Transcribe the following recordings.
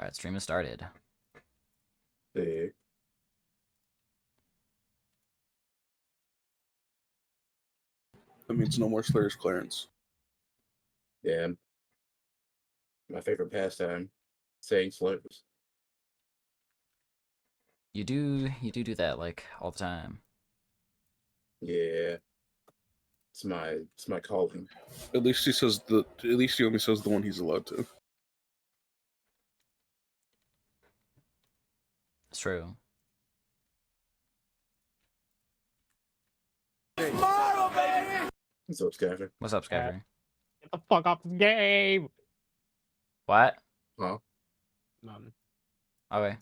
Alright, stream has started. Big. That means no more Slayer's Clarence. Yeah. My favorite pastime, saying slurs. You do that like all the time. Yeah. It's my calling. At least he says the. At least he only says the one he's allowed to. It's true. Tomorrow, baby! What's up, Skyler? What's up, Skyfer? Get the fuck off the game! What? Huh? None. Okay.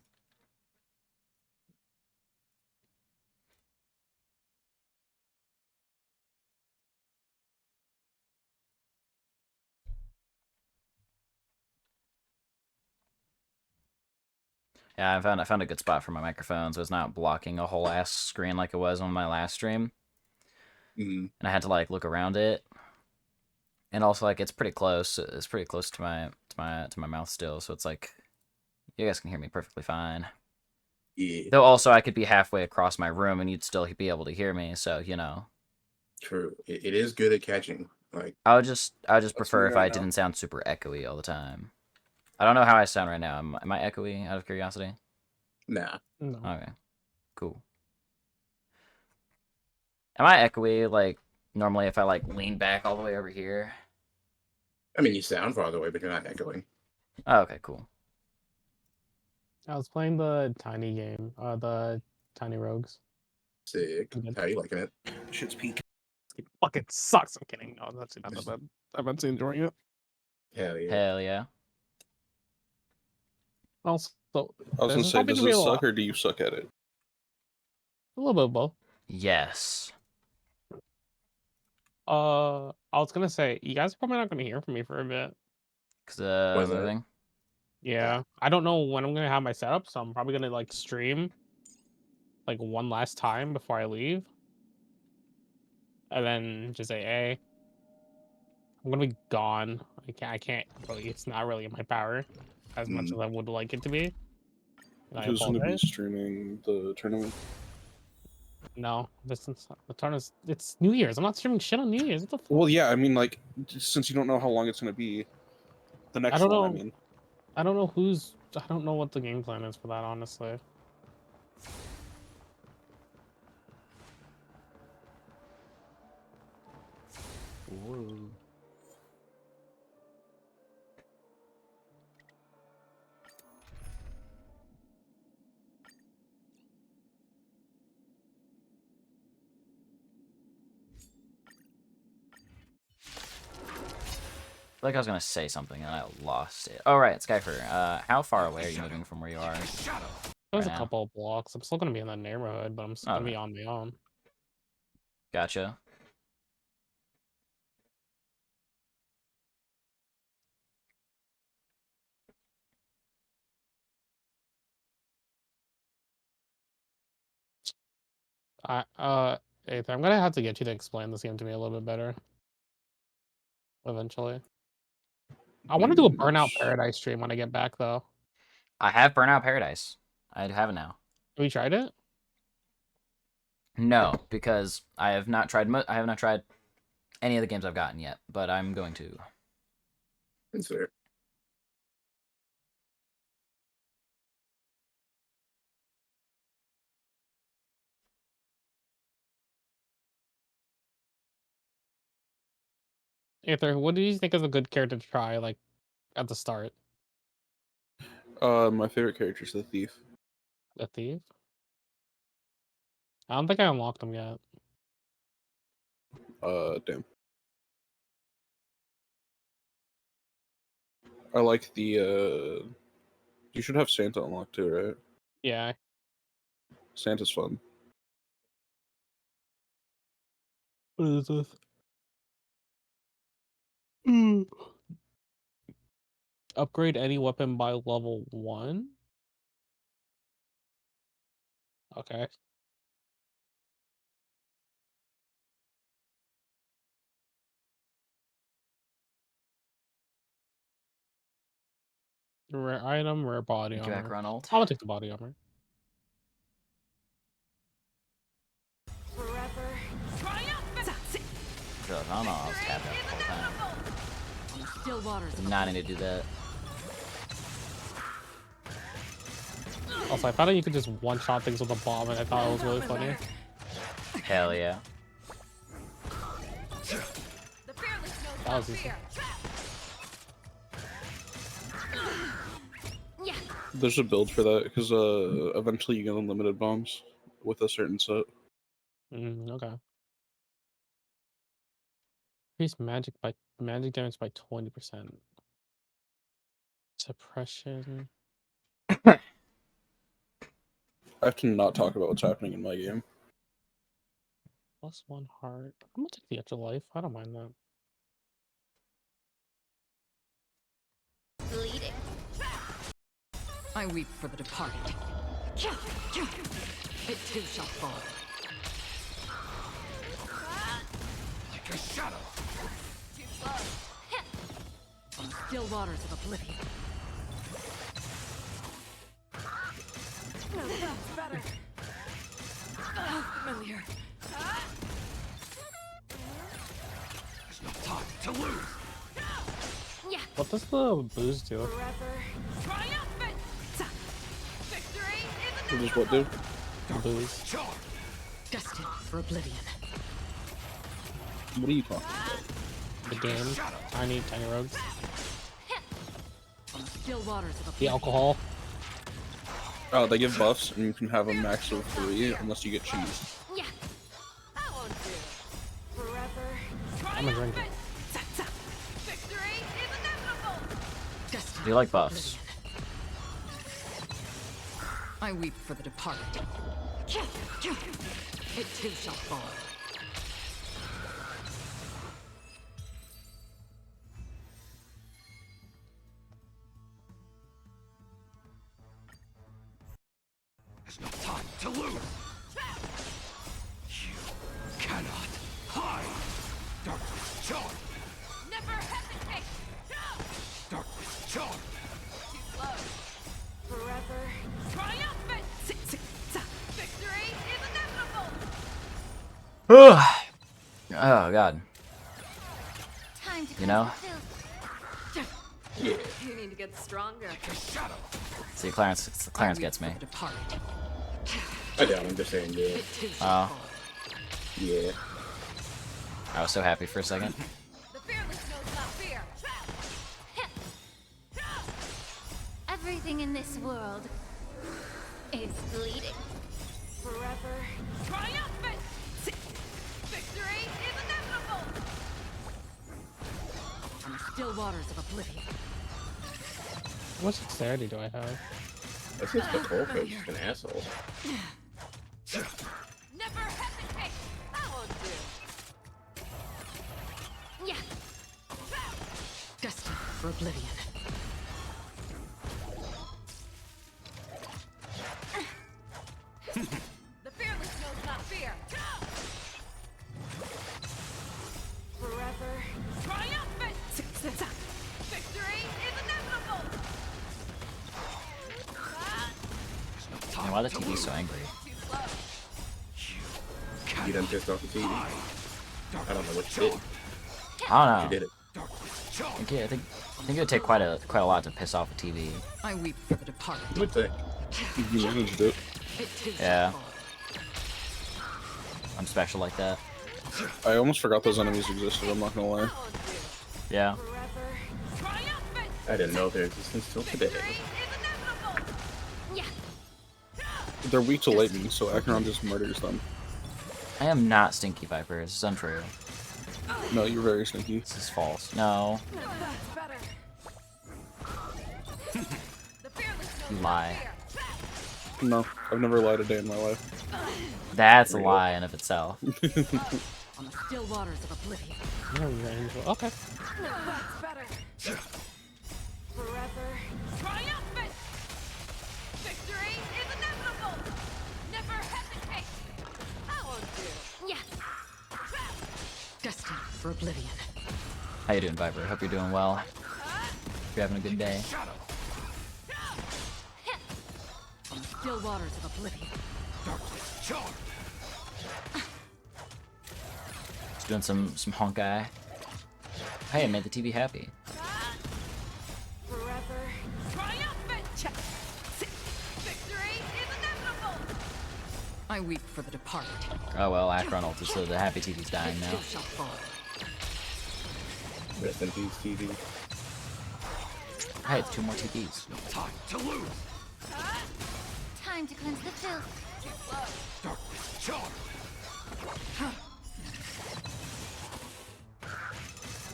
Yeah, I found a good spot for my microphone, so it's not blocking a whole ass screen like it was on my last stream. Mm. And I had to like look around it. And also like it's pretty close. It's pretty close to my mouth still, so it's like you guys can hear me perfectly fine. Yeah. Though also I could be halfway across my room and you'd still be able to hear me, so you know. True. It is good at catching. Like, I would just prefer me if right I now. didn't sound super echoey all the time. I don't know how I sound right now. Am I echoey out of curiosity? nah. No. Okay. Cool. Am I echoey like normally if I like lean back all the way over here? I mean, you sound farther away, but you're not echoing. Oh, okay, cool. I was playing the tiny game, the tiny rogues. Sick. I'm good. How you liking it? Shit's peak. It fucking sucks. I'm kidding. No, that's not that bad. I'm actually enjoying it. Hell yeah. Hell yeah. Also, I was this gonna is say, probably does gonna be it a suck lot. or do you suck at it? A little bit of both. Yes. I was gonna say you guys are probably not gonna hear from me for a bit. Cause What's that? moving. Yeah, I don't know when I'm gonna have my setup, so I'm probably gonna like stream like one last time before I leave, and then just say, "Hey, I'm gonna be gone. I can't really. It's not really in my power as much as I would like it to be." And I Who's gonna be apologize. streaming the tournament? No, this is the turn is. It's New Year's. I'm not streaming shit on New Year's. What the fuck? Well, yeah, I mean, like, since you don't know how long it's gonna be, the next don't one. know. I mean, I don't know who's. I don't know what the game plan is for that. Honestly. Whoa. Like I was gonna say something and I lost it. Oh right, Skyfer. How far away are you moving from where you are? There's Right a now? couple of blocks. I'm still gonna be in that neighborhood, but I'm still gonna Okay. be on my own. Gotcha. Ethan, I'm gonna have to get you to explain this game to me a little bit better. Eventually. I want to do a Burnout Paradise stream when I get back, though. I have Burnout Paradise. I have it now. Have you tried it? No, because I have not tried. I have not tried any of the games I've gotten yet, but I'm going to. It's fair. Ethan, what do you think is a good character to try, like, at the start? my favorite character is the thief. The Thief? I don't think I unlocked him yet. Damn. I like the. You should have Santa unlocked too, right? Yeah. Santa's fun. What is this? Upgrade any weapon by level 1? Okay. Rare item, rare body Thank you, back, armor. Ronald. I'm gonna take the body armor. Forever triumphant. I don't know, I was tapping the whole time. On the still waters of Did not need to do that. Also, I found out you could just one-shot things with a bomb, and I thought it was really funny. Hell yeah. the fearless knows That no was easy. fear. Yeah. There's a build for that because eventually you get unlimited bombs with a certain set. Okay. Increase magic damage by 20%. Suppression. I have to not talk about what's happening in my game. +1 heart. I'm gonna take the extra life. I don't mind that. Bleeding. I weep for the departed. It too shall fall. Like a shadow. Too close. On the still waters of oblivion. No, that's better. Familiar. There's no time to lose. Yeah. What does the boost do? Forever triumphant. Victory is What does what do? The boost. Charge. destined for oblivion. What are you talking about? The game. Tiny rogues. On the still waters of The oblivion. alcohol. Oh, they give buffs, and you can have a max of 3 unless you get cheese. Yeah. That won't do. Forever I'm a drinker. triumphant. Victory is inevitable. Destined Do you like for buffs? oblivion. I weep for the departed. It too shall fall. There's no time to lose. You cannot hide. Darkness charge. Never hesitate. Darkness charge. Too close. Forever triumphant. Victory is inevitable. Oh god. Time to You know? Yeah. You need to get stronger. Like a shadow. See, Clarence gets me. I doubt I'm just saying yeah. Oh, Yeah. I was so happy for a second. The fearless knows not fear. Everything in this world is bleeding. Forever triumphant. Victory is inevitable. On the still waters of oblivion. How much dexterity do I have? That's just the whole coach is an asshole. Never hesitate. That won't do. Yeah. Destined for oblivion. The fearless knows not fear. Forever triumphant. Victory is inevitable. Man, why the TV so angry? Too close. You done pissed off the TV. I don't know what you did. I don't You know. did it. I think it would take quite a lot to piss off a TV. I weep for the departed. You would think. You managed it. It too shall Yeah. fall. I'm special like that. I almost forgot those enemies existed, I'm not gonna lie. That won't do. Yeah. Forever triumphant. I didn't know their existence till today. Victory is inevitable. Yeah. They're weak to lightning, so Acheron just murders them. I am not Stinky Viper. This is untrue. No, you're very sneaky. This is false. No. That's better. The fearless knows You not lie. fear. No, I've never lied a day in my life. That's a lie in of itself. On the still waters of oblivion. You're a ranger. Okay. That's better. Forever triumphant. Victory is inevitable. Never hesitate. That won't do. Yeah. Destined for oblivion. How you doing, Viper? Hope you're doing well. Hope you're having a good day. still waters of oblivion. Just doing some honkai. Hey, I made the TV happy. Forever triumphant. Victory is inevitable. I weep for the departed. Oh well, Akron ulted, so the happy TV's dying now. Still shall fall. Rest in peace, TV. Hey, 2 more TVs. Time to cleanse the filth.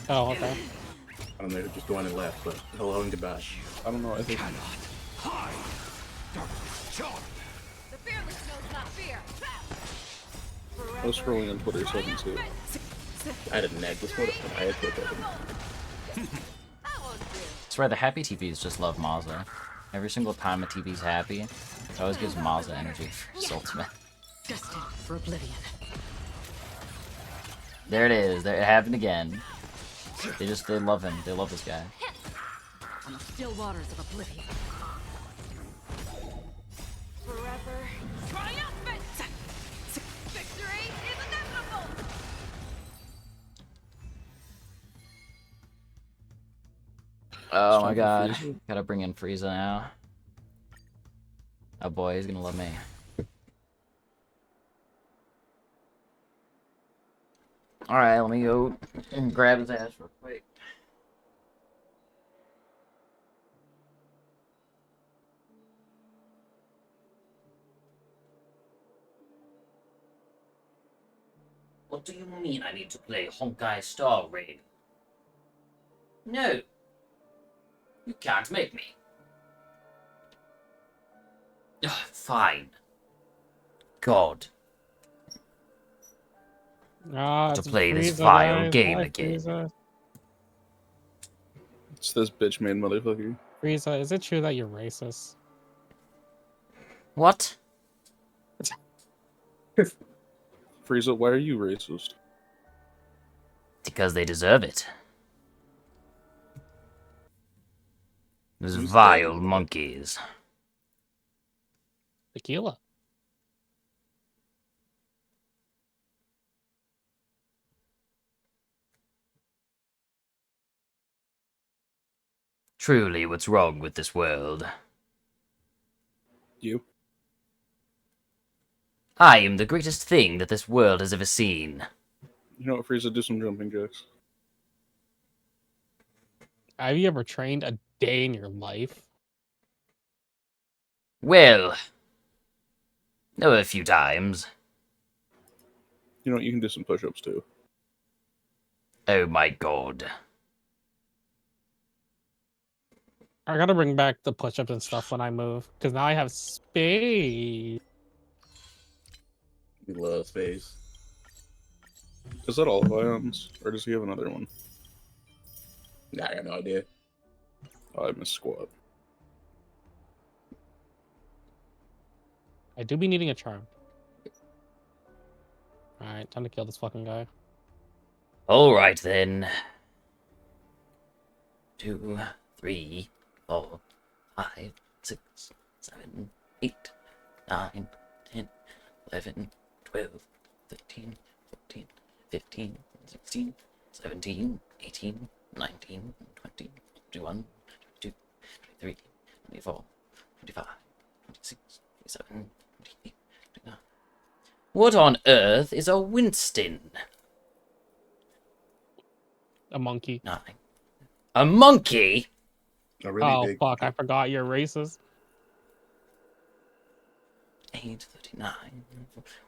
Oh, okay. I don't know, they're just going and left, but hello and goodbye. I don't know. I think The fearless knows not fear. I was scrolling on Twitter, so I can see it. I had a necklace. What? I had put that in. I won't do. I swear the happy TVs just love Mazza. Every single time a TV's happy, it always gives Mazza energy for his ultimate. Destined for oblivion. There it is. There it happened again. They love him. They love this guy. On the still waters of oblivion. Forever triumphant. Victory is inevitable. Oh my Strong god. Frieza. Gotta bring in Frieza now. Oh boy, he's gonna love me. Alright, let me go and grab his ass real quick. What do you mean I need to play Honkai Star Raid? No. You can't make me. Ugh, fine. God. To play this vile game again. It's this bitch made motherfucker. Frieza, is it true that you're racist? What? Frieza, why are you racist? Because they deserve it. Those Who's vile that? monkeys. Tequila. Truly, what's wrong with this world? You? I am the greatest thing that this world has ever seen. You know what, Frieza? Do some jumping jacks. Have you ever trained a day in your life? Well, no, a few times. You know what? You can do some push-ups too. Oh my god. I gotta bring back the push-ups and stuff when I move, because now I have space. We love space. Is that all of Ion's, or does he have another one? Nah, I got no idea. Oh, I missed squat. I do be needing a charm. Alright, time to kill this fucking guy. Alright then. 2, 3, 4, 5, 6, 7, 8, 9, 10, 11, 12, 13, 14, 15, 16, 17, 18, 19, 20, 21, 22, 23, 24, 25, 26, 27, 28, 29. What on earth is a Winston? A monkey. 9. A monkey? A really Oh big. fuck, I forgot you're racist. 8, 39.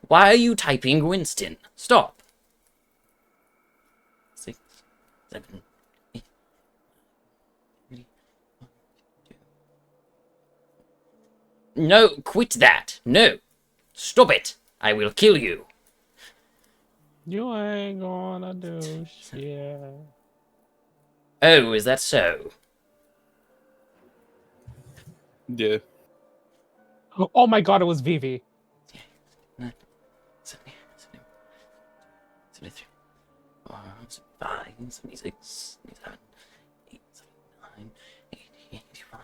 Why are you typing Winston? Stop. 6, 7, 8, 3, 1, 2. No, quit that. No. Stop it. I will kill you. You ain't gonna do shit. Oh, is that so? Yeah. Oh my god, it was Vivi. 9, 70, 73, 4, 75, 76, 77, 8, 79, 80, 81,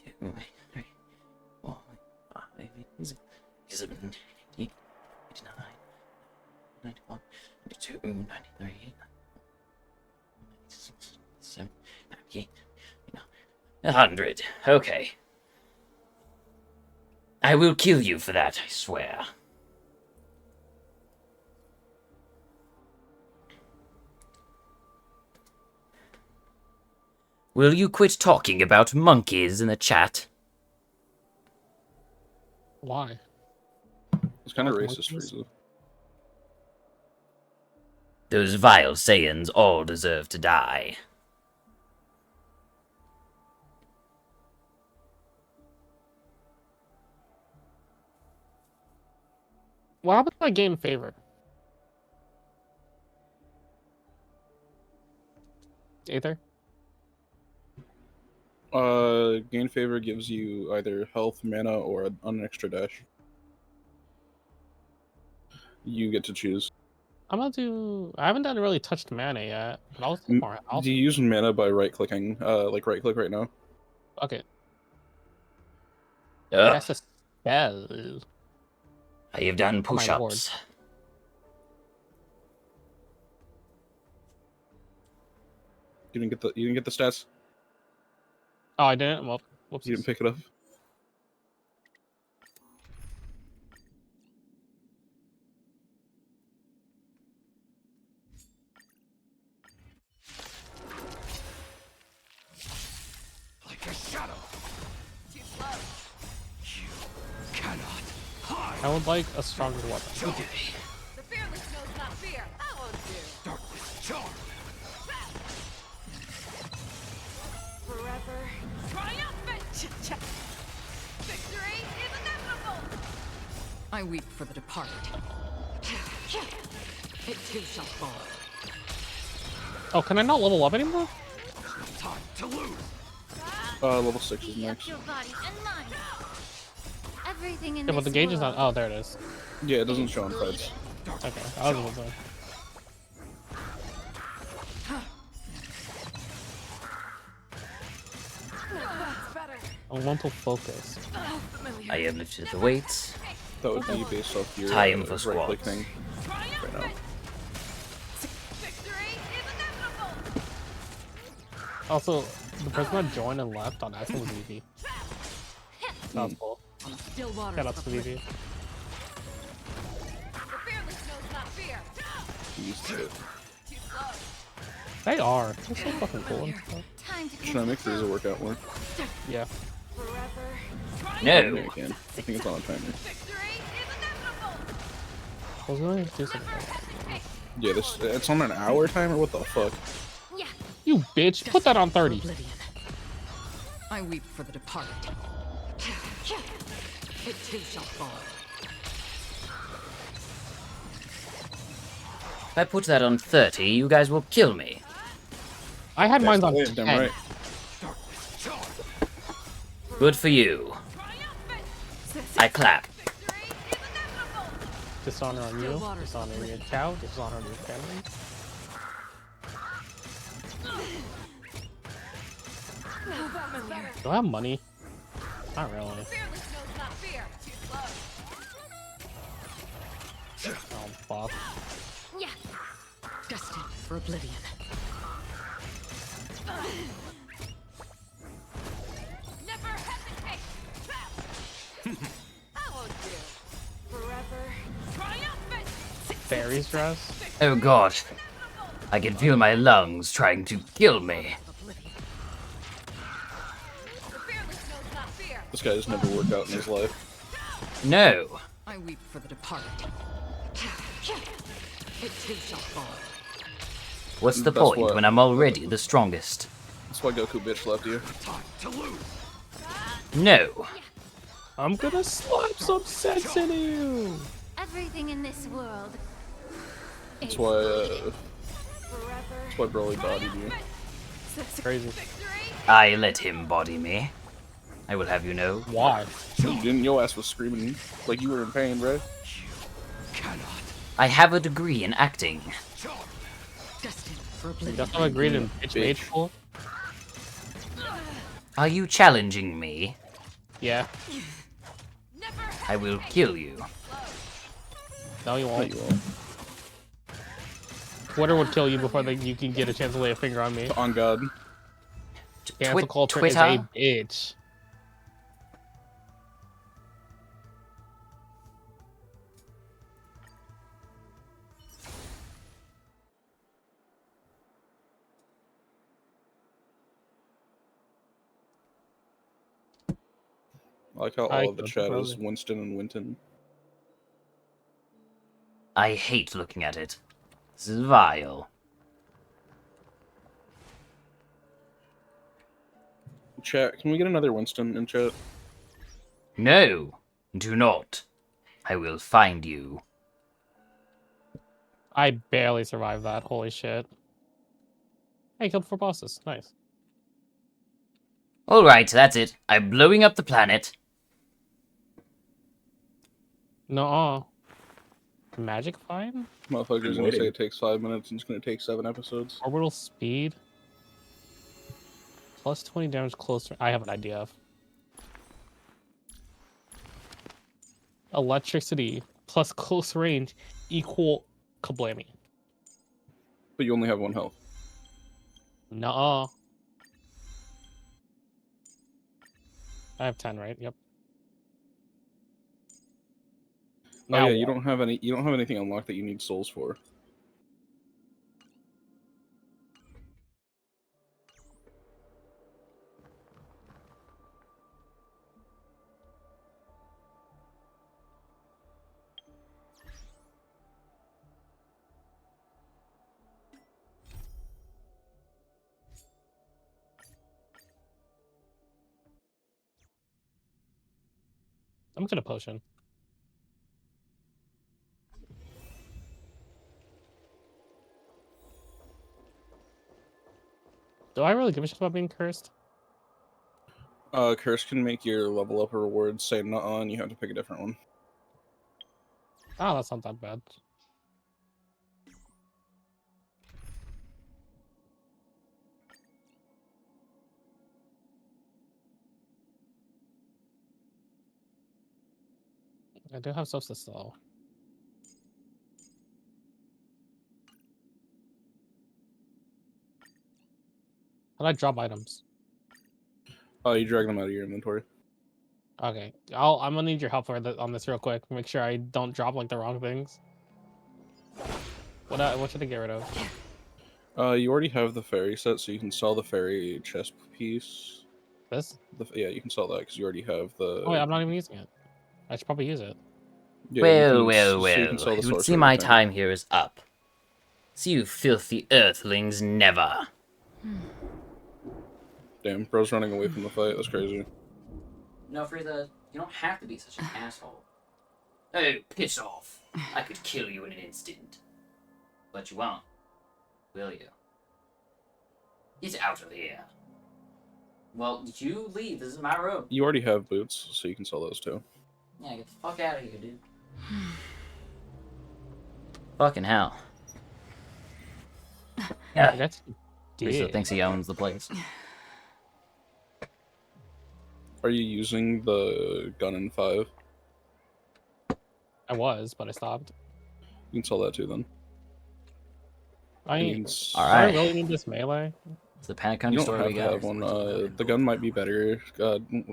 82, 83, 4, 5, 100. Okay. I will kill you for that, I swear. Will you quit talking about monkeys in the chat? Why? It's kind of Like racist, monkeys? Frieza. Those vile Saiyans all deserve to die. What happened if I gain favor? Aether? Gain favor gives you either health, mana, or an extra dash. You get to choose. I'm gonna do. I haven't done really touched mana yet, but I'll take more. I'll Do you use mana by right-clicking? Like right-click right now. okay. Ugh, That's a spell. I have done Oh my lord. push-ups. You didn't get the stats. Oh, I didn't. Well, whoops. You didn't pick it up. Like a shadow. Too slow. You cannot hide. I would like a stronger weapon. The fearless knows not fear. I won't do. Darkness charm. Forever triumphant. Victory is inevitable. I weep for the departed. It too shall fall. Oh, can I not level up anymore? Time to lose. Level 6 is Be up next. your body and mind. Everything in Yeah, but the this gauge is not. world Oh, there it is. Yeah, it doesn't show on fights. Okay, I was able to. That's better. A mental focus. Familiar. I have lifted the weights. That would be based off your Time for right-click squats. thing right now. Victory is inevitable. Also, the person that joined and left on accident was Vivi. That was cool. On the still waters Shout out of to oblivion. Vivi. The fearless knows not fear. Used to it. Too slow. They are. They're so fucking cool and stuff. time to Should I make Frieza work out more? Yeah. Forever. Yeah, No. you can. I think it's on a timer. Victory is inevitable. I was going to do something. Yeah, it's on an hour timer? What the fuck? Yeah. You bitch! Put that on 30. Oblivion. I weep for the departed. It too shall fall. If I put that on 30, you guys will kill me. I had mine on Yeah, 10. damn right. Darkness charm. Good for you. I clap. Victory is inevitable. Dishonor on you. Dishonor on your cow. Dishonor on your family. Familiar. Do I have money? Not really. Fearless knows not fear. Too slow. Oh, fuck. Yeah. Destined for oblivion. Never hesitate. I won't do. Forever triumphant. Fairy's dress? Oh god. I can feel my lungs trying to kill me. Oblivion. The fearless knows not fear. This guy has never worked out in his life. No. I weep for the departed. It too shall fall. What's the That's point what- when I'm already the strongest? That's why Goku bitch left you. Time to lose. No. I'm gonna slap some sense into you! Everything in this world. That's is why, bleeding. Forever. that's why Broly bodied you. Crazy. Victory. I let him body me. I will have you know. Why? You didn't, your ass was screaming like you were in pain, bro. Cannot. I have a degree in acting. Charm. Destined for You oblivion. got some agreed in bitch Bitch. mage pool? Are you challenging me? Yeah. Never I will kill you. No, you No, won't. you won't. Twitter would kill you before you can get a chance to lay a finger on me. On God. Cancel culture is Twitter? a bitch. I like how I all of the killed chat is brother. Winston and Winton. I hate looking at it. This is vile. Chat, can we get another Winston in chat? No, do not. I will find you. I barely survived that. Holy shit. Hey, killed 4 bosses. Nice. Alright, that's it. I'm blowing up the planet. No. Magic fine? Motherfucker's I'm gonna say waiting. it takes 5 minutes and it's gonna take 7 episodes. Orbital speed. Plus 20 damage closer. I have an idea of. Electricity plus close range equal kablammy. But you only have 1 health. Nuh-uh. I have 10, right? Yep. Oh Now yeah, you what? don't have anything unlocked that you need souls for. I'm gonna potion. Do I really give a shit about being cursed? Curse can make your level up rewards say nuh-uh and you have to pick a different one. Oh, that's not that bad. I do have substance though. How do I drop items? You drag them out of your inventory. Okay, I'm gonna need your help on this real quick. Make sure I don't drop like the wrong things. What should I get rid of? You already have the fairy set, so you can sell the fairy chest piece. This? Yeah, you can sell that because you already have the. Oh wait, I'm not even using it. I should probably use it. Yeah, Well, so you can sell the It would sorcerer seem my thing. time here is up. See you filthy earthlings never. Damn, bro's running away from the fight. That's crazy. No, Frieza, you don't have to be such an asshole. Oh, piss off. I could kill you in an instant. But you won't, will you? Get out of here. Well, you leave. This is my room. You already have boots, so you can sell those too. Yeah, get the fuck out of here, dude. Fucking hell. Yeah, That's Frieza thinks he owns the place. Are you using the gun in 5? I was, but I stopped. You can sell that too then. I And you do can All I right. really need this melee? It's the You Penacony don't story have we to got. have one. The gun might be better.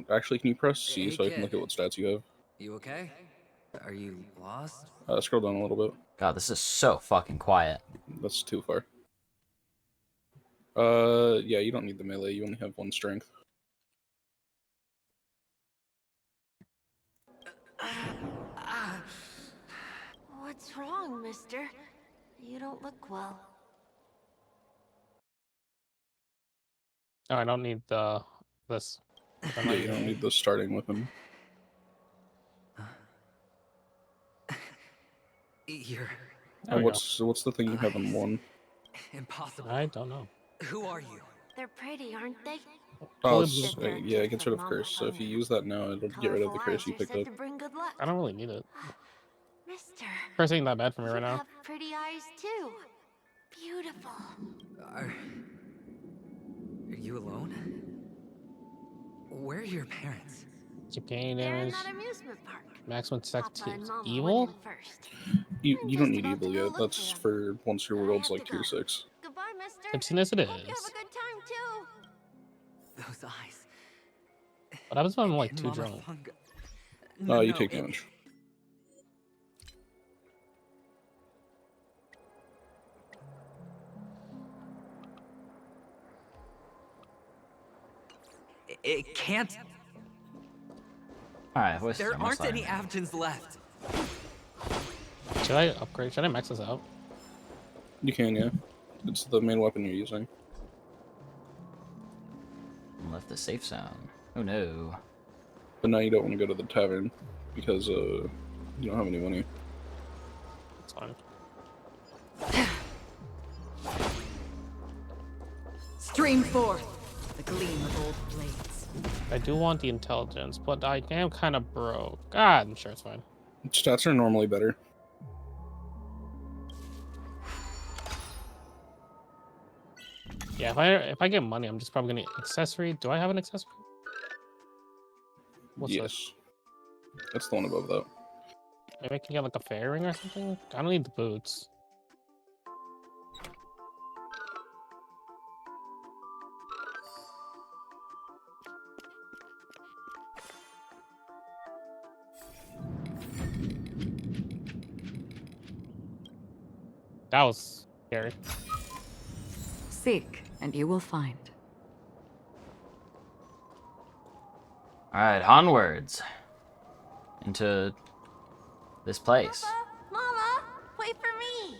Actually, can you press C Hey, so I can kid. look at what stats you have? You okay? Are you lost? Scroll down a little bit. God, this is so fucking quiet. That's too far. Yeah, you don't need the melee. You only have 1 strength. What's wrong, mister? You don't look well. Oh, I don't need this. I'm Yeah, not you don't using need the starting weapon. You're There we go. What's the thing you have in 1? impossible. I don't know. Who are you? They're pretty, aren't they? Oh, Well, it's, yeah, it gets rid of curse. So if you use that now, it'll get rid of the curse you picked up. To bring good luck. I don't really need it. Mister, Curse ain't that bad for me you right now. have pretty eyes too. Beautiful. Are you alone? Where are your parents? Keep gaining They're in damage. that amusement park. Maximum sex Papa and Mama evil? went in first. You I'm don't just need about to evil go yet. look That's for them. for once your I world's have like to go. tier 6. Goodbye, mister. Tipsiness it Hope you have is. a good time too. What happens when I'm like too Mama drunk? Funga. Oh, you No, take it- damage. It can't. Alright, what's There aren't any Avgens left. Should I upgrade? Should I max this out? You can, yeah. It's the main weapon you're using. Left the safe zone. Oh no. But now you don't want to go to the tavern because you don't have any money. It's fine. Stream forth the gleam of old blades. I do want the intelligence, but I am kind of broke. God, I'm sure it's fine. Stats are normally better. Yeah, if I get money, I'm just probably gonna accessory. Do I have an accessory? What's Yes. this? That's the one above that. Maybe I can get like a fairing or something. I don't need the boots. That was scary. Seek, and you will find. Alright, onwards. Into this place. Mama, wait for me.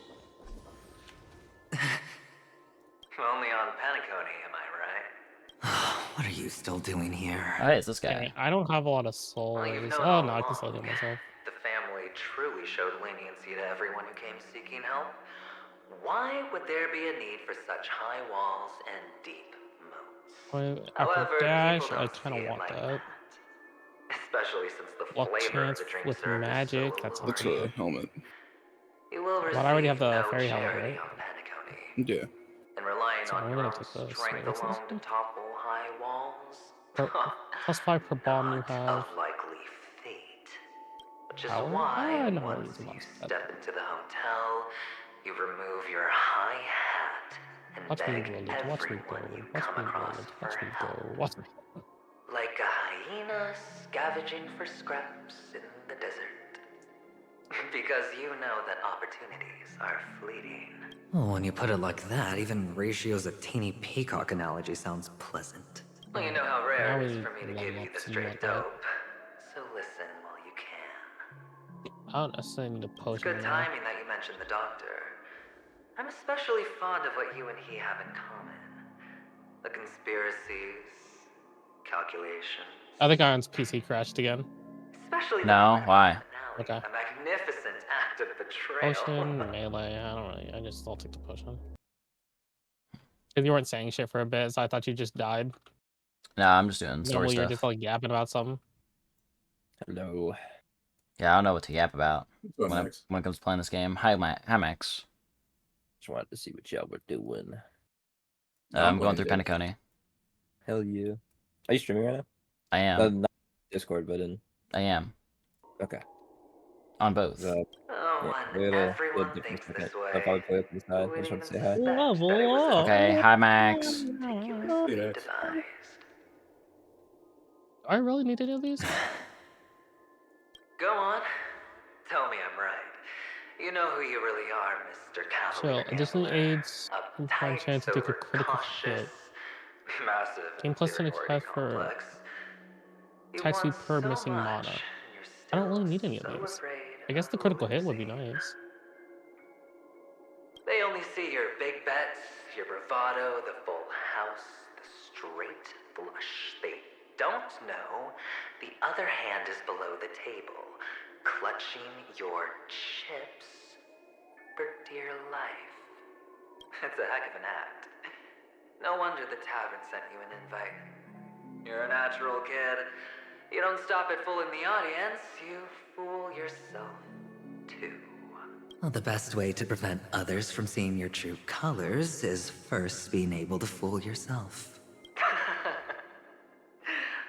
Only on Penacony, am I right? What are you still doing here? Oh, hey, it's this Dang guy. it, I don't have a lot of souls. Well, you've known Oh all no, I can still along. heal myself. The family truly showed leniency to everyone who came seeking help. Why would there be a need for such high walls and deep moats? After However, dash, people I don't kind see of it want like that. Especially since the Luck flavor chance of the drink with served magic. is so That sounds That's alluring. a helmet. You will But I already have receive the no fairy helmet, charity right? on Penacony. Yeah. And relying So on I'm your gonna own take those. strength Wait, what's this alone to one? topple high walls? +5 per bomb you Not have. a likely fate. Which is Power? why I never once used the you bombs. That- step into the hotel, you remove your high hat and Watch me beg roll it. Watch me go. everyone you Watch come me roll across it. for Watch me help. go. Watch me. Like a hyena scavenging for scraps in the desert. Because you know that opportunities are fleeting. Well, when you put it like that, even Ratio's a teeny peacock analogy sounds pleasant. Well, you know how rare Now it we is for me to level give you up the something like straight that. dope. So listen while you can. I don't necessarily need a It's potion good now. timing that you mentioned the doctor. I'm especially fond of what you and he have in common. The conspiracies, calculations. I think Iron's PC crashed again. Especially No, the why? Okay. A magnificent act of betrayal. Potion, melee. I don't really. I just don't take the potion. Because you weren't saying shit for a bit, so I thought you just died. Nah, I'm just doing story Normally you're stuff. just like yapping about something. Hello. Yeah, I don't know what to yap about Go when, Max. when it comes to playing this game. Hi, Max. Just wanted to see what y'all were doing. I'm going through playing Penacony. Hell yeah. Are you streaming right now? I am. Not Discord, but in. I am. Okay. On both. Oh, Yeah, and we had everyone a different thinks second. this I'll way. probably play up to the side. I Who just would want to even say hi. suspect Level that it was up. Okay, hi, Max. meticulously Hey, Max. devised. Do I really need to do these? Go on. Tell me I'm right. You know who you really are, Mr. Cavalier. So, additional Gambler. aids confirm Uptight, chance to take a critical overcautious, hit. massive Gain plus inferiority 75 for complex. You attack speed want per so missing much, mana. and you're I don't really still need any of so these. afraid I guess the of critical hit would be losing. nice. They only see your big bets, your bravado, the full house, the straight flush. They don't know the other hand is below the table, clutching your chips for dear life. It's a heck of an act. No wonder the tavern sent you an invite. You're a natural kid. You don't stop at fooling the audience, you fool yourself too. Well, the best way to prevent others from seeing your true colors is first being able to fool yourself.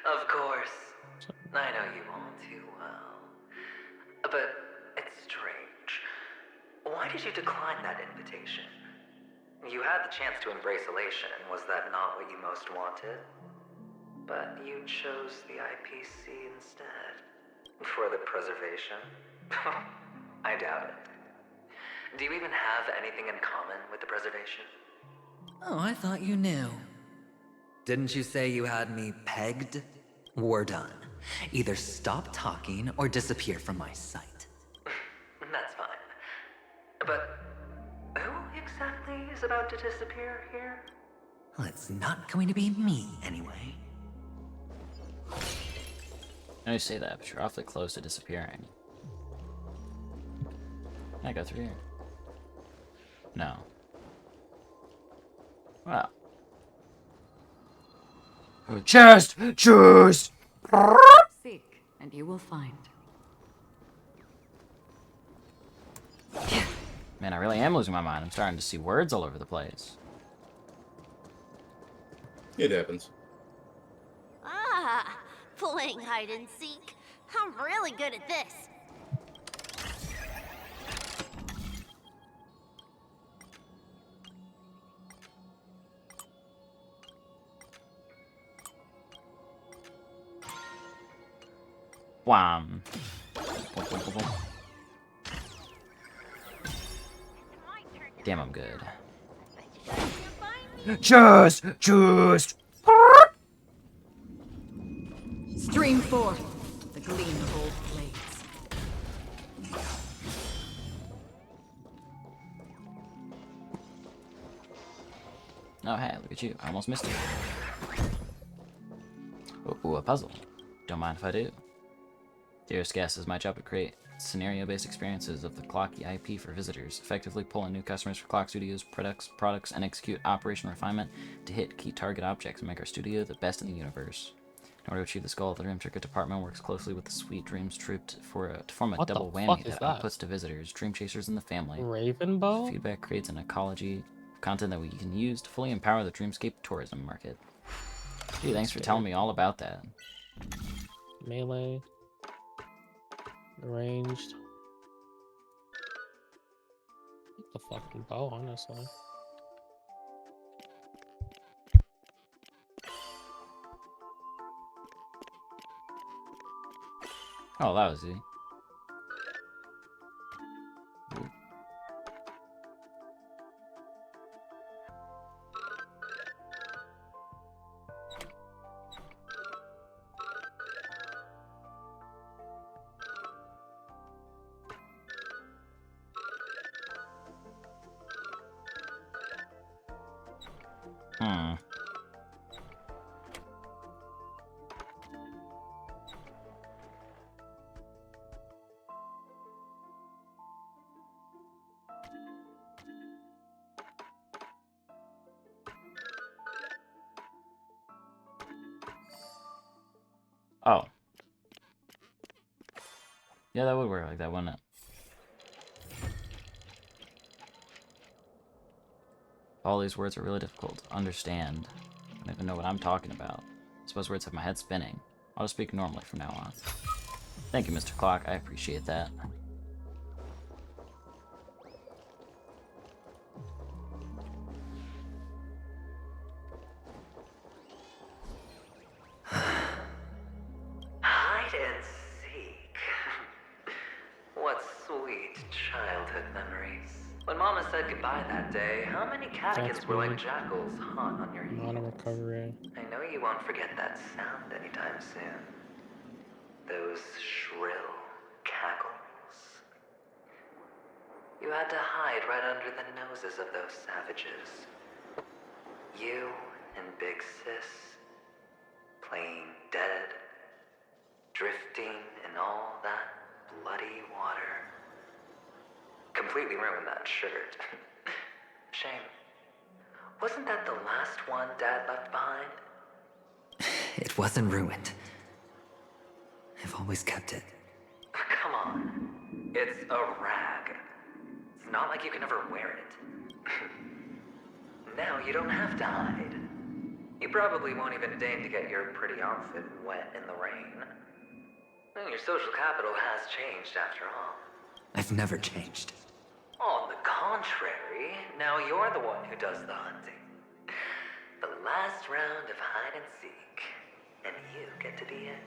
Of course. I know you all too well. But it's strange. Why did you decline that invitation? You had the chance to embrace elation. Was that not what you most wanted? But you chose the IPC instead. For the preservation? I doubt it. Do you even have anything in common with the preservation? Oh, I thought you knew. Didn't you say you had me pegged? We're done. Either stop talking or disappear from my sight. That's fine. But who exactly is about to disappear here? Well, it's not going to be me, anyway. I know you say that, but you're awfully close to disappearing. Can I go through here? No. Wow. Chest! Chest! Seek, and you will find. Man, I really am losing my mind. I'm starting to see words all over the place. It happens. Ah, playing hide and seek. I'm really good at this. Wham. Damn, I'm good. Just! Stream forth the gleam of old blades. Oh, hey, look at you. I almost missed it. Ooh, a puzzle. Don't mind if I do. Dearest guest, is my job to create scenario-based experiences of the Clocky IP for visitors, effectively pull in new customers for Clock Studios products, and execute operation refinement to hit key target objects and make our studio the best in the universe. In order to achieve this goal, the Dream Circuit Department works closely with the Sweet Dreams Troupe to form a What the double fuck whammy is that that? outputs to visitors, Dream Chasers, and the family. Ravenbow? Feedback creates an ecology of content that we can use to fully empower the Dreamscape tourism market. Gee, thanks for telling me all about that. Melee. Ranged. The fucking bow, honestly. Oh, that was easy. Hmm. Oh. Yeah, that would work like that, wouldn't it? All these words are really difficult to understand. I don't even know what I'm talking about. I suppose words have my head spinning. I'll just speak normally from now on. Thank you, Mr. Clock. I appreciate that. Hide and seek. What sweet childhood memories. When Mama said goodbye that day, how many catechins were like weird. jackals hot on your Mono heels? recovery. I know you won't forget that sound anytime soon. Those shrill cackles. You had to hide right under the noses of those savages. You and Big Sis, playing dead, drifting in all that bloody water. Completely ruined that shirt. Shame. Wasn't that the last one Dad left behind? It wasn't ruined. I've always kept it. Come on. It's a rag. It's not like you can ever wear it. Now you don't have to hide. You probably won't even deign to get your pretty outfit wet in the rain. And your social capital has changed after all. I've never changed. On the contrary, now you're the one who does the hunting. The last round of hide and seek. and you get to be it.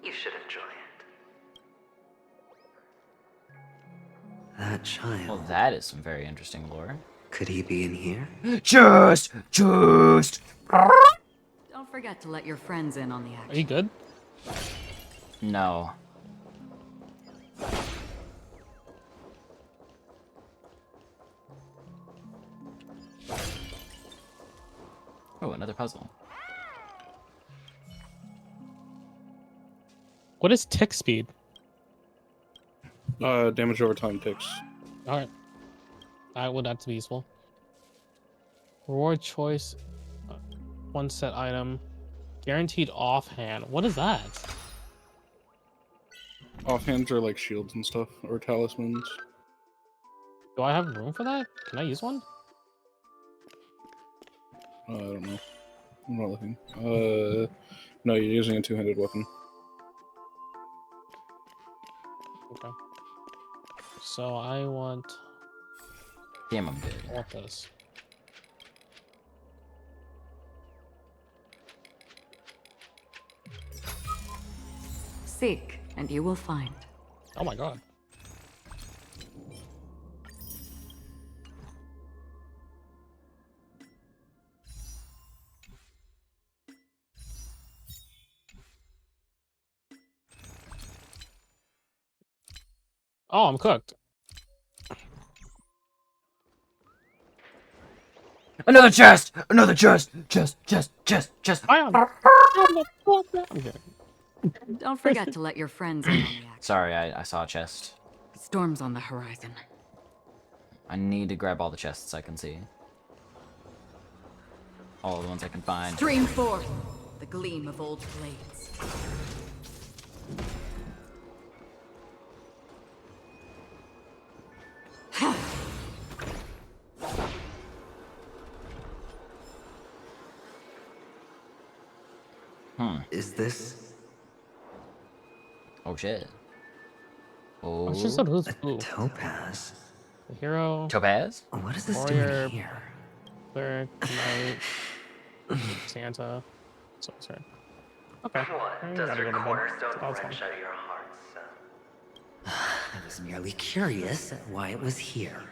You should enjoy it. That child. Well, that is some very interesting lore. Could he be in here? Just. Don't forget to let your friends in on the action. Are you good? No. Oh, another puzzle. What is tick speed? Damage over time ticks. All right. That's useful. Reward choice. One set item. Guaranteed offhand. What is that? Offhands are like shields and stuff, or talismans. Do I have room for that? Can I use one? I don't know. I'm not looking. No, you're using a two-handed weapon. Okay. So I want. Damn, I'm good. I want this. Seek, and you will find. Oh my god. Oh, I'm cooked. Another chest! Another chest! Chest! I am. Okay. Don't forget to let your friends in on the action. Sorry, I saw a chest. Storm's on the horizon. I need to grab all the chests I can see. All the ones I can find. Stream forth the gleam of old blades. Is this Oh shit. I just said who's a who. topaz? The hero, Topaz? What is this Warrior. doing here? cleric, knight, Santa. So sorry. Okay. What I does gotta your go to bed. cornerstone It's all fine. wrench out your heart, son? I was merely curious at why it was here.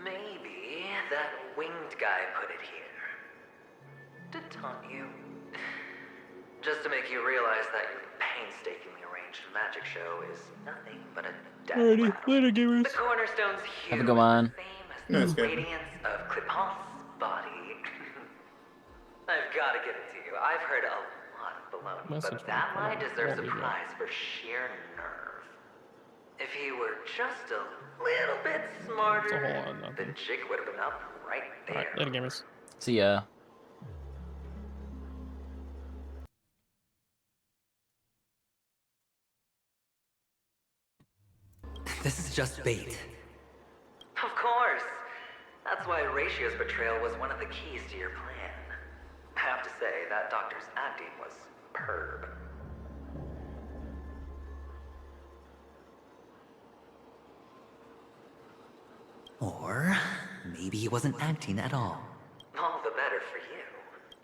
Maybe that winged guy put it here. To taunt you. Just to make you realize that your painstakingly arranged magic show is nothing but a death Alrighty, rattle. later, gamers. The cornerstone's hue Have a good one. is the same as No, it's the good. radiance of Clipant's body. I've got to give it to you. I've heard a lot of baloney, Message but that from line Clipant. deserves a Won't be prize for sheer nerve. If he were just a little bit smarter, It's a whole lot of the nothing. jig would have been up right there. Alright, later, gamers. See ya. This is just bait. Of course. That's why Ratio's betrayal was one of the keys to your plan. I have to say, that doctor's acting was superb. Or maybe he wasn't acting at all. All the better for you.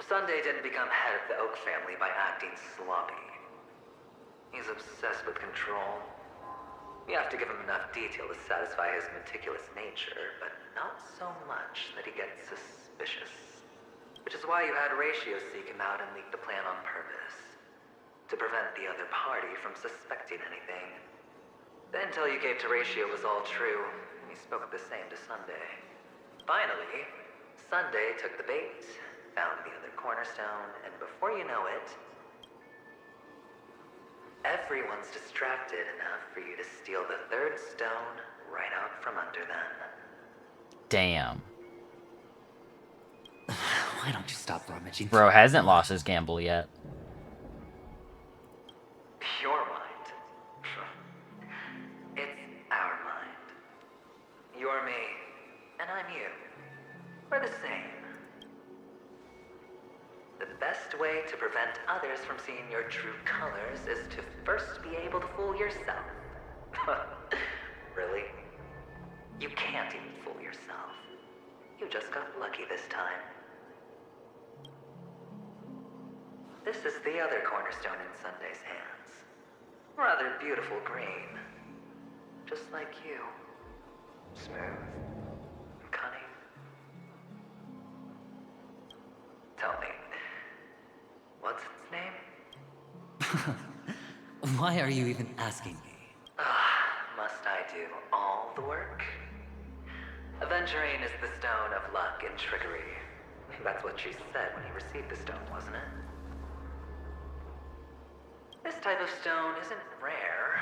Sunday didn't become head of the Oak family by acting sloppy. He's obsessed with control. You have to give him enough detail to satisfy his meticulous nature, but not so much that he gets suspicious. Which is why you had Ratio seek him out and leak the plan on purpose. To prevent the other party from suspecting anything. The intel you gave to Ratio was all true, and he spoke the same to Sunday. Finally, Sunday took the bait, found the other cornerstone, and before you know it, everyone's distracted enough for you to steal the third stone right out from under them. Damn. Why don't you stop rummaging? Bro hasn't lost his gamble yet. Your mind. It's our mind. You're me, and I'm you. We're the same. The best way to prevent others from seeing your true colors is to first be able to fool yourself. Really? You can't even fool yourself. You just got lucky this time. This is the other cornerstone in Sunday's hands. Rather beautiful green. Just like you. Smooth. And cunning. Tell me, what's its name? Why are you even asking me? Must I do all the work? Aventurine is the stone of luck and trickery. That's what she said when you received the stone, wasn't it? This type of stone isn't rare,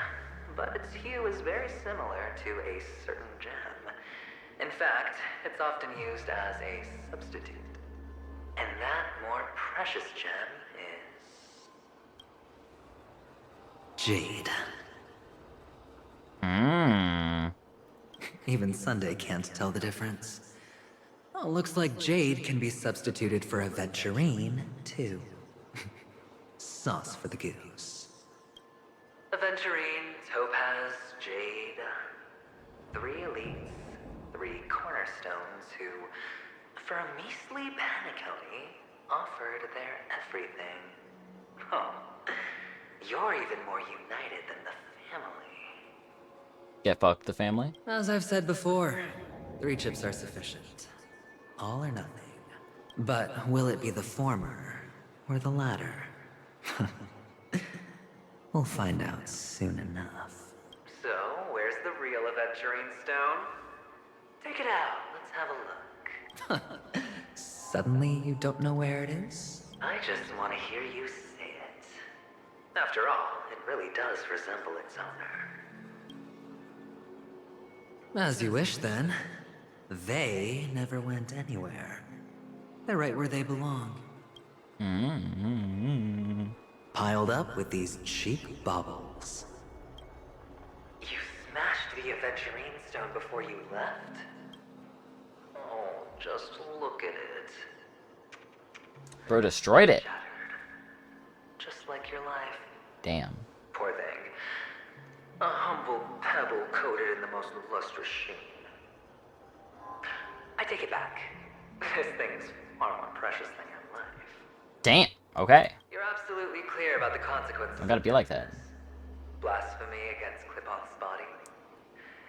but its hue is very similar to a certain gem. In fact, it's often used as a substitute. And that more precious gem is... Jade. Mmm. Even Sunday can't tell the difference. Oh, looks like Jade can be substituted for Aventurine, too. Sauce for the goose. Aventurine, Topaz, Jade. 3 elites, 3 cornerstones who, for a measly Penacony, offered their everything. Oh, you're even more united than the family. Get fucked, the family? As I've said before, 3 chips are sufficient. All or nothing. But will it be the former or the latter? We'll find out soon enough. So, where's the real Aventurine stone? Take it out, let's have a look. Suddenly you don't know where it is? I just want to hear you say it. After all, it really does resemble its owner. As you wish, then. They never went anywhere. They're right where they belong. Piled up with these cheap baubles. You smashed the Aventurine stone before you left? Oh, just look at it. Bro destroyed it. Shattered. Just like your life. Damn. Poor thing. A humble pebble coated in the most lustrous sheen. I take it back. This thing's far more precious than your life. Damn. Okay. You're absolutely clear about the consequences. I gotta be like that. Blasphemy against Clip-On's body.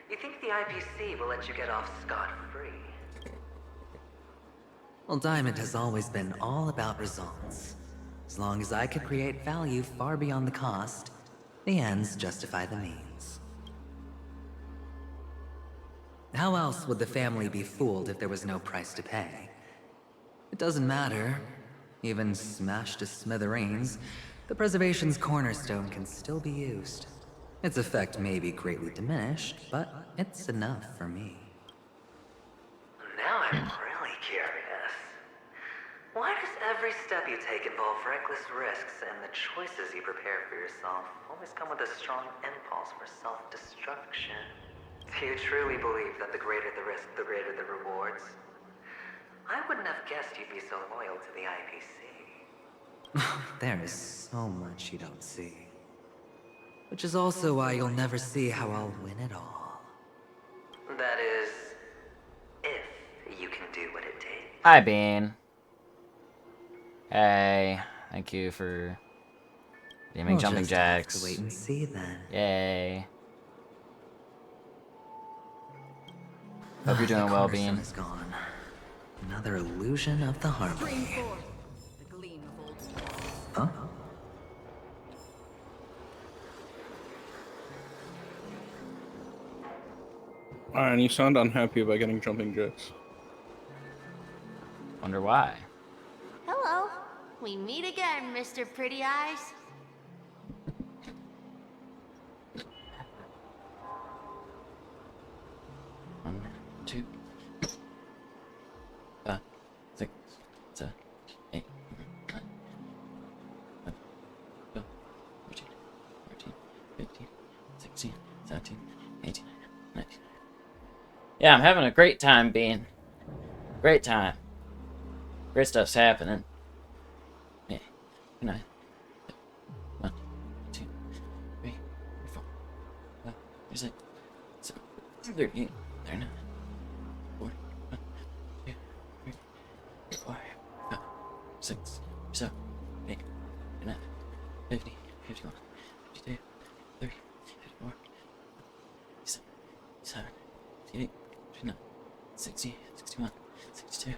You think the IPC will let you get off scot-free? Well, Diamond has always been all about results. As long as I could create value far beyond the cost, the ends justify the means. How else would the family be fooled if there was no price to pay? It doesn't matter. Even smashed to smithereens, the preservation's cornerstone can still be used. Its effect may be greatly diminished, but it's enough for me. Now I'm really curious. Why does every step you take involve reckless risks, and the choices you prepare for yourself always come with a strong impulse for self-destruction? Do you truly believe that the greater the risk, the greater the rewards? I wouldn't have guessed you'd be so loyal to the IPC. There is so much you don't see. Which is also why you'll never see how I'll win it all. That is, if you can do what it takes. Hi, Bean. Hey. Thank you for gaming We'll jumping just have jacks. to wait and see then. Yay. Hope you're doing The well, cornerstone Bean. is gone. Another illusion of the Bring harmony. forth the gleam of old. Huh? Alright, you sound unhappy about getting jumping jacks. Wonder why. Hello. We meet again, Mr. Pretty Eyes. One, two, 6, 7, 8, 9, 11, 12, 13, 14, 15, 16, 17, 18, 19. Yeah, I'm having a great time, Bean. Great time. Great stuff's happening. Yeah. Good night. 1, 2, 3, 4, 5, 6, 7, 38, 39, 40, 1, 2, 3, 4, 5, 6, 7, 8, 50, 51, 52, 53, 54, 57, 58, 59, 60, 61, 62,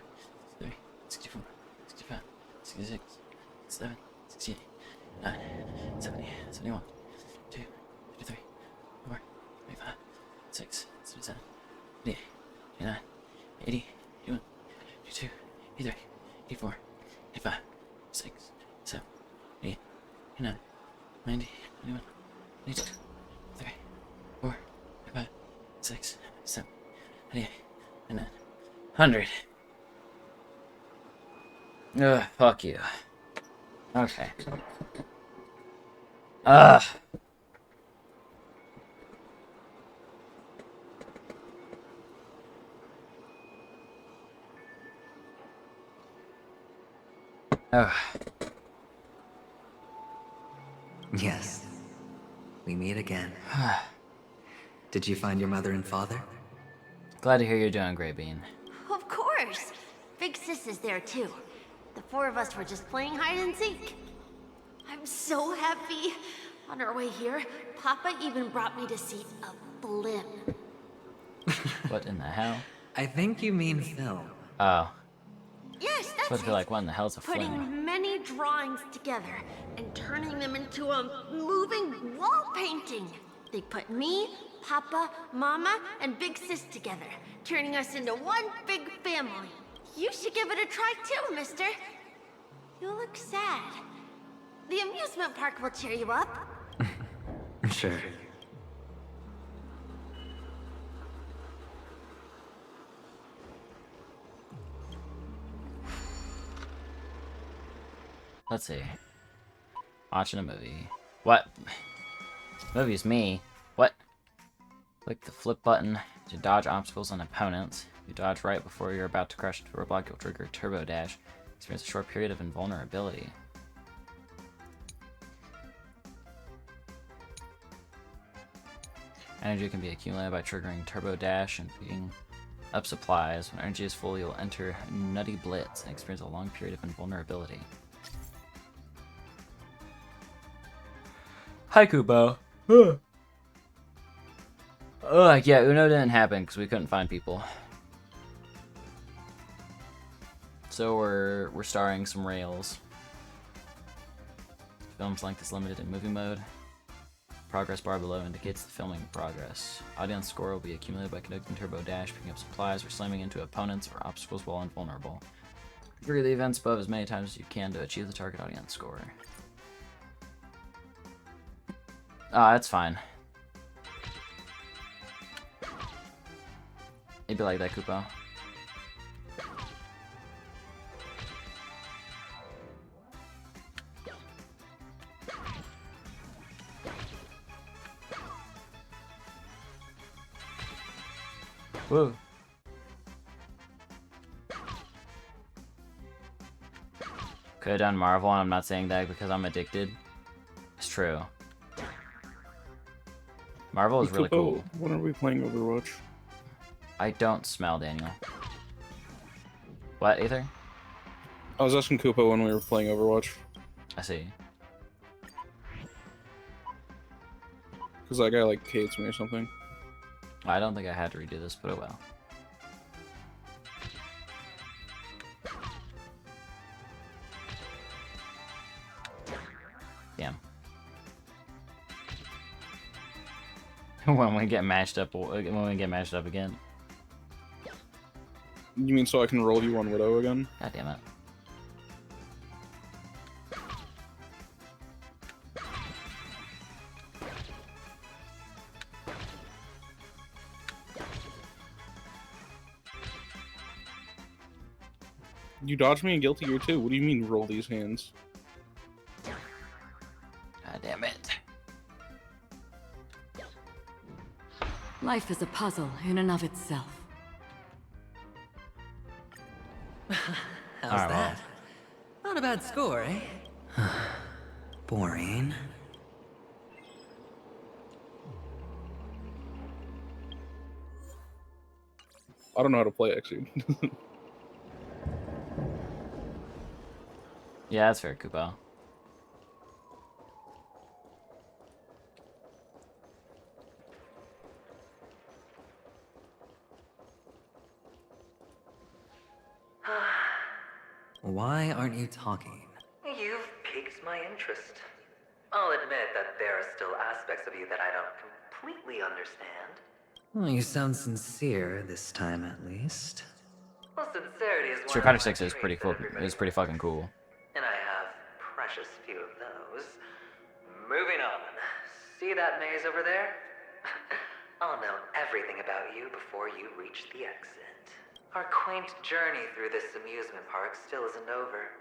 63, 64, 65, 66, 67, 68, 9, 70, 71, 2, 53, 4, 25, 6, 77, 88, 89, 80, 81, 82, 83, 84, 85, 6, 7, 8, 89, 90, 91, 92, 3, 4, 5, 6, 7, 88, 89, 100. Ugh, fuck you. Okay. Ugh. Ugh. Yes. We meet again. Did you find your mother and father? Glad to hear you're doing great, Bean. Of course. Big Sis is there too. The four of us were just playing hide and seek. I'm so happy. On our way here, Papa even brought me to see a blimp. What in the hell? I think you mean film. Oh. Yes, But that's I feel like, what in the hell's a Putting fling? many drawings together and turning them into a moving wall painting. They put me, Papa, Mama, and Big Sis together, turning us into one big family. You should give it a try too, mister. You look sad. The amusement park will cheer you up. Sure. Let's see. Watching a movie. What? Movie's me. What? Click the flip button to dodge obstacles and opponents. If you dodge right before you're about to crash into a roadblock, you'll trigger Turbo Dash. Experience a short period of invulnerability. Energy can be accumulated by triggering Turbo Dash and picking up supplies. When energy is full, you'll enter Nutty Blitz and experience a long period of invulnerability. Hi, Kubo. Yeah, Uno didn't happen because we couldn't find people. So we're starring some rails. Film's length is limited in movie mode. Progress bar below indicates the filming progress. Audience score will be accumulated by conducting Turbo Dash, picking up supplies, or slamming into opponents or obstacles while invulnerable. Trigger the events above as many times as you can to achieve the target audience score. Ah, that's fine. It'd be like that, Kupo. Woo. Could have done Marvel, and I'm not saying that because I'm addicted. It's true. Marvel is really cool. When are we playing Overwatch? I don't smell, Daniel. What, Ether? I was asking Koopa when we were playing Overwatch. I see. Because that guy, like, hates me or something. I don't think I had to redo this, but oh well. Damn. When we get matched up again. You mean so I can roll you on Widow again? God damn it. You dodged me in Guilty Gear too. What do you mean roll these hands? God damn it. Life is a puzzle in and of itself. How's Alright, that? Not a bad score, eh? Boring. I don't know how to play, actually. Yeah, that's fair, Kupo. Why aren't you talking? You've piqued my interest. I'll admit that there are still aspects of you that I don't completely understand. Well, you sound sincere this time, at least. Well, sincerity is one Street of Fighter my 6 is traits pretty that cool. everybody It's pretty fucking cool. and I have precious few of those. Moving on. See that maze over there? I'll know everything about you before you reach the exit. Our quaint journey through this amusement park still isn't over,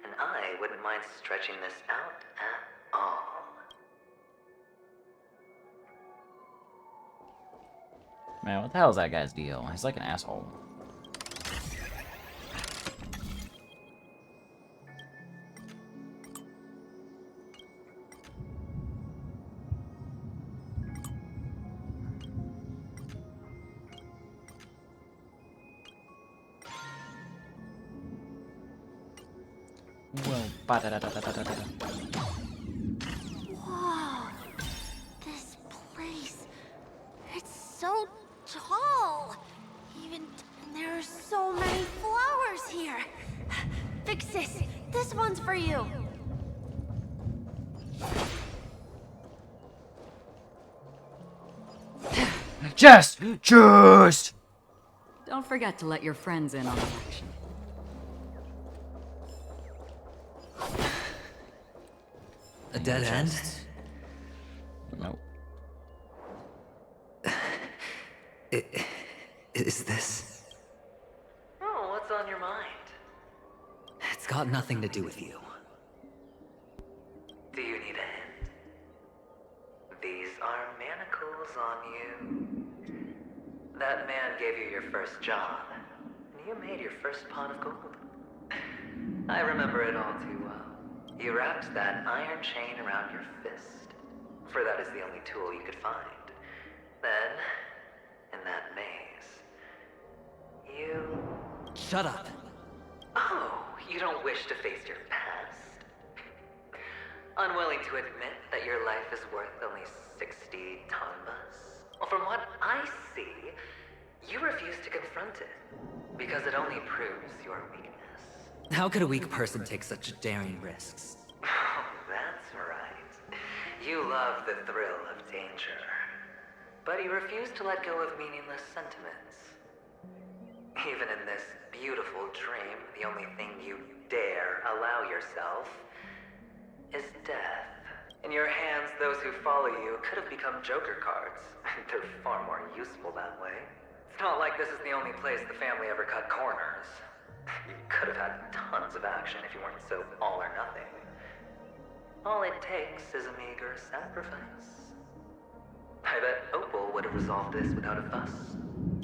and I wouldn't mind stretching this out at all. Man, what the hell is that guy's deal? He's like an asshole. Well, ba-da-da-da-da-da-da. Whoa. This place. It's so tall. Even there are so many flowers here. Big sis, this one's for you. Just! Don't forget to let your friends in on the action. A dead end? Nope. Is this? Oh, what's on your mind? It's got nothing to do with you. Do you need a hint? These are manacles on you. That man gave you your first job, and you made your first pot of gold. I remember it all too well. You wrapped that iron chain around your fist, for that is the only tool you could find. Then, in that maze, you... Shut up. Oh, you don't wish to face your past? Unwilling to admit that your life is worth only 60 tonbas? Well, from what I see, you refuse to confront it, because it only proves your weakness. How could a weak person take such daring risks? Oh, that's right. You love the thrill of danger. But you refuse to let go of meaningless sentiments. Even in this beautiful dream, the only thing you dare allow yourself is death. In your hands, those who follow you could have become Joker cards. They're far more useful that way. It's not like this is the only place the family ever cut corners. You could have had tons of action if you weren't so all or nothing. All it takes is a meager sacrifice. I bet Opal would have resolved this without a fuss.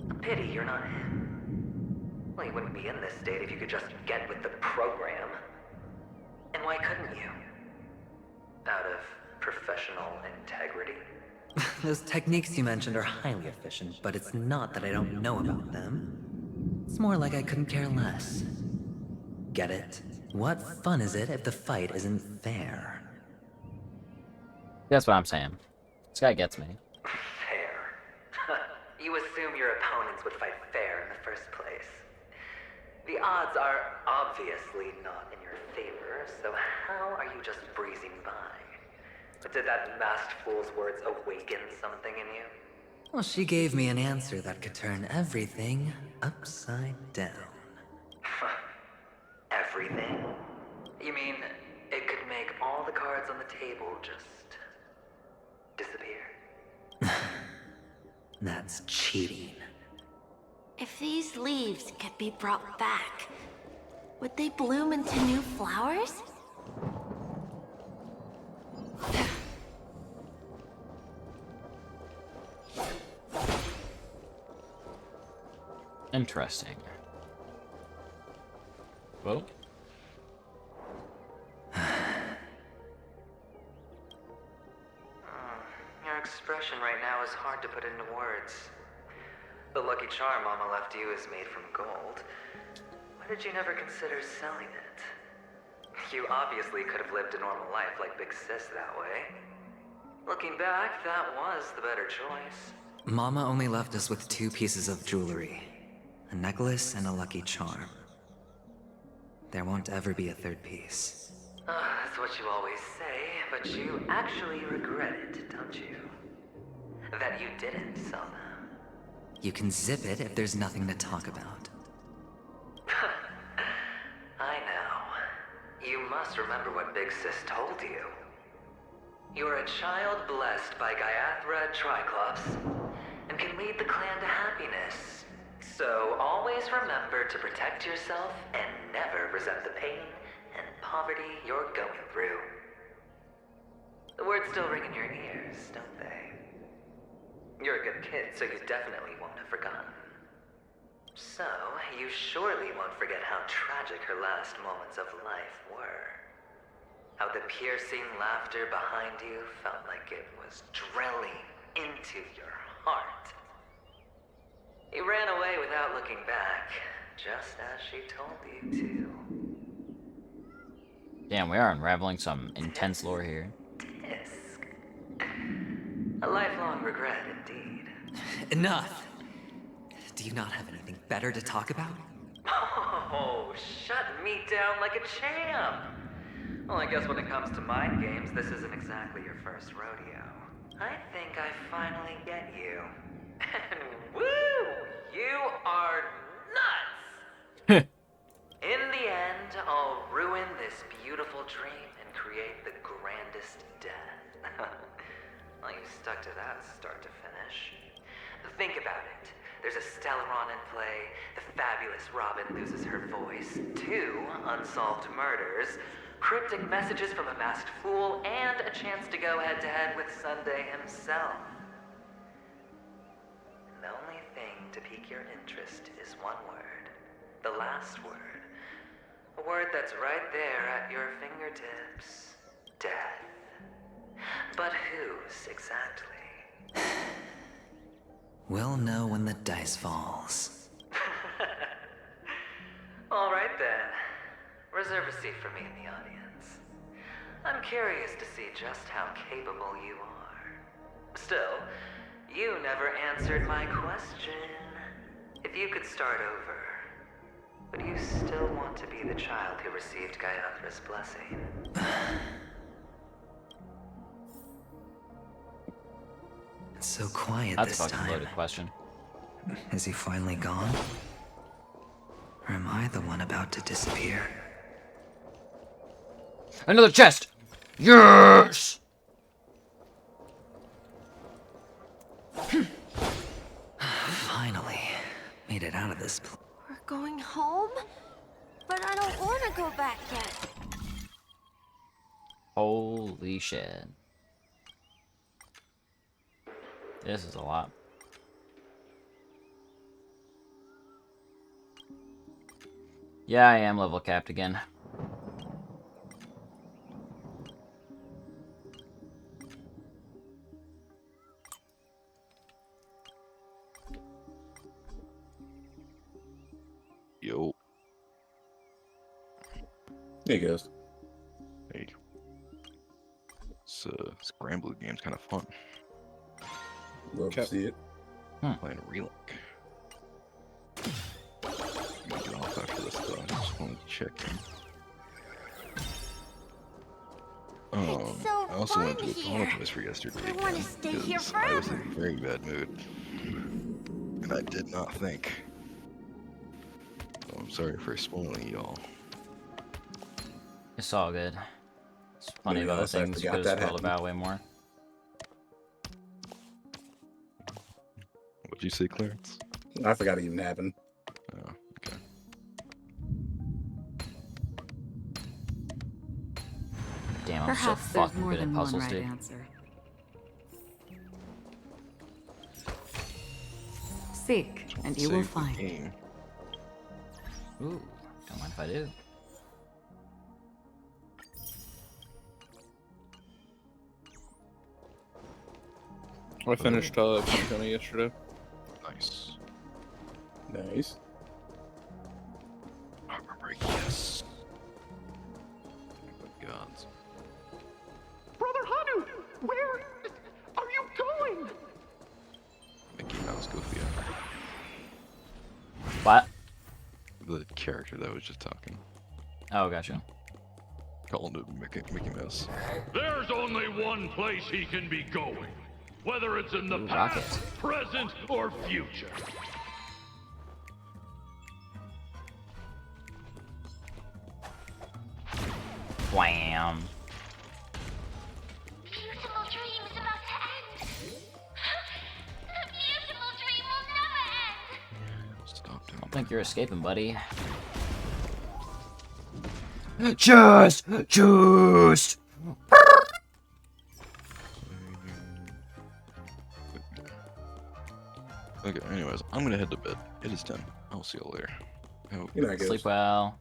A pity you're not him. Well, you wouldn't be in this state if you could just get with the program. And why couldn't you? Out of professional integrity? Those techniques you mentioned are highly efficient, but it's not that I don't know about them. It's more like I couldn't care less. Get it? What fun is it if the fight isn't fair? That's what I'm saying. This guy gets me. Fair. You assume your opponents would fight fair in the first place. The odds are obviously not in your favor, so how are you just breezing by? Did that masked fool's words awaken something in you? Well, she gave me an answer that could turn everything upside down. Everything? You mean it could make all the cards on the table just disappear? That's cheating. If these leaves could be brought back, would they bloom into new flowers? Interesting. Well, Your expression right now is hard to put into words. The lucky charm Mama left you is made from gold. Why did you never consider selling it? You obviously could have lived a normal life like Big Sis that way. Looking back, that was the better choice. Mama only left us with 2 pieces of jewelry. A necklace and a lucky charm. there won't ever be a third piece. That's what you always say, but you actually regret it, don't you? That you didn't sell them. You can zip it if there's nothing to talk about. I know. You must remember what Big Sis told you. You're a child blessed by Gaiathra Triclops, and can lead the clan to happiness. So always remember to protect yourself and never resent the pain and poverty you're going through. The words still ring in your ears, don't they? You're a good kid, so you definitely won't have forgotten. So, you surely won't forget how tragic her last moments of life were. How the piercing laughter behind you felt like it was drilling into your heart. You ran away without looking back, just as she told you to. Damn, we are unraveling some intense lore here. Tisk. A lifelong regret, indeed. Enough! Do you not have anything better to talk about? Oh, shut me down like a champ! Well, I guess when it comes to mind games, this isn't exactly your first rodeo. I think I finally get you. And woo! You are nuts! In the end, I'll ruin this beautiful dream and create the grandest death. Well, you stuck to that start to finish. Think about it. There's a Stellaron in play, the fabulous Robin loses her voice, 2 unsolved murders, cryptic messages from a masked fool, and a chance to go head-to-head with Sunday himself. And the only thing to pique your interest is one word. The last word. A word that's right there at your fingertips. Death. But whose exactly? We'll know when the dice falls. All right then. Reserve a seat for me in the audience. I'm curious to see just how capable you are. Still, you never answered my question. If you could start over, would you still want to be the child who received Gaiathra's blessing? It's so quiet That's this a fucking time. loaded question. Is he finally gone? Or am I the one about to disappear? Another chest! Yes! Finally, made it out of this place. We're going home? But I don't want to go back yet. Holy shit. This is a lot. Yeah, I am level capped again. Yo. There he goes. Hey. This scrambler game's kind of fun. Love to see it. Playing a relink. I'm gonna get off after this though. I just wanted to check in. It's so I also fun wanted to here. apologize for yesterday I want to again, stay here because I was in forever. a very bad mood. And I did not think. So I'm sorry for spoiling y'all. It's all good. There's plenty of Yeah, other I things you forgot could that have spoiled happened. about way more. What'd you say, Clarence? I forgot it even happened. Oh, okay. Damn, I'm Perhaps so there's fucking more good at than one puzzles, right dude. answer. Seek, and you will Save the find. game. Ooh, don't mind if I do. I finished Penacony yesterday. Nice. Nice. Armor break, yes. Oh, gods. Brother Hanu, where are you going? Mickey Mouse Goofy. What? The character that was just talking. Oh, gotcha. Calling it Mickey Mouse. There's only one place he can be going, whether it's in the Ooh, past, rocket. present, or future. Wham. Beautiful dream is about to end. The beautiful dream will never end. Stop I doing don't think you're escaping, buddy. Just. Okay, anyways, I'm gonna head to bed. It is 10. I'll see you later. Oh, You know, I guess. Sleep well.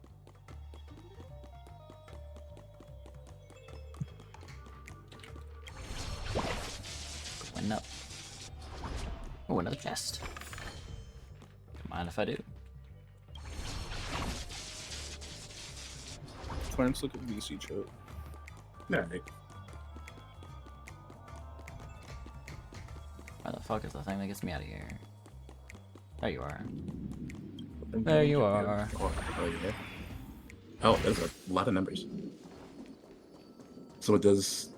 Going up. Oh, another chest. Don't mind if I do. Clarence, look at the VC chat. Alright. Where the fuck is the thing that gets me out of here? There you are. There you are. Oh, yeah. Oh, there's a lot of numbers. So it does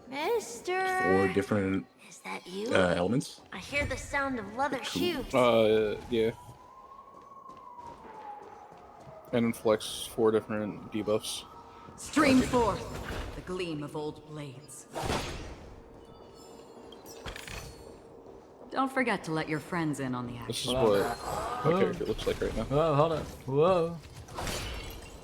Mister. 4 different Is that you? elements. I hear the sound of leather shoes. Yeah. And inflicts 4 different debuffs. Stream forth the gleam of old blades. Don't forget to let your friends in on the action. This is what my character looks like right now. Whoa, hold up. Whoa.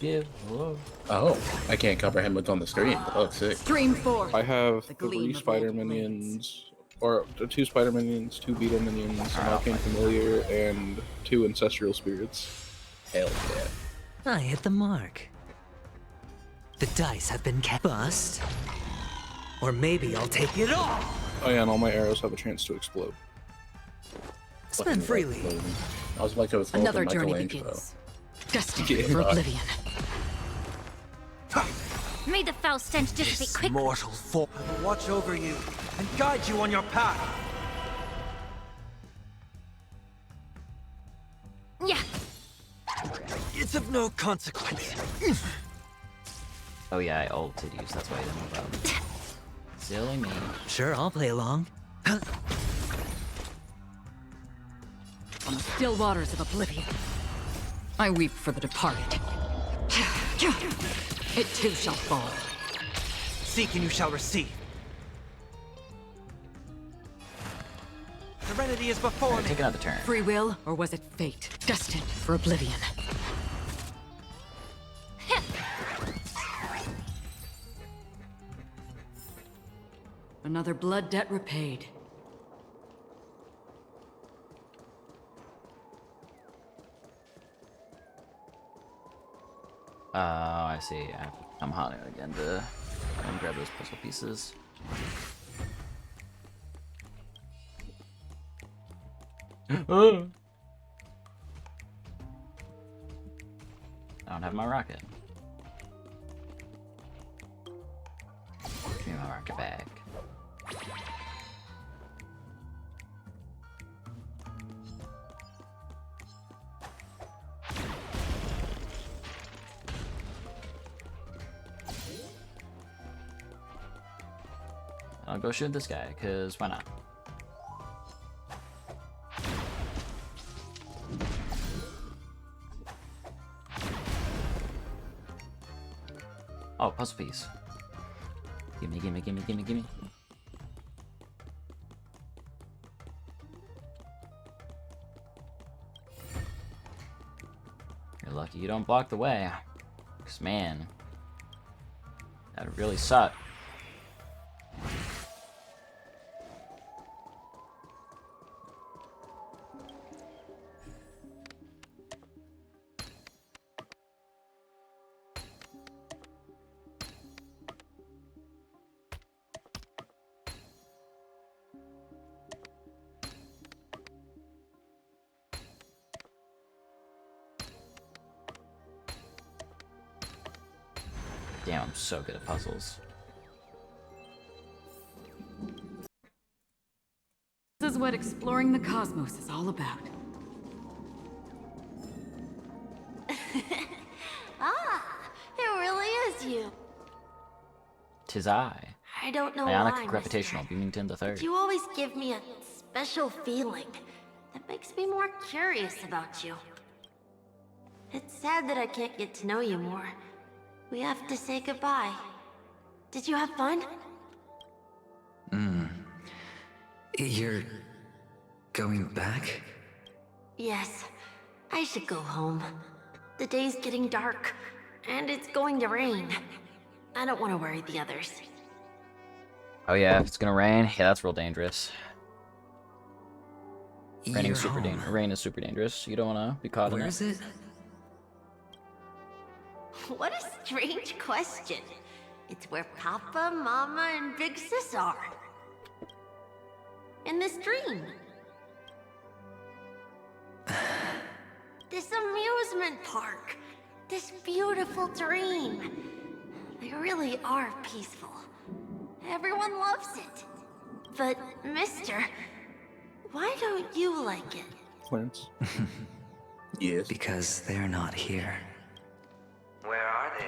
Yeah, whoa. Oh, I can't comprehend what's on the screen. But oh, sick. Stream forth. I have the gleam 3 of spider old blades. minions, or 2 spider minions, 2 beetle minions, an arcane familiar, and 2 ancestral spirits. Hell yeah. I hit the mark. The dice have been bust. Or maybe I'll take it all. Oh yeah, and all my arrows have a chance to explode. Spend freely. I was like, I was Another journey Michelangelo. begins. Destined Yeah. for oblivion. May the foul stench dissipate This quickly. mortal foe will watch over you and guide you on your path. Yeah. It's of no consequence. Oh yeah, I ulted you, so that's why I didn't move up. Silly me. Sure, I'll play along. On the still waters of oblivion, I weep for the departed. It too shall fall. Seek and you shall receive. Serenity is before Alright, me. take another turn. Free will, or was it fate? Destined for oblivion. Another blood debt repaid. Oh, I see. I'm hunting again to grab those puzzle pieces. I don't have my rocket. Give me my rocket back. I'll go shoot this guy, cause why not? Oh, puzzle piece. Gimme, gimme, gimme, gimme, gimme. You're lucky you don't block the way. Cause man, that'd really suck. Damn, I'm so good at puzzles. This is what exploring the cosmos is all about. Ah, you. Tis I. I don't know Ionic why, gravitational Beamington the but Third. you always give me a special feeling that makes me more curious about you. It's sad that I can't get to know you more. We have to say goodbye. Did you have fun? You're going back? Yes. I should go home. The day's getting dark, and it's going to rain. I don't want to worry the others. Oh yeah, if it's gonna rain, yeah, that's real dangerous. Rain You're is super home. Rain is super dangerous. You don't wanna be caught Where in it. is it? What a strange question. It's where Papa, Mama, and Big Sis are. In this dream. This amusement park. This beautiful dream. They really are peaceful. Everyone loves it. But, mister, why don't you like it? Clarence. Yes. Because they're not here. Where are they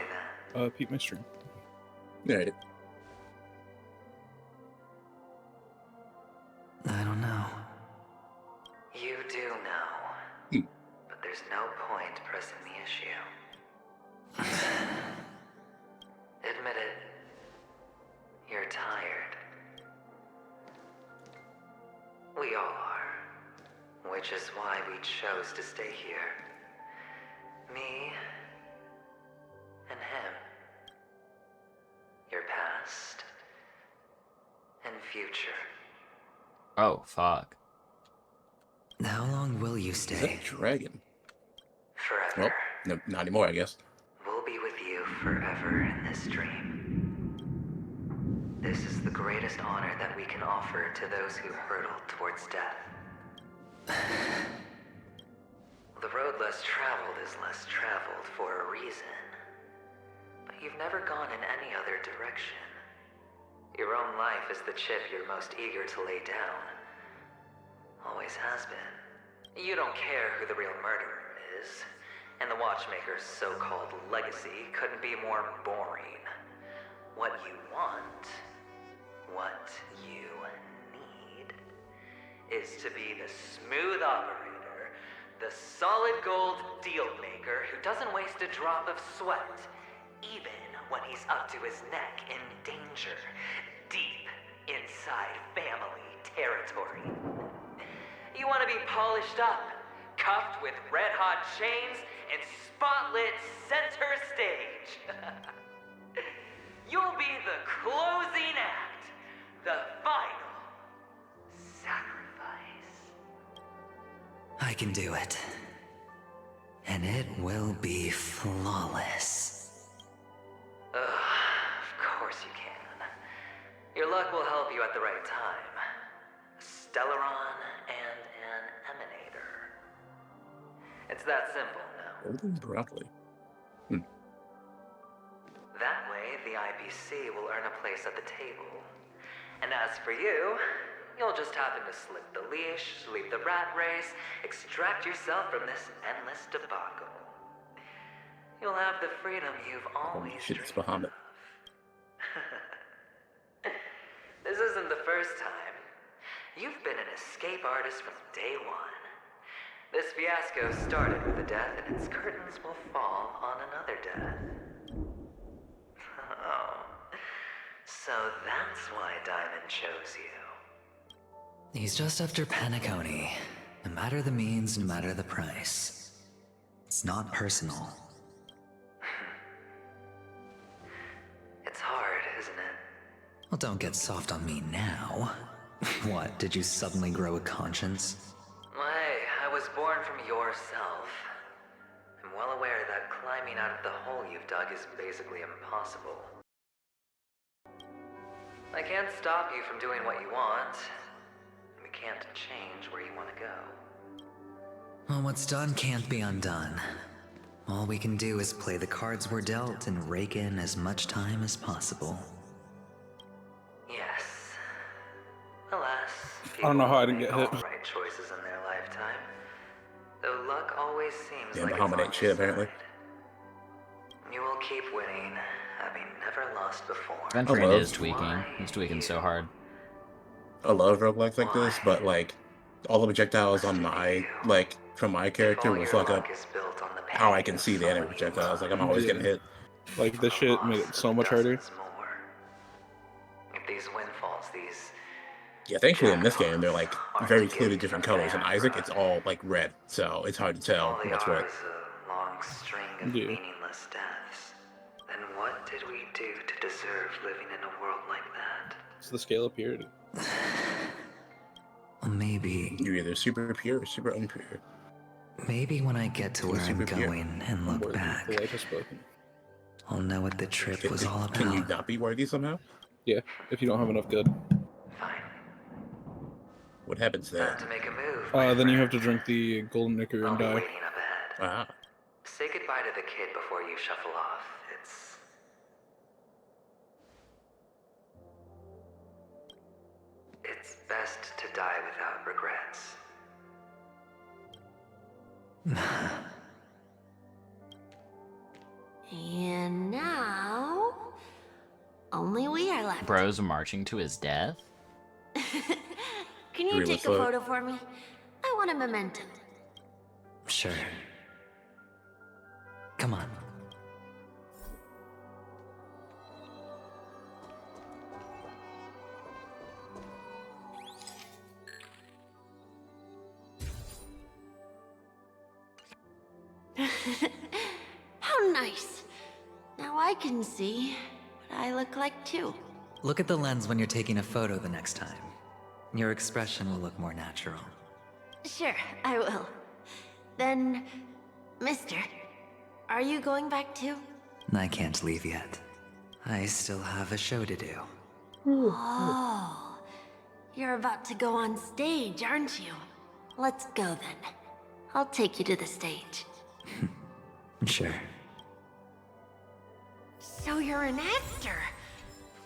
then? Peep my stream. There it is. I don't know. You do know. But there's no point pressing the issue. Admit it. You're tired. We all are. Which is why we chose to stay here. Me and him. Your past and future. Oh, fuck. How long will you Is stay? that a dragon? Forever. Well, no, not anymore, I guess. We'll be with you forever in this dream. This is the greatest honor that we can offer to those who hurtle towards death. The road less traveled is less traveled for a reason. But you've never gone in any other direction. Your own life is the chip you're most eager to lay down. Always has been. You don't care who the real murderer is, and the Watchmaker's so-called legacy couldn't be more boring. What you want, what you need, is to be the smooth operator, the solid gold deal maker who doesn't waste a drop of sweat, even when he's up to his neck in danger, deep inside family territory. You want to be polished up, cuffed with red-hot chains, and spotlit center stage. You'll be the closing act, the final sacrifice. I can do it. And it will be flawless. Of course you can. Your luck will help you at the right time. A Stellaron and an Emanator. It's that simple, no? Holding broccoli. That way, the IBC will earn a place at the table. And as for you, you'll just happen to slip the leash, leave the rat race, extract yourself from this endless debacle. You'll have the freedom you've always Shit, it's dreamed Bahamut. of. This isn't the first time. You've been an escape artist from day one. This fiasco started with a death, and its curtains will fall on another death. Oh. So that's why Diamond chose you. He's just after Penacony. No matter the means, no matter the price. It's not personal. It's hard, isn't it? Well, don't get soft on me now. What, did you suddenly grow a conscience? Hey, I was born from yourself. I'm well aware that climbing out of the hole you've dug is basically impossible. I can't stop you from doing what you want. We can't change where you want to go. Well, what's done can't be undone. All we can do is play the cards we're dealt and rake in as much time as possible. Yes. Alas, I don't know how I didn't get people hit. make all the right choices in their lifetime. Though luck always seems Yeah, like Bahamut it's on ain't shit, your apparently. side. You will keep winning having never lost before. Venturing love- is tweaking. He's tweaking so hard. I love roguelikes like this, but like all the projectiles on my from my character will fuck up how I can see the enemy projectiles. Like I'm always getting hit. Like this shit made it so much harder. If these windfalls, these Yeah, thankfully in this game they're like very clearly different colors. In Isaac, it's all like red, so it's hard to tell what's what. is a long string of Yeah. meaningless deaths, then what did we do to deserve living in a world like that? It's the scale of purity. Well, maybe. You're either super pure or super impure. Maybe when I get to where I'm Super pure. going and look back, The light has spoken. I'll know what the trip was all about. Can you not be worthy somehow? Yeah, if you don't have enough good. What happens there? To make a move. Then you have to drink the golden liquor and die. Waiting up ahead. Ah. Say goodbye to the kid before you shuffle off. It's best to die without regrets. And now, only we are left. Bros marching to his death? Can you take a photo for me? I want a memento. Sure. Come on. How nice. Now I can see what I look like too. Look at the lens when you're taking a photo the next time. Your expression will look more natural. Sure, I will. Then, mister, are you going back too? I can't leave yet. I still have a show to do. Oh, you're about to go on stage, aren't you? Let's go then. I'll take you to the stage. Sure. So you're an actor.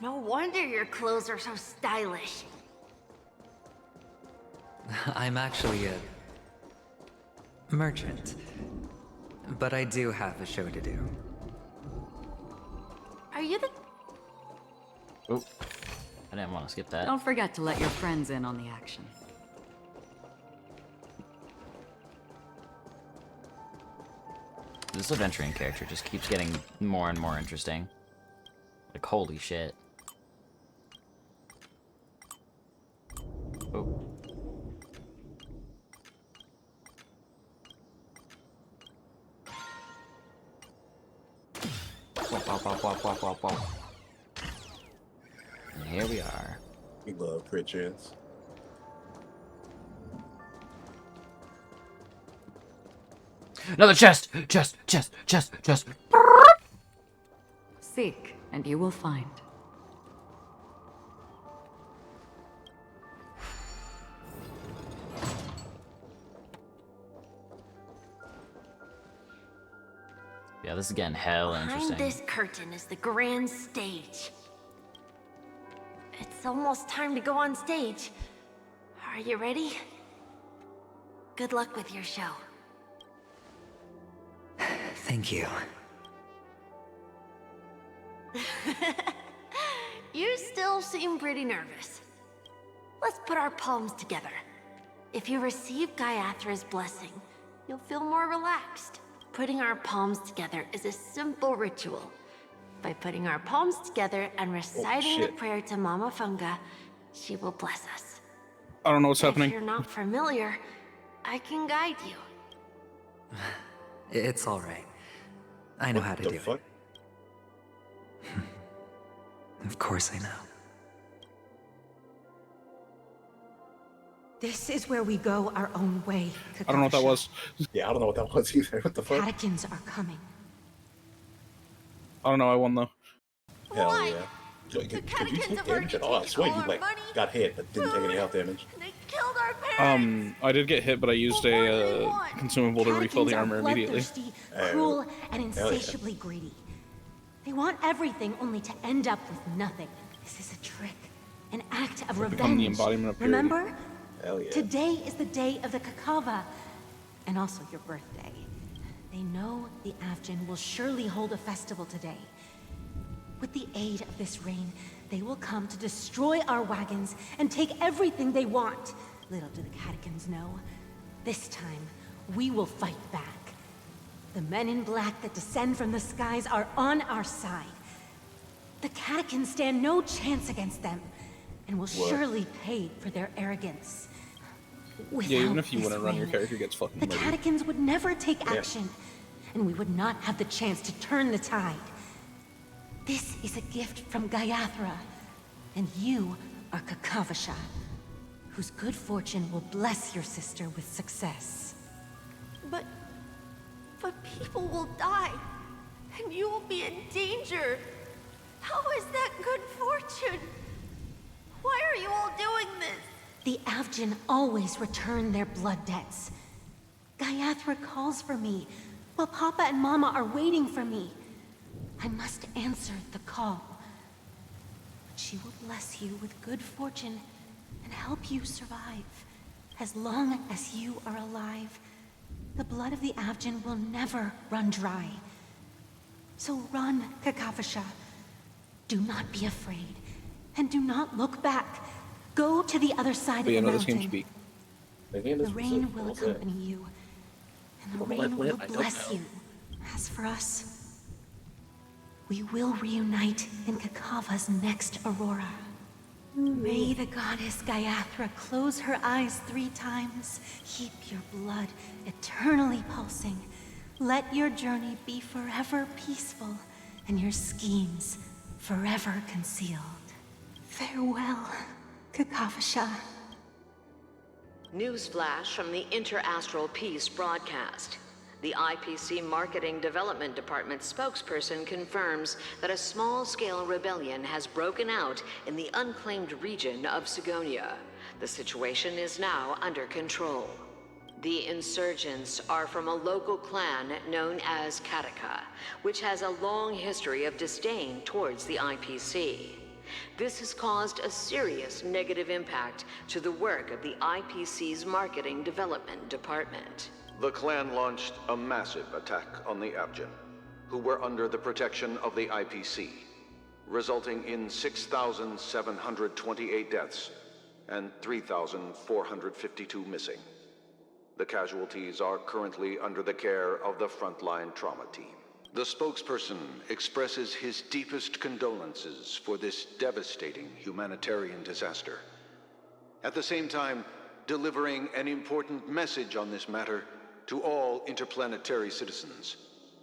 No wonder your clothes are so stylish. I'm actually a merchant. But I do have a show to do. Are you the... Oh, I didn't want to skip that. Don't forget to let your friends in on the action. This adventuring character just keeps getting more and more interesting. Like, holy shit. Oh. Wop, wop, wop, wop, wop, wop, wop. And here we are. We love Richards. Another chest! Chest! Chest! Chest! Chest! Seek, and you will find. Yeah, this is getting hella Behind interesting. this curtain is the grand stage. It's almost time to go on stage. Are you ready? Good luck with your show. Thank you. You still seem pretty nervous. Let's put our palms together. If you receive Gaiathra's blessing, you'll feel more relaxed. Putting our palms together is a simple ritual. By putting our palms together and reciting the prayer to Mama Funga, she will bless us. I don't know what's happening. If you're not familiar, I can guide you. It's alright. I know how to do it. Of course I know. This is where we go our own way. I don't know what that was. Yeah, I don't know what that was either. What the fuck? Catechins are coming. I don't know, I won though. Hell yeah. Could you take damage at all? I swear you got hit but didn't take any health damage. Killed our parents. I did get hit, but I used a consumable to refill the armor immediately. Bloodthirsty, cruel, and insatiably greedy. They want everything only to end up with nothing. This is a trick, an act of revenge. Become the embodiment of purity. Remember? Hell yeah. Today is the day of the Kakava, and also your birthday. They know the Avgin will surely hold a festival today. With the aid of this rain, they will come to destroy our wagons and take everything they want. Little do the catechins know, this time we will fight back. The men in black that descend from the skies are on our side. The catechins stand no chance against them, and will surely pay for their arrogance. Yeah, even Without if you this want to run, your rain, character gets fucking the murdered. catechins would never take action, and we would not have the chance to turn the tide. This is a gift from Gaiathra, and you are Kakavasha, whose good fortune will bless your sister with success. But people will die, and you will be in danger. How is that good fortune? Why are you all doing this? The Avgin always return their blood debts. Gaiathra calls for me, while Papa and Mama are waiting for me. I must answer the call. But she will bless you with good fortune and help you survive. As long as you are alive, the blood of the Avgin will never run dry. So run, Kakavasha. Do not be afraid, and do not look back. Go to the other side of the mountain. The rain will accompany you, and the rain will bless you. As for us, we will reunite in Kakava's next aurora. May the goddess Gaiathra close her eyes 3 times. Keep your blood eternally pulsing. Let your journey be forever peaceful, and your schemes forever concealed. Farewell, Kakavasha. Newsflash from the Interastral Peace broadcast. The IPC Marketing Development Department spokesperson confirms that a small-scale rebellion has broken out in the unclaimed region of Sigonia. The situation is now under control. The insurgents are from a local clan known as Kataka, which has a long history of disdain towards the IPC. This has caused a serious negative impact to the work of the IPC's Marketing Development Department. The clan launched a massive attack on the Avgin, who were under the protection of the IPC, resulting in 6,728 deaths and 3,452 missing. The casualties are currently under the care of the frontline trauma team. The spokesperson expresses his deepest condolences for this devastating humanitarian disaster. At the same time, delivering an important message on this matter to all interplanetary citizens.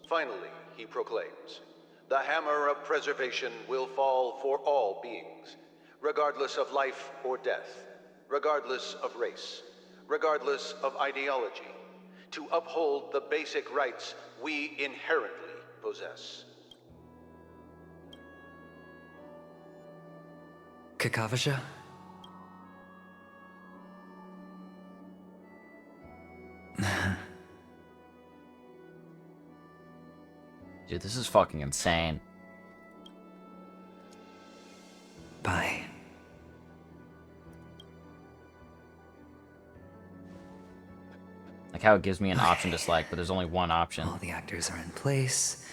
Finally, he proclaims, the hammer of preservation will fall for all beings, regardless of life or death, regardless of race, regardless of ideology, to uphold the basic rights we inherently possess. Kakavasha? Dude, this is fucking insane. Bye. Like how it gives me an option to select, but there's only one option. All the actors are in place.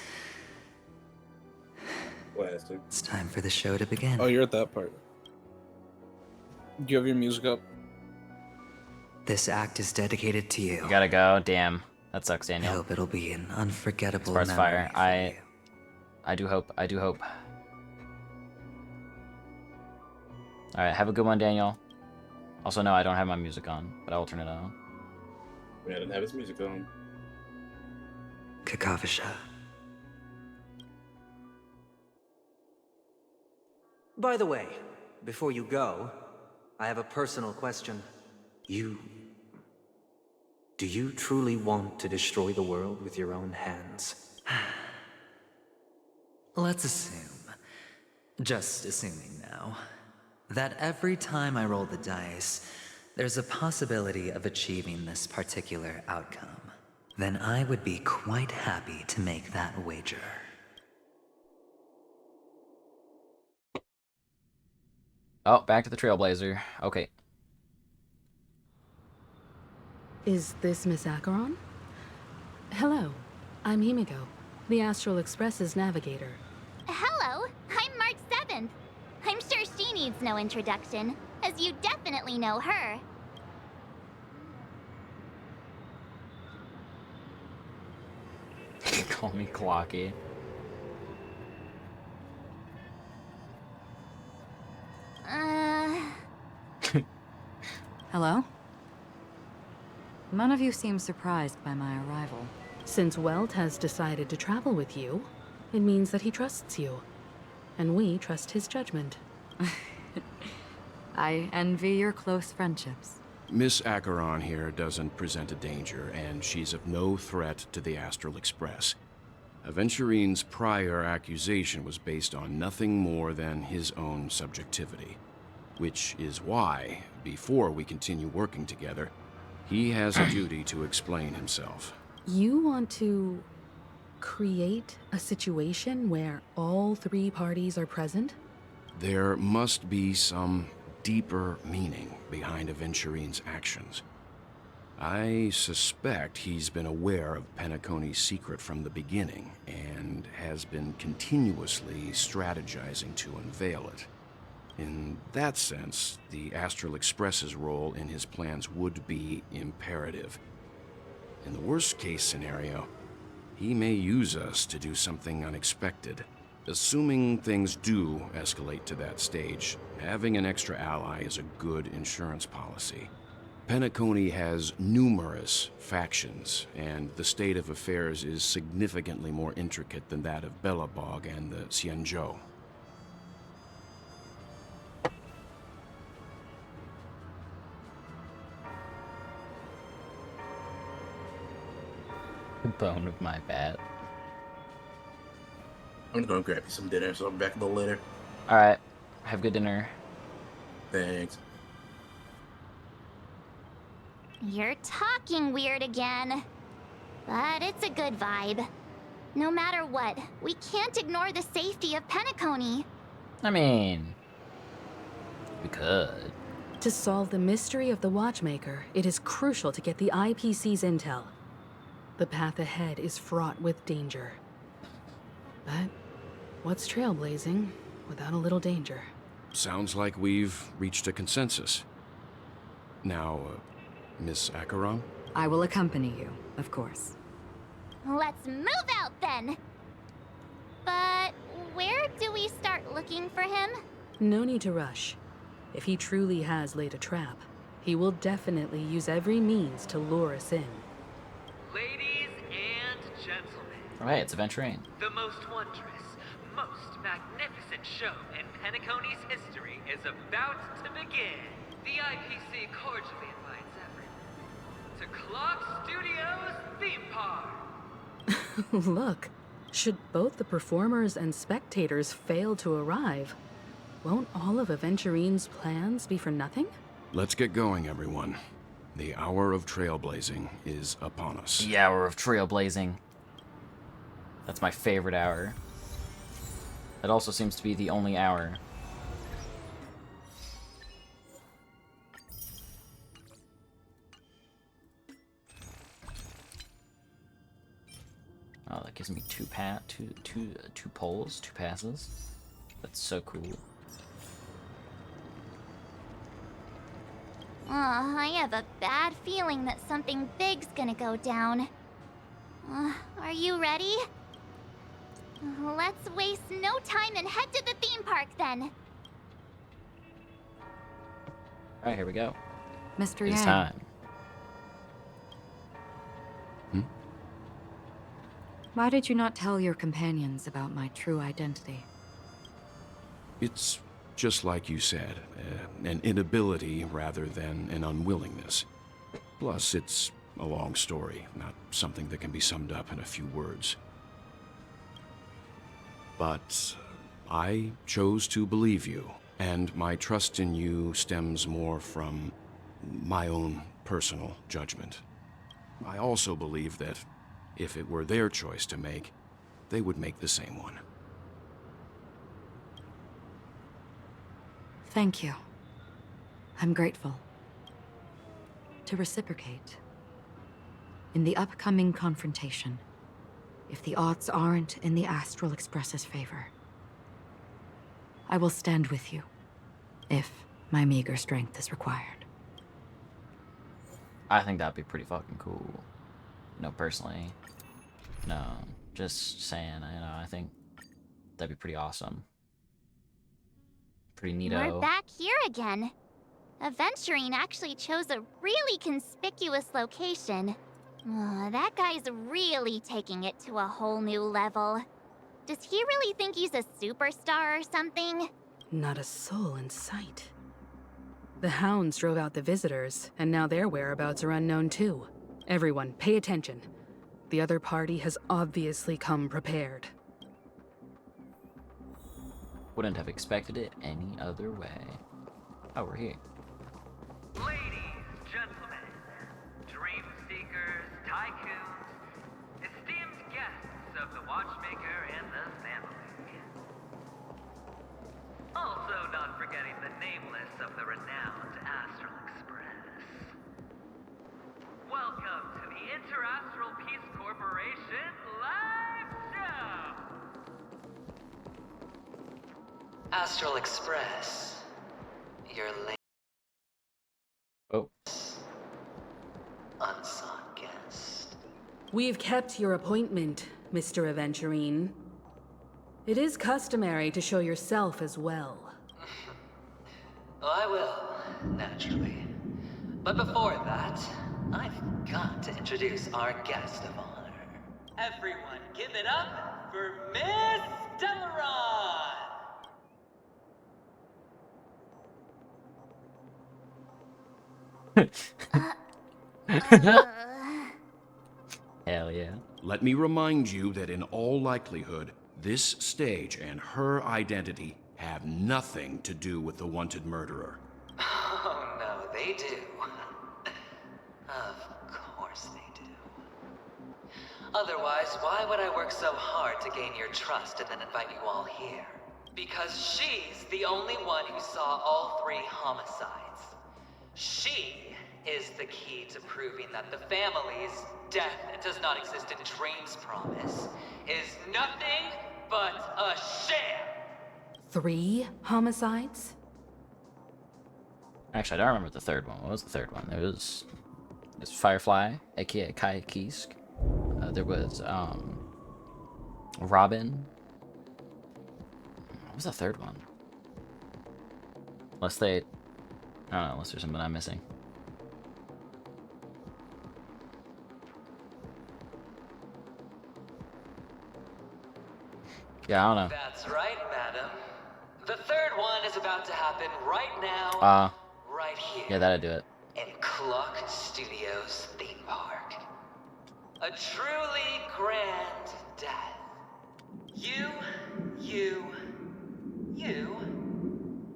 It's time for the show to begin. Oh, you're at that part. Do you have your music up? This act is dedicated to you. You gotta go. Damn. That sucks, Daniel. I hope it'll be an unforgettable Sparks memory. fire. I do hope. I do hope. Alright, have a good one, Daniel. Also, no, I don't have my music on, but I will turn it on. Yeah, I didn't have his music on. Kakavasha. By the way, before you go, I have a personal question. Do you truly want to destroy the world with your own hands? Let's assume, just assuming now, that every time I roll the dice, there's a possibility of achieving this particular outcome. Then I would be quite happy to make that wager. Oh, back to the Trailblazer. Okay. Is this Miss Acheron? Hello, I'm Himiko, the Astral Express's navigator. Hello, I'm needs no introduction, as you definitely know her. Call me Clocky. Hello? None of you seem surprised by my arrival. Since Welt has decided to travel with you, it means that he trusts you. And we trust his judgment. I envy your close friendships. Miss Acheron here doesn't present a danger, and she's of no threat to the Astral Express. Aventurine's prior accusation was based on nothing more than his own subjectivity. Which is why, before we continue working together, he has a duty to explain himself. You want to create a situation where all three parties are present? There must be some deeper meaning behind Aventurine's actions. I suspect he's been aware of Penacony's secret from the beginning, and has been continuously strategizing to unveil it. In that sense, the Astral Express's role in his plans would be imperative. In the worst-case scenario, he may use us to do something unexpected. Assuming things do escalate to that stage, having an extra ally is a good insurance policy. Penacony has numerous factions, and the state of affairs is significantly more intricate than that of Belobog and the Xianzhou. The bone of my bat. I'm gonna go grab you some dinner, so I'll be back a little later. Alright. Have good dinner. Thanks. You're talking weird again. But it's a good vibe. No matter what, we can't ignore the safety of Penacony. I mean, we could. To solve the mystery of the Watchmaker, it is crucial to get the IPC's intel. The path ahead is fraught with danger. But what's trailblazing without a little danger? Sounds like we've reached a consensus. Now, Miss Acheron? I will accompany you, of course. Let's move out then! But where do we start looking for him? No need to rush. If he truly has laid a trap, he will definitely use every means to lure us in. Ladies and gentlemen. Alright, it's Aventurine. The most wondrous, most magnificent show in Penacony's history is about to begin. The IPC cordially invites everyone to Clock Studios Theme Park. Look, should both the performers and spectators fail to arrive, won't all of Aventurine's plans be for nothing? Let's get going, everyone. The hour of trailblazing is upon us. The hour of trailblazing. That's my favorite hour. It also seems to be the only hour. Oh, that gives me two polls, two passes. That's so cool. I have a bad feeling that something big's gonna go down. Are you ready? Let's waste no time and head to the theme park then. Alright, here we go. Mr. It's Yang. time. Why did you not tell your companions about my true identity? It's just like you said, an inability rather than an unwillingness. Plus, it's a long story, not something that can be summed up in a few words. But I chose to believe you, and my trust in you stems more from my own personal judgment. I also believe that if it were their choice to make, they would make the same one. Thank you. I'm grateful. To reciprocate. In the upcoming confrontation, if the odds aren't in the Astral Express's favor, I will stand with you, if my meager strength is required. I think that'd be pretty fucking cool. No, personally. No, just saying, I think that'd be pretty awesome. Pretty neato. We're back here again. Aventurine actually chose a really conspicuous location. That guy's really taking it to a whole new level. Does he really think he's a superstar or something? Not a soul in sight. The hounds drove out the visitors, and now their whereabouts are unknown too. Everyone, pay attention. The other party has obviously come prepared. Wouldn't have expected it any other way. Oh, we're here. Ladies, gentlemen, dream seekers, tycoons, esteemed guests of the Watchmaker and the family. Also not forgetting the nameless of the renowned Astral Express. Welcome to the Interastral Peace Corporation live show! Astral Express, your Oh. unsought guest. We've kept your appointment, Mr. Aventurine. It is customary to show yourself as well. Oh, I will, naturally. But before that, I've got to introduce our guest of honor. Everyone, give it up for Miss Delaron! Hell yeah. Let me remind you that in all likelihood, this stage and her identity have nothing to do with the wanted murderer. Oh, no, they do. Of course they do. Otherwise, why would I work so hard to gain your trust and then invite you all here? Because she's the only one who saw all 3 homicides. She is the key to proving that the family's death does not exist in Dream's promise is nothing but a sham. 3 homicides? Actually, I don't remember the third one. What was the third one? It was Firefly, aka Kai Kisk. There was Robin. What was the third one? Unless they, I don't know, unless there's something I'm missing. Yeah, I don't know. That's right, madam. The third one is about to happen right now, right here. Yeah, that'd do it. In Clock Studios theme park. A truly grand death. You,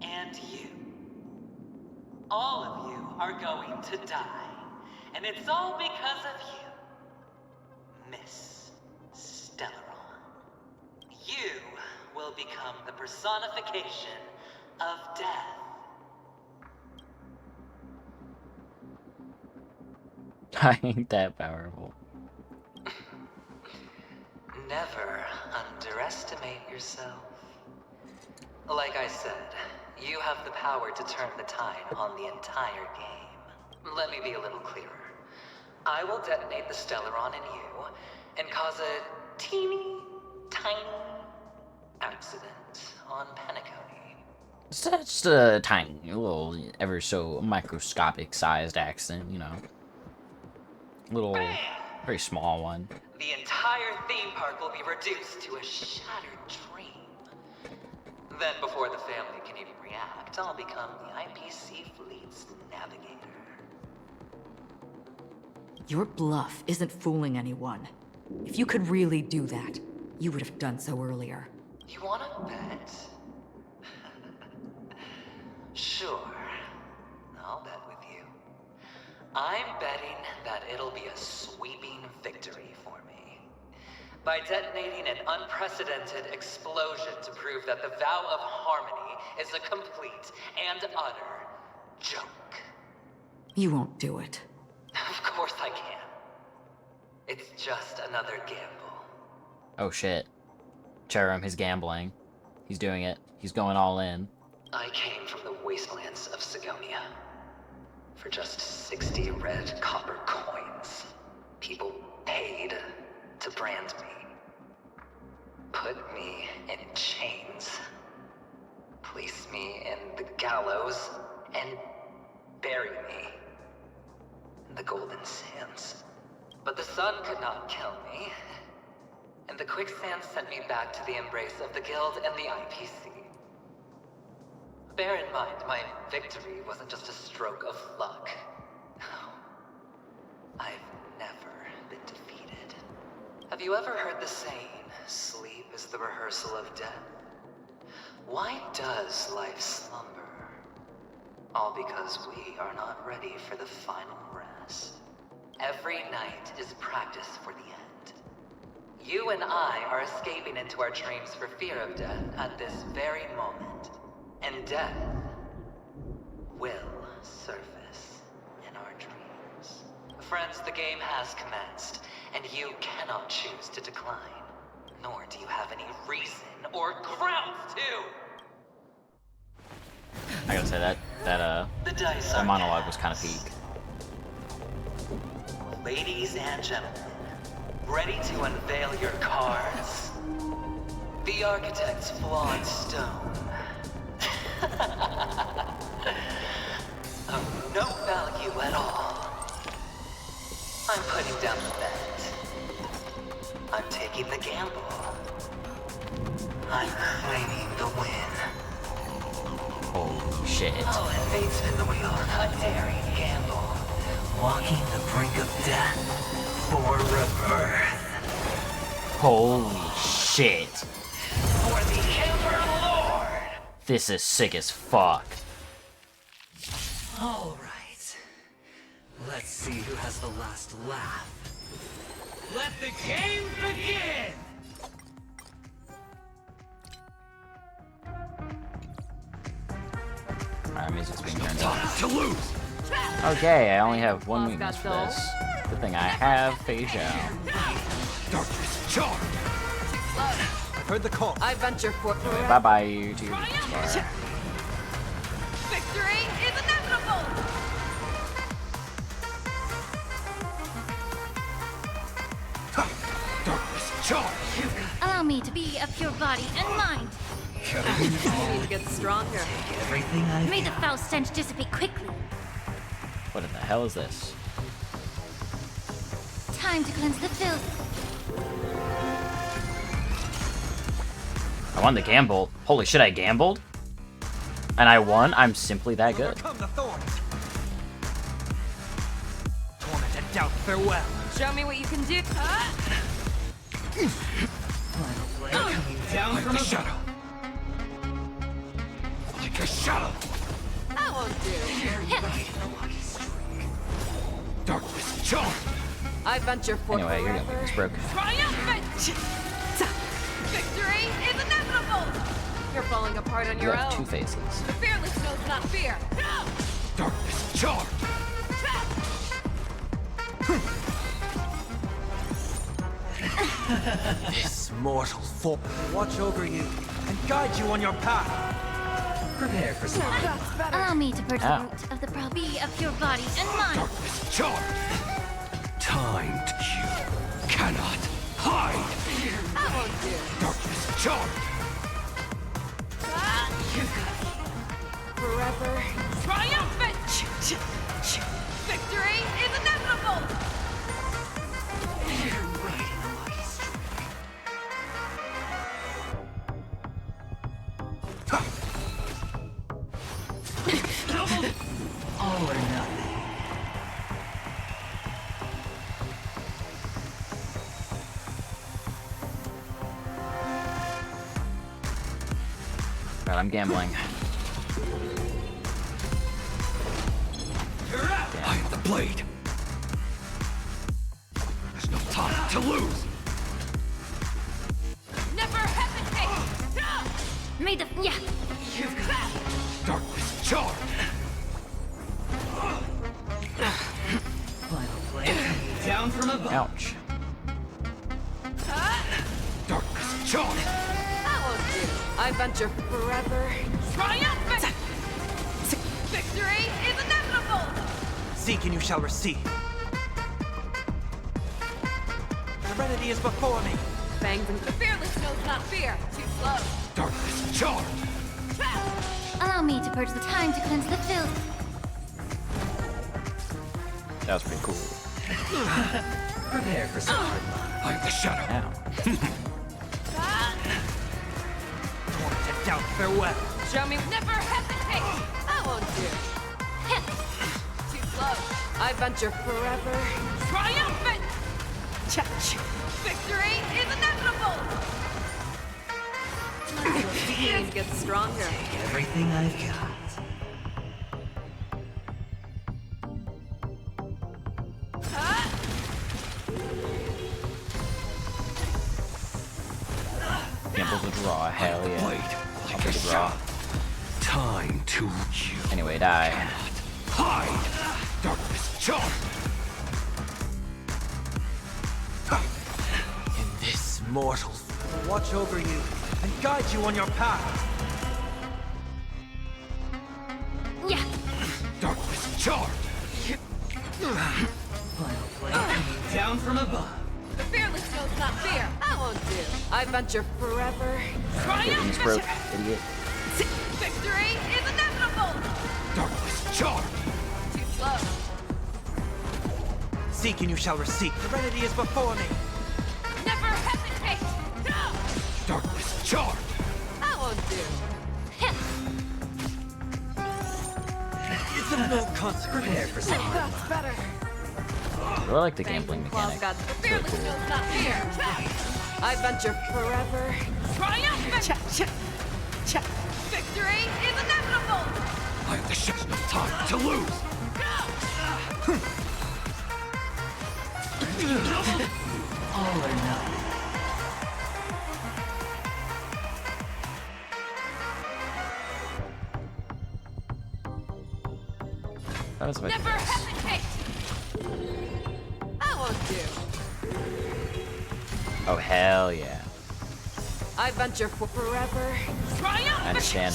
and you. All of you are going to die. And it's all because of you, Miss Stellaron. You will become the personification of death. I ain't that powerful. Never underestimate yourself. Like I said, you have the power to turn the tide on the entire game. Let me be a little clearer. I will detonate the Stellaron in you and cause a teeny, tiny accident on Penacony. It's just a tiny, little, ever so microscopic sized accident, you know. Little, very small one. The entire theme park will be reduced to a shattered dream. Then, before the family can even react, I'll become the IPC fleet's navigator. Your bluff isn't fooling anyone. If you could really do that, you would have done so earlier. You wanna bet? Sure. I'll bet with you. I'm betting that it'll be a sweeping victory for me. By detonating an unprecedented explosion to prove that the vow of harmony is a complete and utter joke. You won't do it. Of course I can. It's just another gamble. Oh shit. Cherim, he's gambling. He's doing it. He's going all in. I came from the wastelands of Sigonia. For just 60 red copper coins, people paid to brand me. Put me in chains. Place me in the gallows and bury me in the golden sands. But the sun could not kill me, and the quicksand sent me back to the embrace of the Guild and the IPC. Bear in mind, my victory wasn't just a stroke of luck. I've never been defeated. Have you ever heard the saying, sleep is the rehearsal of death? Why does life slumber? All because we are not ready for the final rest. Every night is practice for the end. You and I are escaping into our dreams for fear of death at this very moment. And death will surface in our dreams. Friends, the game has commenced, and you cannot choose to decline. Nor do you have any reason or grounds to! I gotta say that monologue was kind of peak. Ladies and gentlemen, ready to unveil your cards? The architect's flawed stone. Of no value at all. I'm putting down the bet. I'm taking the gamble. I'm claiming the win. Holy shit. I'll invade spin the wheel, a daring gamble. Walking the brink of death for rebirth. Holy shit. For the Emperor Lord. This is sick as fuck. All right. Let's see who has the last laugh. Let the game begin! Alright, music's being turned Time to lose! Okay, I only have one weakness for this. Good thing I have Fei Zhao. Darkness charge! I've heard the call. I venture for Bye bye, you two. Victory is inevitable! Darkness charge! Allow me to be of your body and mind. It gets stronger. Everything I May the foul stench dissipate quickly. What in the hell is this? Time to cleanse the filth. I won the gamble. Holy shit, I gambled? And I won? I'm simply that good. Overcome the thorns. torment and doubt farewell. Show me what you can do. Final blade coming down from a shadow. Like a shadow. That won't do. Darkness charm. I venture for Anyway, you're gonna make this broken. Triumphant! Victory is inevitable! You're falling apart on You your have own. two faces. The fearless knows not fear. Darkness charm. This mortal foe will watch over you and guide you on your path. Prepare for some. Allow me to purge the root of the problem of your body and mind. Darkness charm. Time to you cannot hide. That won't do. Darkness charm. Forever. Triumphant! Victory is inevitable! All or nothing. Right, I'm gambling. I am the blade. There's no time to lose. Never hesitate! May the Darkness charm. Final blade coming down from above. Ouch. Darkness charm. That won't do. I venture forever. Triumphant! Victory is inevitable! Seek and you shall receive. Serenity is before me. Fangs and the fearless knows not fear. Too slow. Darkness charged. Allow me to purge the time to cleanse the filth. That was pretty cool. Prepare for some hard luck. I'm the shadow. Now. Torn to doubt farewell. Show me never hesitate. I won't do. Too slow. I venture forever. Triumphant! Victory is inevitable! The game gets stronger. Everything I've got. Campbell's a draw, hell yeah. I'll take a draw. Time to Anyway, die. hide. Darkness charged. In this mortal will watch over you and guide you on your path. Yeah. Darkness charged. Final flame coming down from above. The fearless knows not fear. I won't do. I venture forever. He's broke, Triumphant! idiot. Victory is inevitable! Darkness charged. Too slow. Seek and you shall receive. Serenity is before me. Never hesitate! No! Darkness charged. I won't do. It's of no consequence. Prepare for some hard That's luck. better. I really like the gambling Claws mechanic. got the It's really fearless cool. knows not fear. I venture forever. Triumphant! Victory is inevitable! I have the ship's no time to lose. All or nothing. That was Never hesitate! I won't do. Oh, hell yeah. I venture for forever. Triumphant! I understand.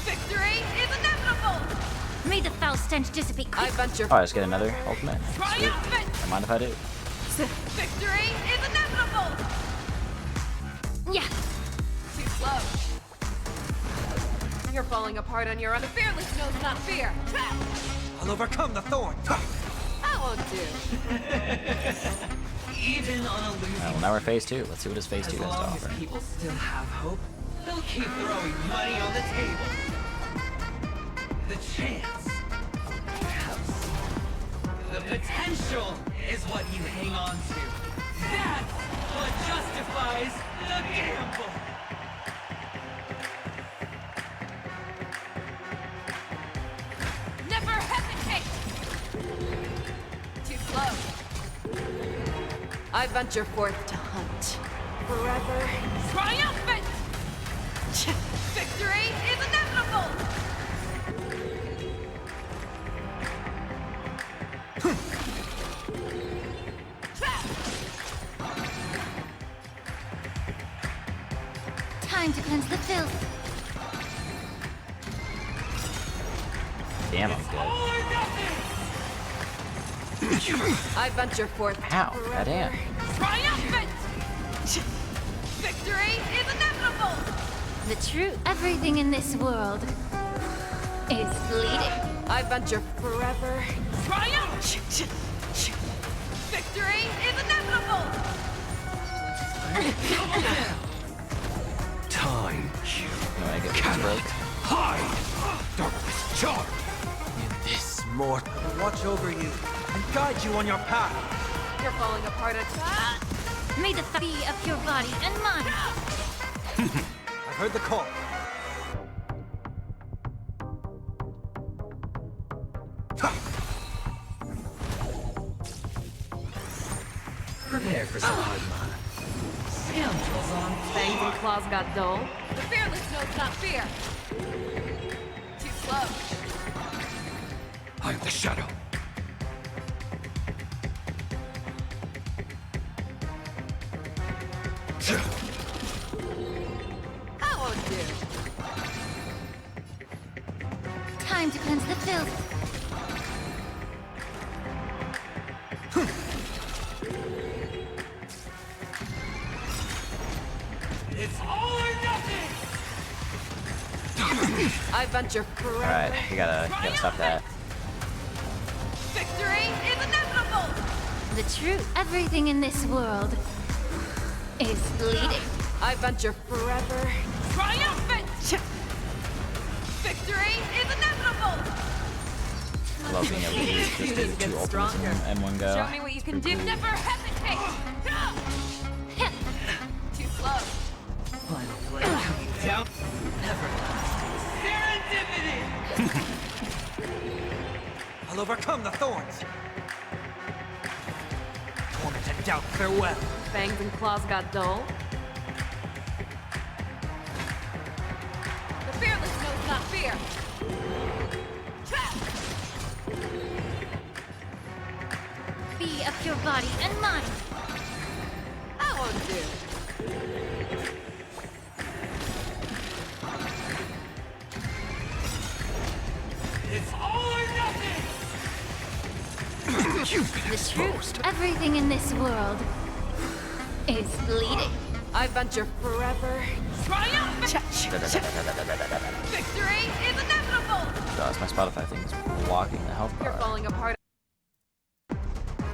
Victory is inevitable! May the foul stench dissipate I quickly. venture Oh, I just get another ultimate. Sweet. triumphant! Don't mind if I do. Victory is inevitable! Yeah. Too slow. You're falling apart on your own. The fearless knows not fear. I'll overcome the thorn. I won't do. Even on a losing Well, now we're phase 2. Let's see what his phase 2 as has to long offer. as people still have hope, they'll keep throwing money on the table. The chance. Perhaps. The potential is what you hang on to. That's what justifies the gamble. Never hesitate! Too slow. I venture forth to hunt. Forever. Triumphant! Victory is inevitable! Time to cleanse the filth. Damn, I'm good. I venture forth Ow, forever. goddamn. Triumphant! Victory is inevitable! The true everything in this world is bleeding. I venture forever. Triumph! Victory is inevitable! Time. No, I get this broke. Hide. Darkness charged. In this mortal will watch over you and guide you on your path. You're falling apart at May the be of your body and mind. I've heard the call. Prepare for some hard luck. Scoundrels on Fangs and claws got dull. The fearless knows not fear. Too slow. I'm the shadow. I won't do. Time I venture forever. Alright, you gotta stop that. Victory is inevitable! The truth, everything in this world is bleeding. I venture forever. Triumphant! Victory is inevitable! I love being able to use just do two ultimates in one go. Show me what you can do. Never hesitate! Too slow. Final blade coming down. Never Serendipity! I'll overcome the thorns. Torment and doubt, farewell. Fangs and claws got dull. The fearless knows not fear. Be of your body and mind. That won't do. It's all or nothing! The truth, everything in this world is bleeding. I venture forever. Triumphant! Victory is inevitable! That's my Spotify thing's blocking the health You're bar. falling apart.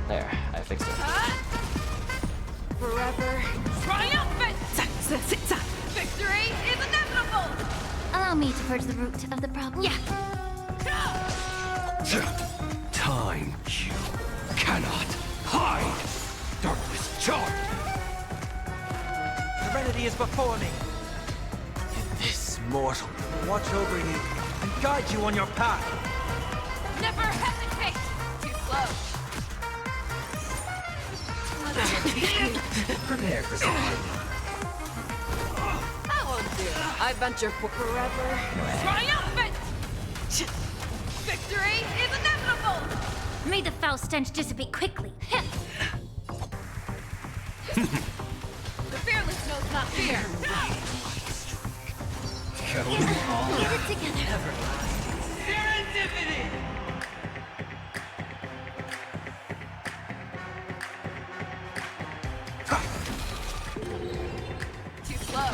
There, I fixed it. Forever. Triumphant! Victory is inevitable! Allow me to purge the root of the problem. Yeah. Time you cannot hide. Darkness charmed. Serenity is before me. In this mortal. Watch over you and guide you on your path. Never hesitate! Too slow. Prepare for something. That won't do. I venture forever. Triumphant! Victory is inevitable! May the foul stench dissipate quickly. The fearless knows not fear. Keep it together. Serendipity! Too slow.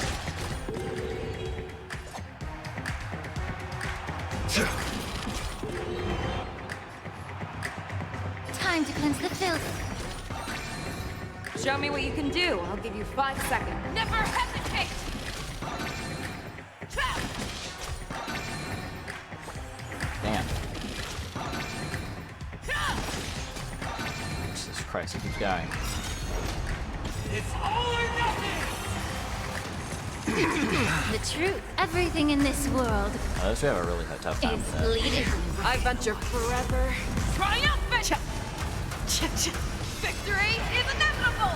Time to cleanse the filth. Show me what you can do. I'll give you 5 seconds. Never hesitate! Damn. Jesus Christ, he keeps dying. It's all or nothing! The truth, everything in this world Oh, this we have a really tough time is with that. bleeding. I venture forever. Triumphant! Victory is inevitable!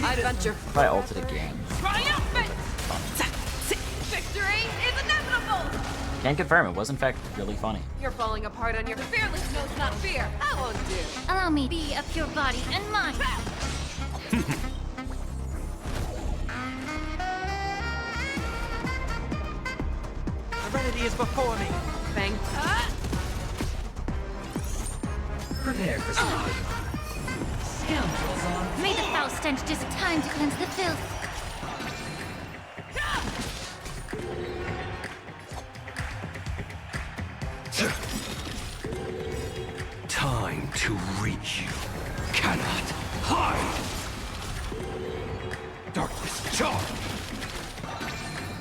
I venture Probably ulted again. Triumphant! Victory is inevitable! Can't confirm, it was in fact really funny. You're falling apart on your fearless knows not fear. That won't do. Allow me to be of your body and mind. Serenity is before me. Bang. Prepare for something. Scoundrels on. May the foul stench just time to cleanse the filth. Time to reach you. Cannot hide. Darkness charmed.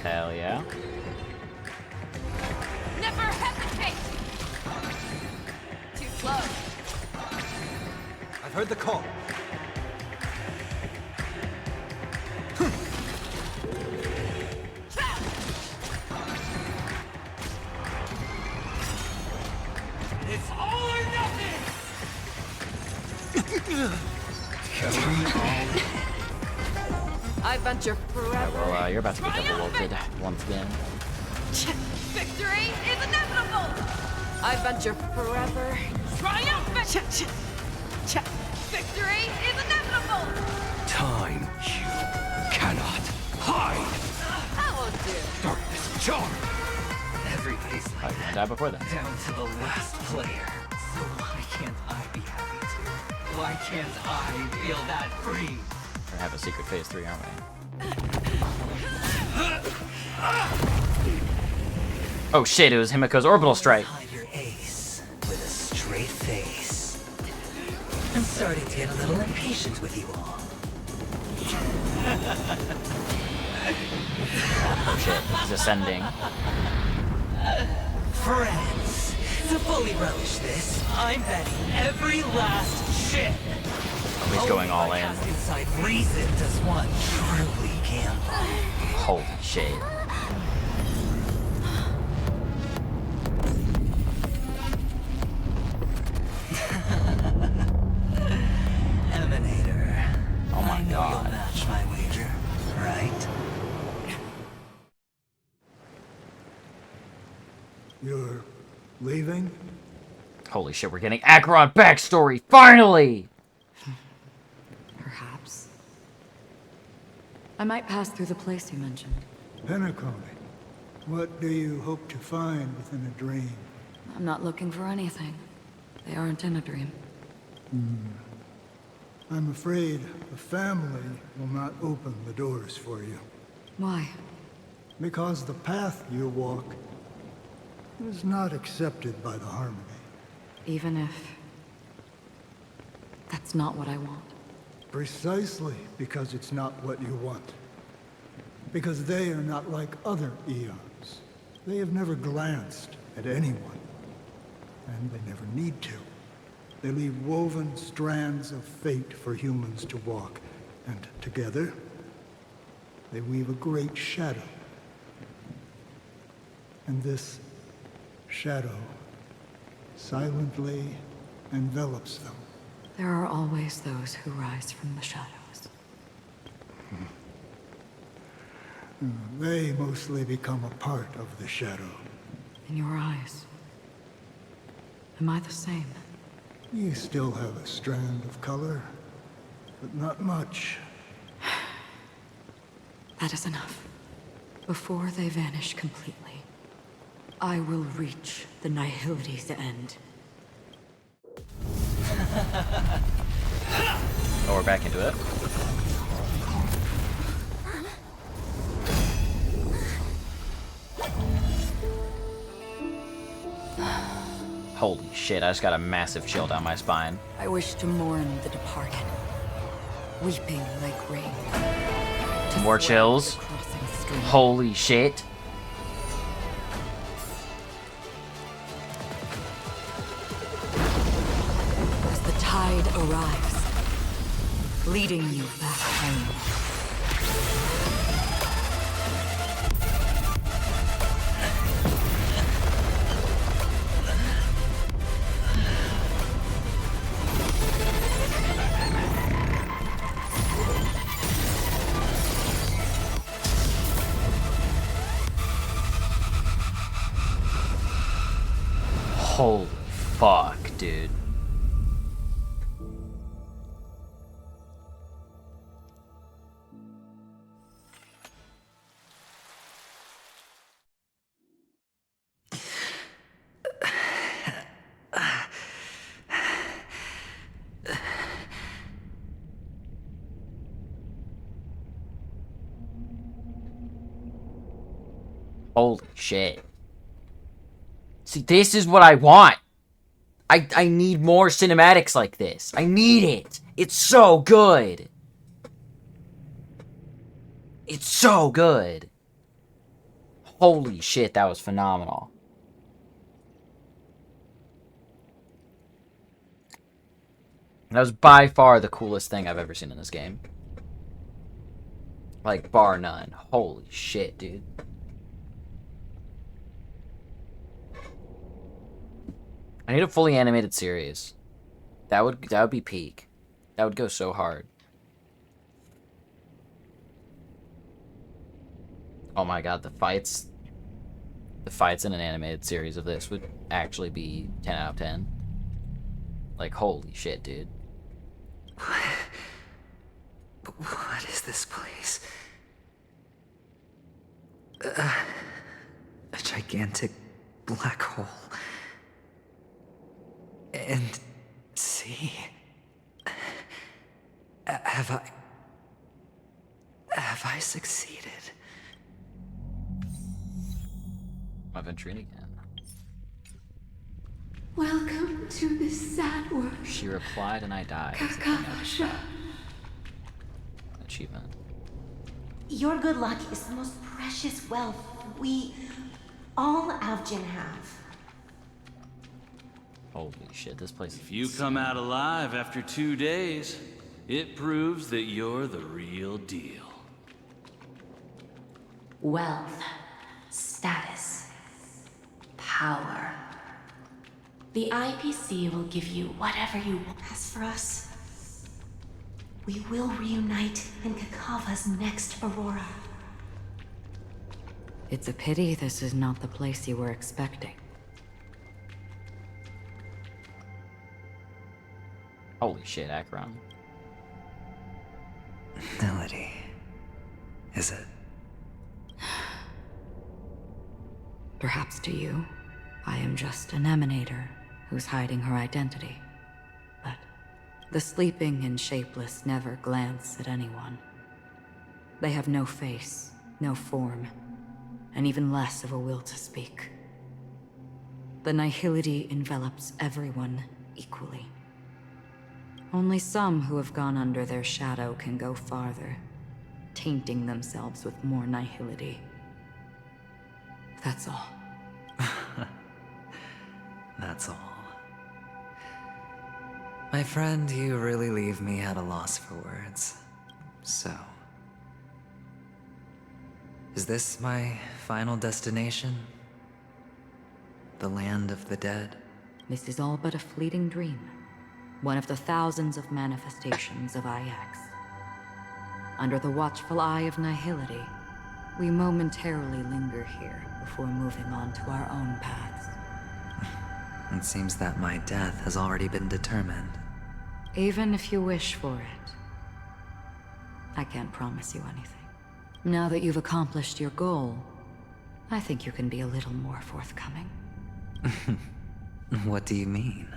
Hell yeah. Never hesitate! Too slow. I've heard the call. It's all or nothing! I venture forever. Well, you're about to get double ulted once again. Victory is inevitable! I venture forever. Triumphant! Victory is inevitable! Time you cannot hide. That won't do. Darkness charmed. Everybody's I can die before then. down to the last player. So why can't I be happy too? Why can't I feel that free? We're gonna have a secret phase 3, aren't we? Oh shit, it was Himiko's orbital strike. Hide your ace with a straight face. I'm starting to get a little impatient with you all. Oh shit, he's ascending. Friends, to fully relish this, I'm betting every last chip. He's going all in. Inside reason does one truly gamble. Holy shit. Emanator. Oh my god. You'll match my wager, right? You're leaving? Holy shit, we're getting Acheron backstory, finally! Perhaps. I might pass through the place you mentioned. Penacony. What do you hope to find within a dream? I'm not looking for anything. They aren't in a dream. I'm afraid the family will not open the doors for you. Why? Because the path you walk is not accepted by the Harmony. Even if... that's not what I want. Precisely because it's not what you want. Because they are not like other eons. They have never glanced at anyone. And they never need to. They leave woven strands of fate for humans to walk. And together, they weave a great shadow. And this shadow silently envelops them. There are always those who rise from the shadows. They mostly become a part of the shadow. In your eyes, am I the same? You still have a strand of color, but not much. That is enough. Before they vanish completely, I will reach the Nihility's end. Oh, we're back into it. Holy shit, I just got a massive chill down my spine. I wish to mourn the departed, weeping like rain. More chills. Holy shit. As the tide arrives, leading you back home. Holy fuck, dude. Holy shit. See, this is what I want. I need more cinematics like this. I need it. It's so good. It's so good. Holy shit, that was phenomenal. That was by far the coolest thing I've ever seen in this game. Like, bar none. Holy shit, dude. I need a fully animated series. That would be peak. That would go so hard. Oh my god, the fights in an animated series of this would actually be 10 out of 10. Like, holy shit, dude. What is this place? A gigantic black hole. And see, have I succeeded? I've Ventrine again. Welcome to this sad world. She replied and I died. As if I noticed that. Achievement. Your good luck is the most precious wealth we, all Avgin, have. Holy shit, this place is If you come out alive after 2 days, it proves that you're the real deal. Wealth, status, power. The IPC will give you whatever you want. As for us, we will reunite in Kakava's next Aurora. It's a pity this is not the place you were expecting. Holy shit, Akron. Melody. Is it? Perhaps to you, I am just an emanator who's hiding her identity. But the sleeping and shapeless never glance at anyone. They have no face, no form, and even less of a will to speak. The nihility envelops everyone equally. Only some who have gone under their shadow can go farther, tainting themselves with more nihility. That's all. That's all. My friend, you really leave me at a loss for words. So... is this my final destination? The land of the dead? This is all but a fleeting dream. One of the thousands of manifestations of IX. Under the watchful eye of nihility, we momentarily linger here before moving on to our own paths. It seems that my death has already been determined. Even if you wish for it, I can't promise you anything. Now that you've accomplished your goal, I think you can be a little more forthcoming. What do you mean?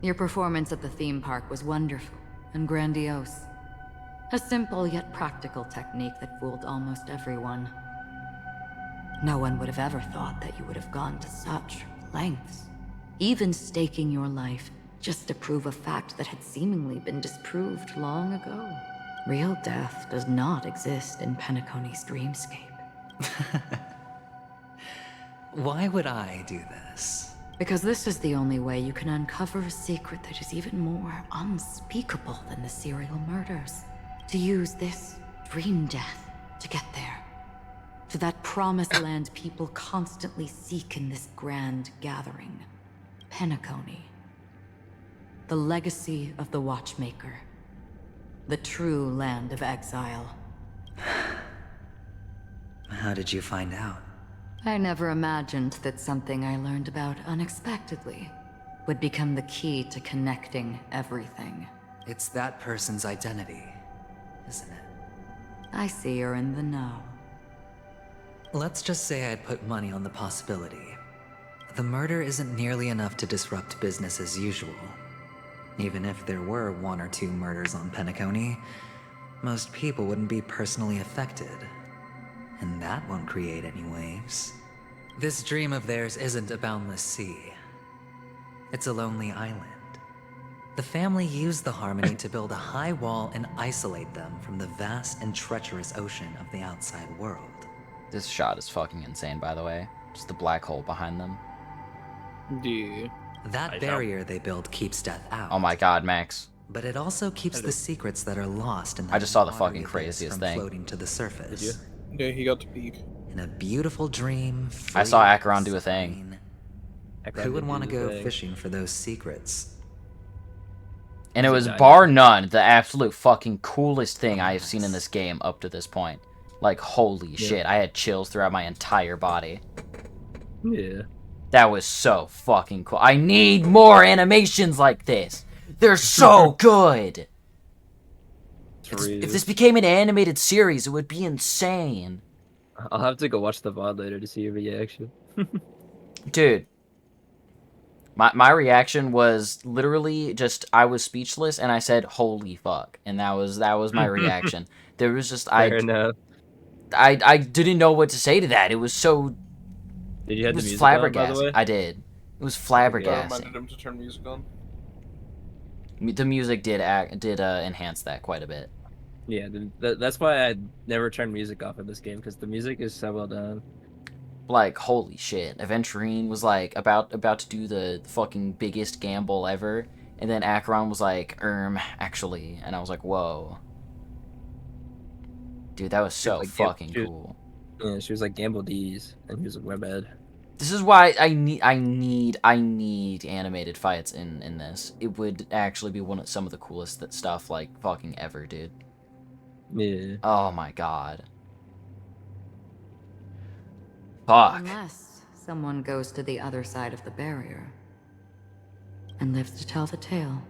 Your performance at the theme park was wonderful and grandiose. A simple yet practical technique that fooled almost everyone. No one would have ever thought that you would have gone to such lengths, even staking your life just to prove a fact that had seemingly been disproved long ago. Real death does not exist in Penacony's dreamscape. Why would I do this? Because this is the only way you can uncover a secret that is even more unspeakable than the serial murders. To use this dream death to get there. To that promised land people constantly seek in this grand gathering. Penacony. The legacy of the Watchmaker. The true land of exile. How did you find out? I never imagined that something I learned about unexpectedly would become the key to connecting everything. It's that person's identity, isn't it? I see you're in the know. Let's just say I'd put money on the possibility. The murder isn't nearly enough to disrupt business as usual. Even if there were 1 or 2 murders on Penacony, most people wouldn't be personally affected. And that won't create any waves. This dream of theirs isn't a boundless sea. It's a lonely island. The family used the Harmony to build a high wall and isolate them from the vast and treacherous ocean of the outside world. This shot is fucking insane, by the way. Just the black hole behind them. Yeah. That barrier they build keeps death out. Oh my god, Max. But it also keeps the secrets that are lost in the I just saw the watery fucking abyss craziest from thing. floating to the surface. Did you? Yeah, he got to peek. In a beautiful dream. I saw Acheron do a thing. Who would want to go fishing for those secrets? And it was bar none the absolute fucking coolest thing I have seen in this game up to this point. Like, holy shit, I had chills throughout my entire body. Yeah. That was so fucking cool. I need more animations like this. They're so good. If this became an animated series, it would be insane. I'll have to go watch the VOD later to see your reaction. Dude. My reaction was literally just, I was speechless and I said, holy fuck. And that was my reaction. There was just, Fair enough. I didn't know what to say to that. It was so Did you have It the was music on, by the flabbergasting. way? I did. It was I flabbergasting. reminded him to turn music on. The music did enhance that quite a bit. Yeah, that's why I never turn music off in this game, because the music is so well done. Like, holy shit. Aventurine was like about to do the fucking biggest gamble ever, and then Acheron was like, actually, and I was like, whoa. Dude, that was so fucking cool. Yeah, she was like Gamble D's, and he was like, my bad. This is why I need animated fights in this. It would actually be some of the coolest stuff like fucking ever, dude. Yeah. Oh my god. Fuck. Unless someone goes to the other side of the barrier and lives to tell the tale.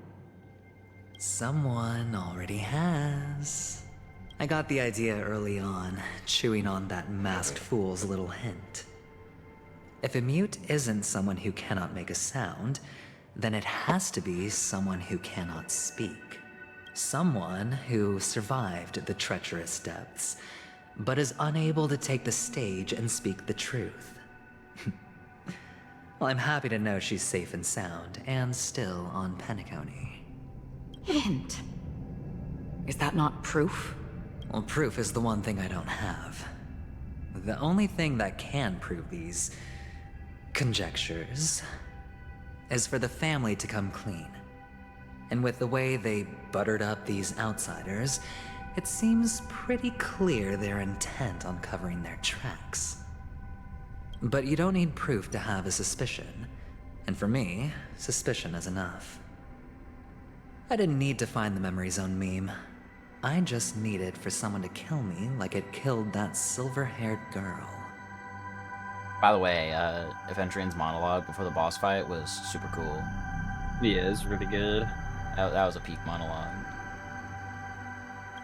Someone already has. I got the idea early on, chewing on that masked fool's little hint. If a mute isn't someone who cannot make a sound, then it has to be someone who cannot speak. Someone who survived the treacherous depths, but is unable to take the stage and speak the truth. Well, I'm happy to know she's safe and sound, and still on Penacony. Hint. Is that not proof? Well, proof is the one thing I don't have. The only thing that can prove these conjectures is for the family to come clean. And with the way they buttered up these outsiders, it seems pretty clear they're intent on covering their tracks. But you don't need proof to have a suspicion. And for me, suspicion is enough. I didn't need to find the Memory Zone meme. I just needed for someone to kill me like it killed that silver-haired girl. By the way, Aventurine's monologue before the boss fight was super cool. Yeah, it's really good. That was a peak monologue.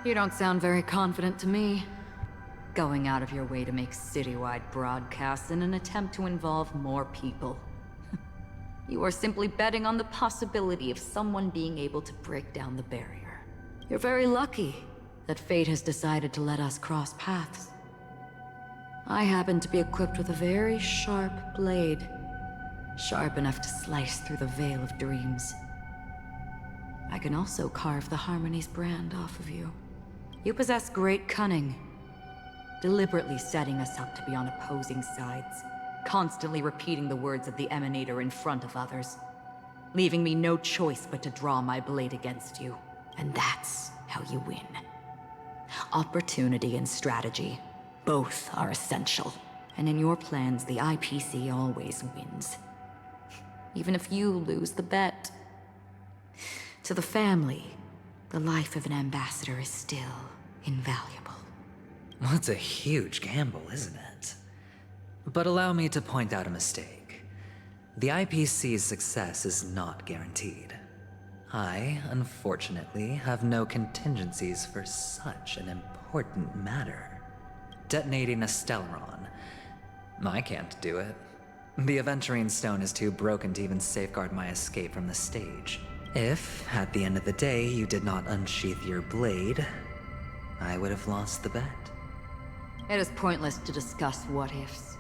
You don't sound very confident to me. Going out of your way to make citywide broadcasts in an attempt to involve more people. You are simply betting on the possibility of someone being able to break down the barrier. You're very lucky that fate has decided to let us cross paths. I happen to be equipped with a very sharp blade. Sharp enough to slice through the veil of dreams. I can also carve the Harmony's brand off of you. You possess great cunning, deliberately setting us up to be on opposing sides, constantly repeating the words of the Emanator in front of others, leaving me no choice but to draw my blade against you. And that's how you win. Opportunity and strategy, both are essential. And in your plans, the IPC always wins. Even if you lose the bet. To the family, the life of an ambassador is still invaluable. Well, it's a huge gamble, isn't it? But allow me to point out a mistake. The IPC's success is not guaranteed. I, unfortunately, have no contingencies for such an important matter. Detonating a Stellaron. I can't do it. The Aventurine Stone is too broken to even safeguard my escape from the stage. If, at the end of the day, you did not unsheath your blade, I would have lost the bet. It is pointless to discuss what-ifs.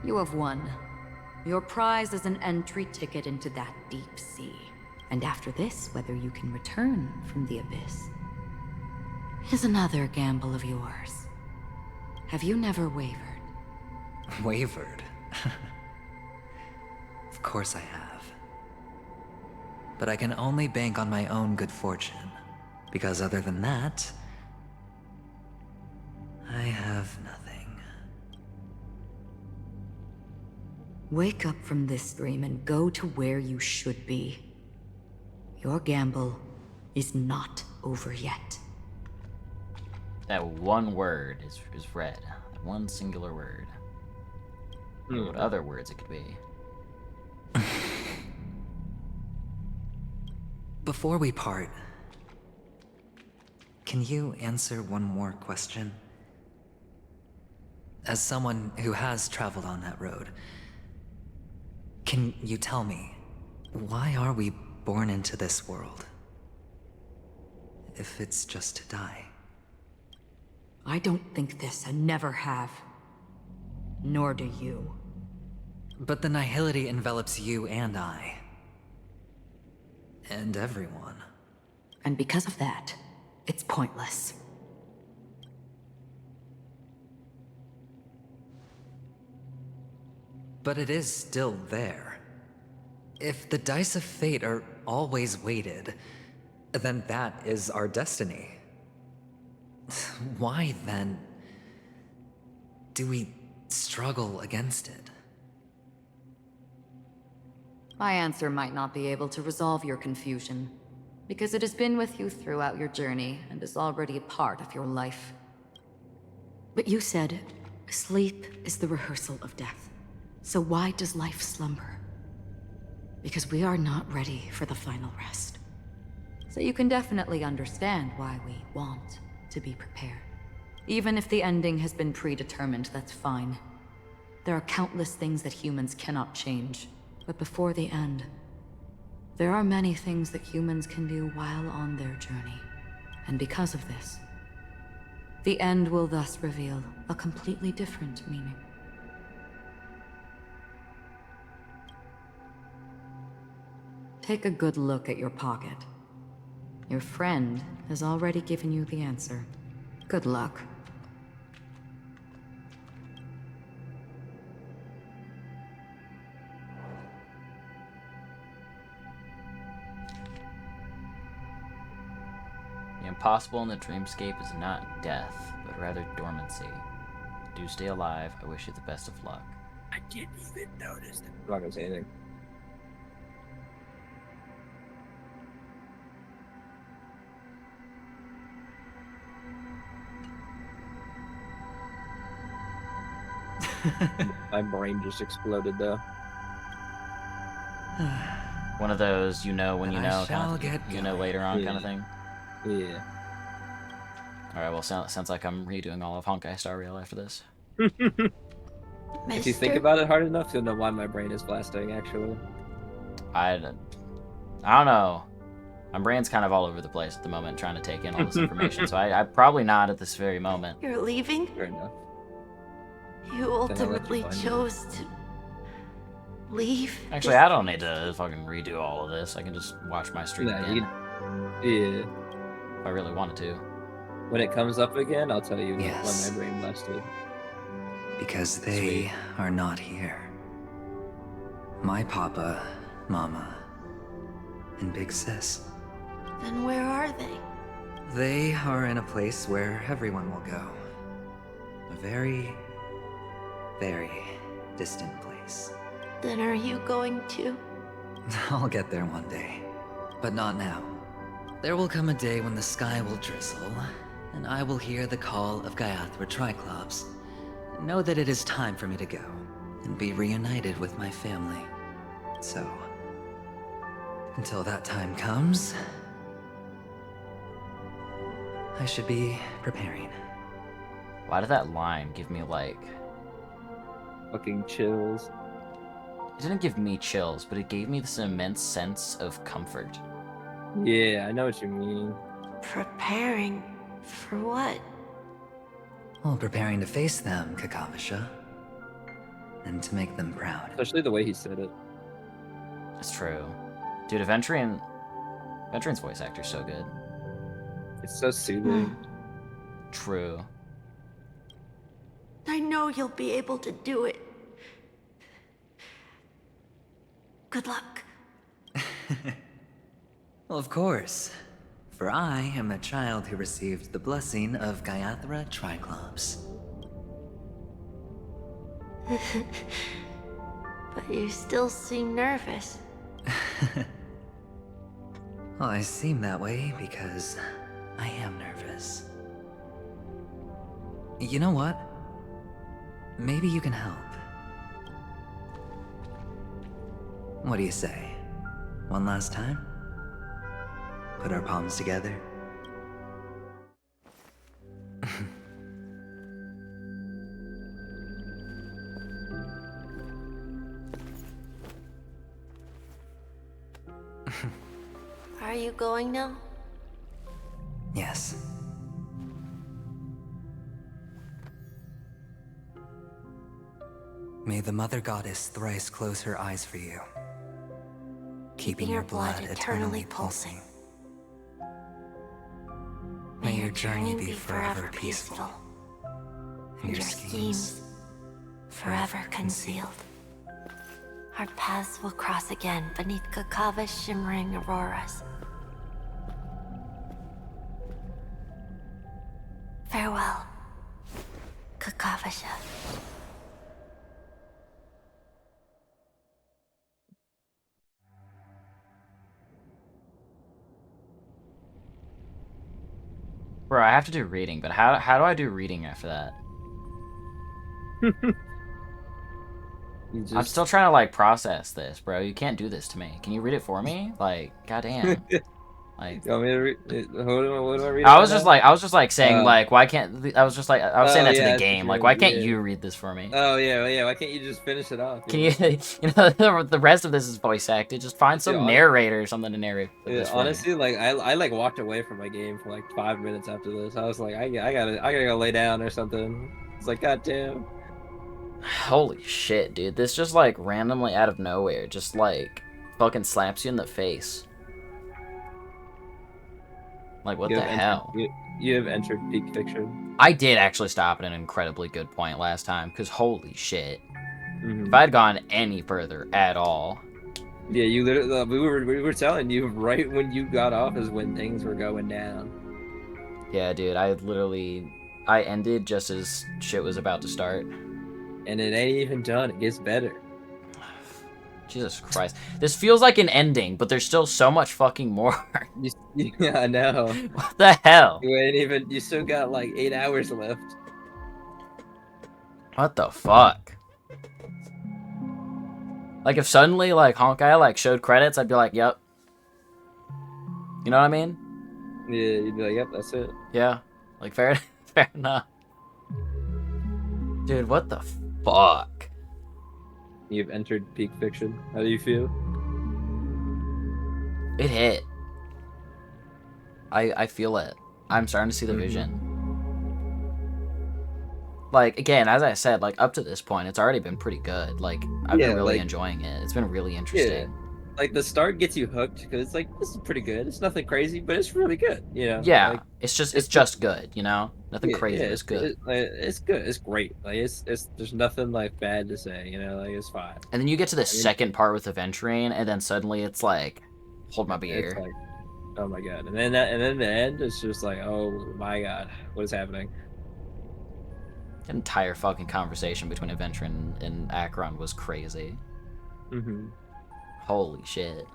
You have won. Your prize is an entry ticket into that deep sea. And after this, whether you can return from the abyss is another gamble of yours. Have you never wavered? Wavered? Of course I have. But I can only bank on my own good fortune, because other than that, I have nothing. Wake up from this dream and go to where you should be. Your gamble is not over yet. That one word is red. That one singular word. What other words it could be. Before we part, can you answer one more question? As someone who has traveled on that road, can you tell me, why are we born into this world? If it's just to die. I don't think this and never have. Nor do you. But the nihility envelops you and I. And everyone. And because of that, it's pointless. But it is still there. If the dice of fate are always weighted, then that is our destiny. Why, then, do we struggle against it? My answer might not be able to resolve your confusion, because it has been with you throughout your journey and is already a part of your life. But you said, sleep is the rehearsal of death. So why does life slumber? Because we are not ready for the final rest. So you can definitely understand why we want to be prepared. Even if the ending has been predetermined, that's fine. There are countless things that humans cannot change. But before the end, there are many things that humans can do while on their journey. And because of this, the end will thus reveal a completely different meaning. Take a good look at your pocket. Your friend has already given you the answer. Good luck. The impossible in the dreamscape is not death, but rather dormancy. Do stay alive. I wish you the best of luck. I didn't even notice that. I'm not gonna say anything. My brain just exploded though. One of those you know when you I know shall kind of get you know later on kind of thing. Yeah. All right. Well, sounds like I'm redoing all of Honkai Star Rail after this. If you think about it hard enough, you'll know why my brain is blasting. Actually, I don't know. My brain's kind of all over the place at the moment, trying to take in all this information. So I probably not at this very moment. You're leaving? fair enough. You ultimately find it. chose to leave? Actually, I don't need to fucking redo all of this. I can just watch my stream Nah, again. Yeah. If I really wanted to. When it comes up again, I'll tell you Yes. why my brain blasted. Because they are not here. My papa, mama, and big sis. Then where are they? They are in a place where everyone will go. A very, very distant place. Then are you going to? I'll get there one day, but not now. There will come a day when the sky will drizzle, and I will hear the call of Gaiathra Triclops, and know that it is time for me to go, and be reunited with my family. So, until that time comes, I should be preparing. Why did that line give me like fucking chills? It didn't give me chills, but it gave me this immense sense of comfort. Yeah, I know what you mean. Preparing for what? Well, preparing to face them, Kakavasha. And to make them proud. Especially the way he said it. That's true. Dude, Ventrian's voice actor's so good. It's so soothing. True. I know you'll be able to do it. Good luck. Well, of course. For I am a child who received the blessing of Gaiathra Triclops. But you still seem nervous. Well, I seem that way because I am nervous. You know what? Maybe you can help. What do you say? One last time? Put our palms together? Are you going now? Yes. May the Mother Goddess thrice close her eyes for you, keeping your blood eternally pulsing. May your journey be forever peaceful, and your schemes forever concealed. Our paths will cross again beneath Kakava's shimmering auroras. Farewell, Kakavasha. Bro, I have to do reading, but how do I do reading after that? I'm still trying to like process this, bro. You can't do this to me. Can you read it for me? Like, goddamn. Like, You want me to read? What do I read? I was just like saying like, why can't I was saying that to yeah, the game. Like, why can't you read this for me? Oh yeah. Why can't you just finish it off? Can you? You know, the rest of this is voice acted. Just find some narrator or something to narrate. This honestly, like I like walked away from my game for like 5 minutes after this. I was like, I gotta go lay down or something. It's like, goddamn. Holy shit, dude. This just like randomly out of nowhere just like fucking slaps you in the face. Like, what the hell? You have entered peak fiction. I did actually stop at an incredibly good point last time, because holy shit. If I had gone any further at all. Yeah, you literally, we were telling you right when you got off is when things were going down. Yeah, dude, I ended just as shit was about to start. And it ain't even done, it gets better. Jesus Christ. This feels like an ending, but there's still so much fucking more. Yeah, I know. What the hell? You still got like 8 hours left. What the fuck? Like, if suddenly, like, Honkai, like, showed credits, I'd be like, yep. You know what I mean? Yeah, you'd be like, yep, that's it. Yeah. Like, fair enough. Dude, what the fuck? You've entered peak fiction. How do you feel? It hit. I feel it. I'm starting to see the vision. Like, again, as I said, like, up to this point, it's already been pretty good. Like, I've been really enjoying it. It's been really interesting. Yeah. Like, the start gets you hooked, because it's like, this is pretty good. It's nothing crazy, but it's really good, you know? Yeah, like, it's just good, you know? Nothing crazy, it's good. It's good, it's great. Like, there's nothing, like, bad to say, you know? Like, it's fine. And then you get to the second part with Aventurine, and then suddenly it's like, hold my beer. It's like, oh my god. And then the end, it's just like, oh my god, what is happening? The entire fucking conversation between Aventurine and Acheron was crazy. Holy shit.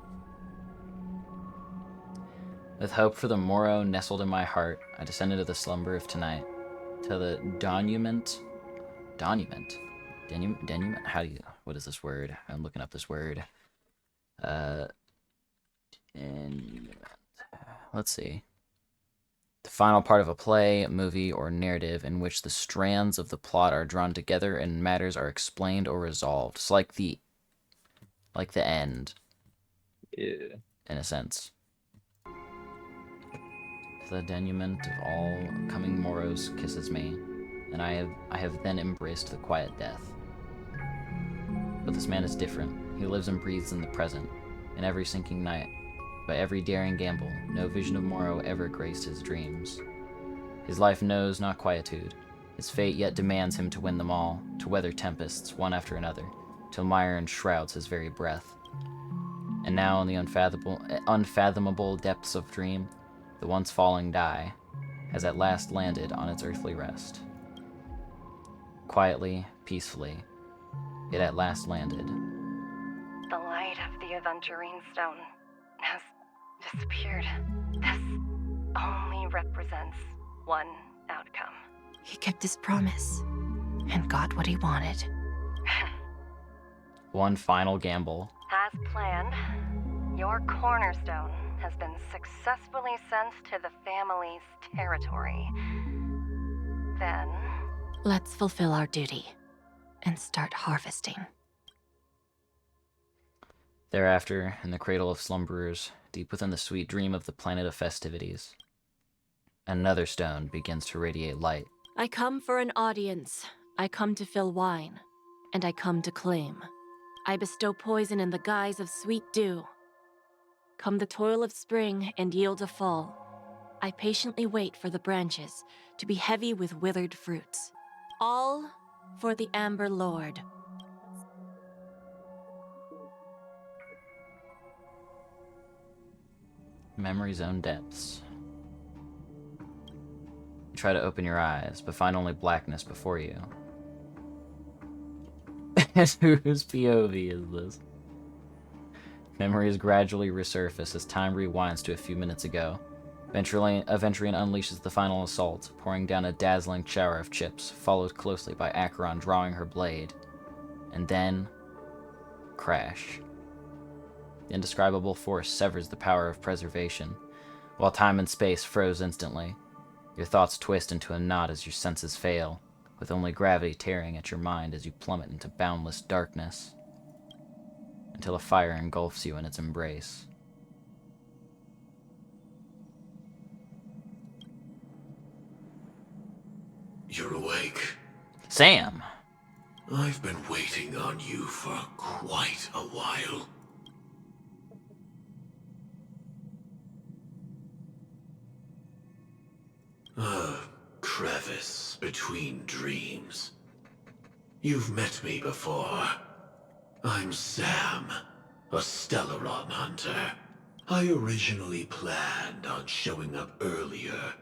With hope for the morrow nestled in my heart, I descended to the slumber of tonight, to the denouement? How do you, what is this word? I'm looking up this word. Let's see. The final part of a play, movie, or narrative in which the strands of the plot are drawn together and matters are explained or resolved. It's like the end. Yeah. In a sense. The denouement of all coming morrows kisses me, and I have then embraced the quiet death. But this man is different. He lives and breathes in the present, in every sinking night. By every daring gamble, no vision of morrow ever graced his dreams. His life knows not quietude. His fate yet demands him to win them all, to weather tempests one after another, till mire enshrouds his very breath. And now in the unfathomable depths of dream, the once falling die has at last landed on its earthly rest. Quietly, peacefully, it at last landed. The light of the Aventurine Stone has disappeared. This only represents one outcome. He kept his promise and got what he wanted. One final gamble. As planned, your cornerstone has been successfully sent to the family's territory. Then, let's fulfill our duty and start harvesting. Thereafter, in the cradle of slumberers, deep within the sweet dream of the planet of festivities, another stone begins to radiate light. I come for an audience. I come to fill wine. and I come to claim. I bestow poison in the guise of sweet dew. Come the toil of spring and yield of fall, I patiently wait for the branches to be heavy with withered fruits. All for the Amber Lord. Memory zone depths. You try to open your eyes, but find only blackness before you. Whose POV is this? Memories gradually resurface as time rewinds to a few minutes ago. Eventually, unleashes the final assault, pouring down a dazzling shower of chips, followed closely by Acheron drawing her blade. And then... crash. The indescribable force severs the power of preservation, while time and space froze instantly. Your thoughts twist into a knot as your senses fail, with only gravity tearing at your mind as you plummet into boundless darkness, until a fire engulfs you in its embrace. You're awake. Sam! I've been waiting on you for quite a while. A crevice between dreams. You've met me before. I'm Sam, a Stellaron hunter. I originally planned on showing up earlier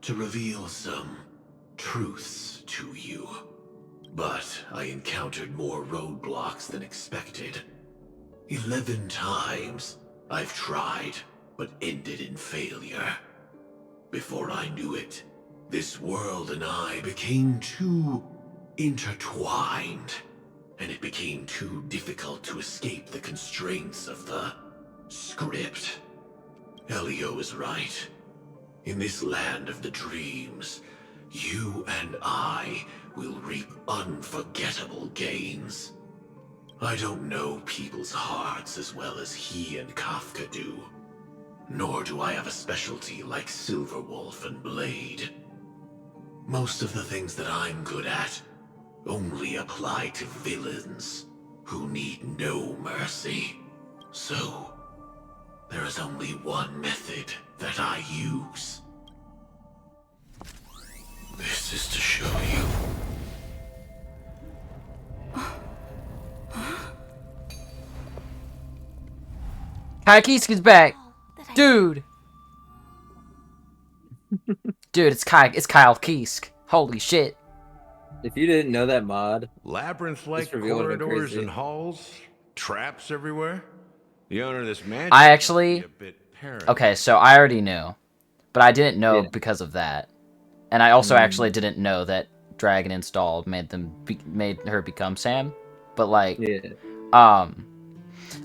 to reveal some truths to you. But I encountered more roadblocks than expected. 11 times I've tried, but ended in failure. Before I knew it, this world and I became too intertwined, and it became too difficult to escape the constraints of the script. Elio is right. In this land of the dreams, you and I will reap unforgettable gains. I don't know people's hearts as well as he and Kafka do. Nor do I have a specialty like Silverwolf and Blade. Most of the things that I'm good at only apply to villains who need no mercy. So, there is only one method that I use. This is to show you. Kaikiski's back! Dude! Dude, it's Kyle Kiesk. Holy shit. If you didn't know that mod, labyrinth-like this reveal would've been corridors crazy. and halls, traps everywhere. The owner of this mansion. I actually... must be a bit paranoid. Okay, so I already knew. But I didn't know because of that. And I also actually didn't know that Dragon Installed made her become Sam. But like...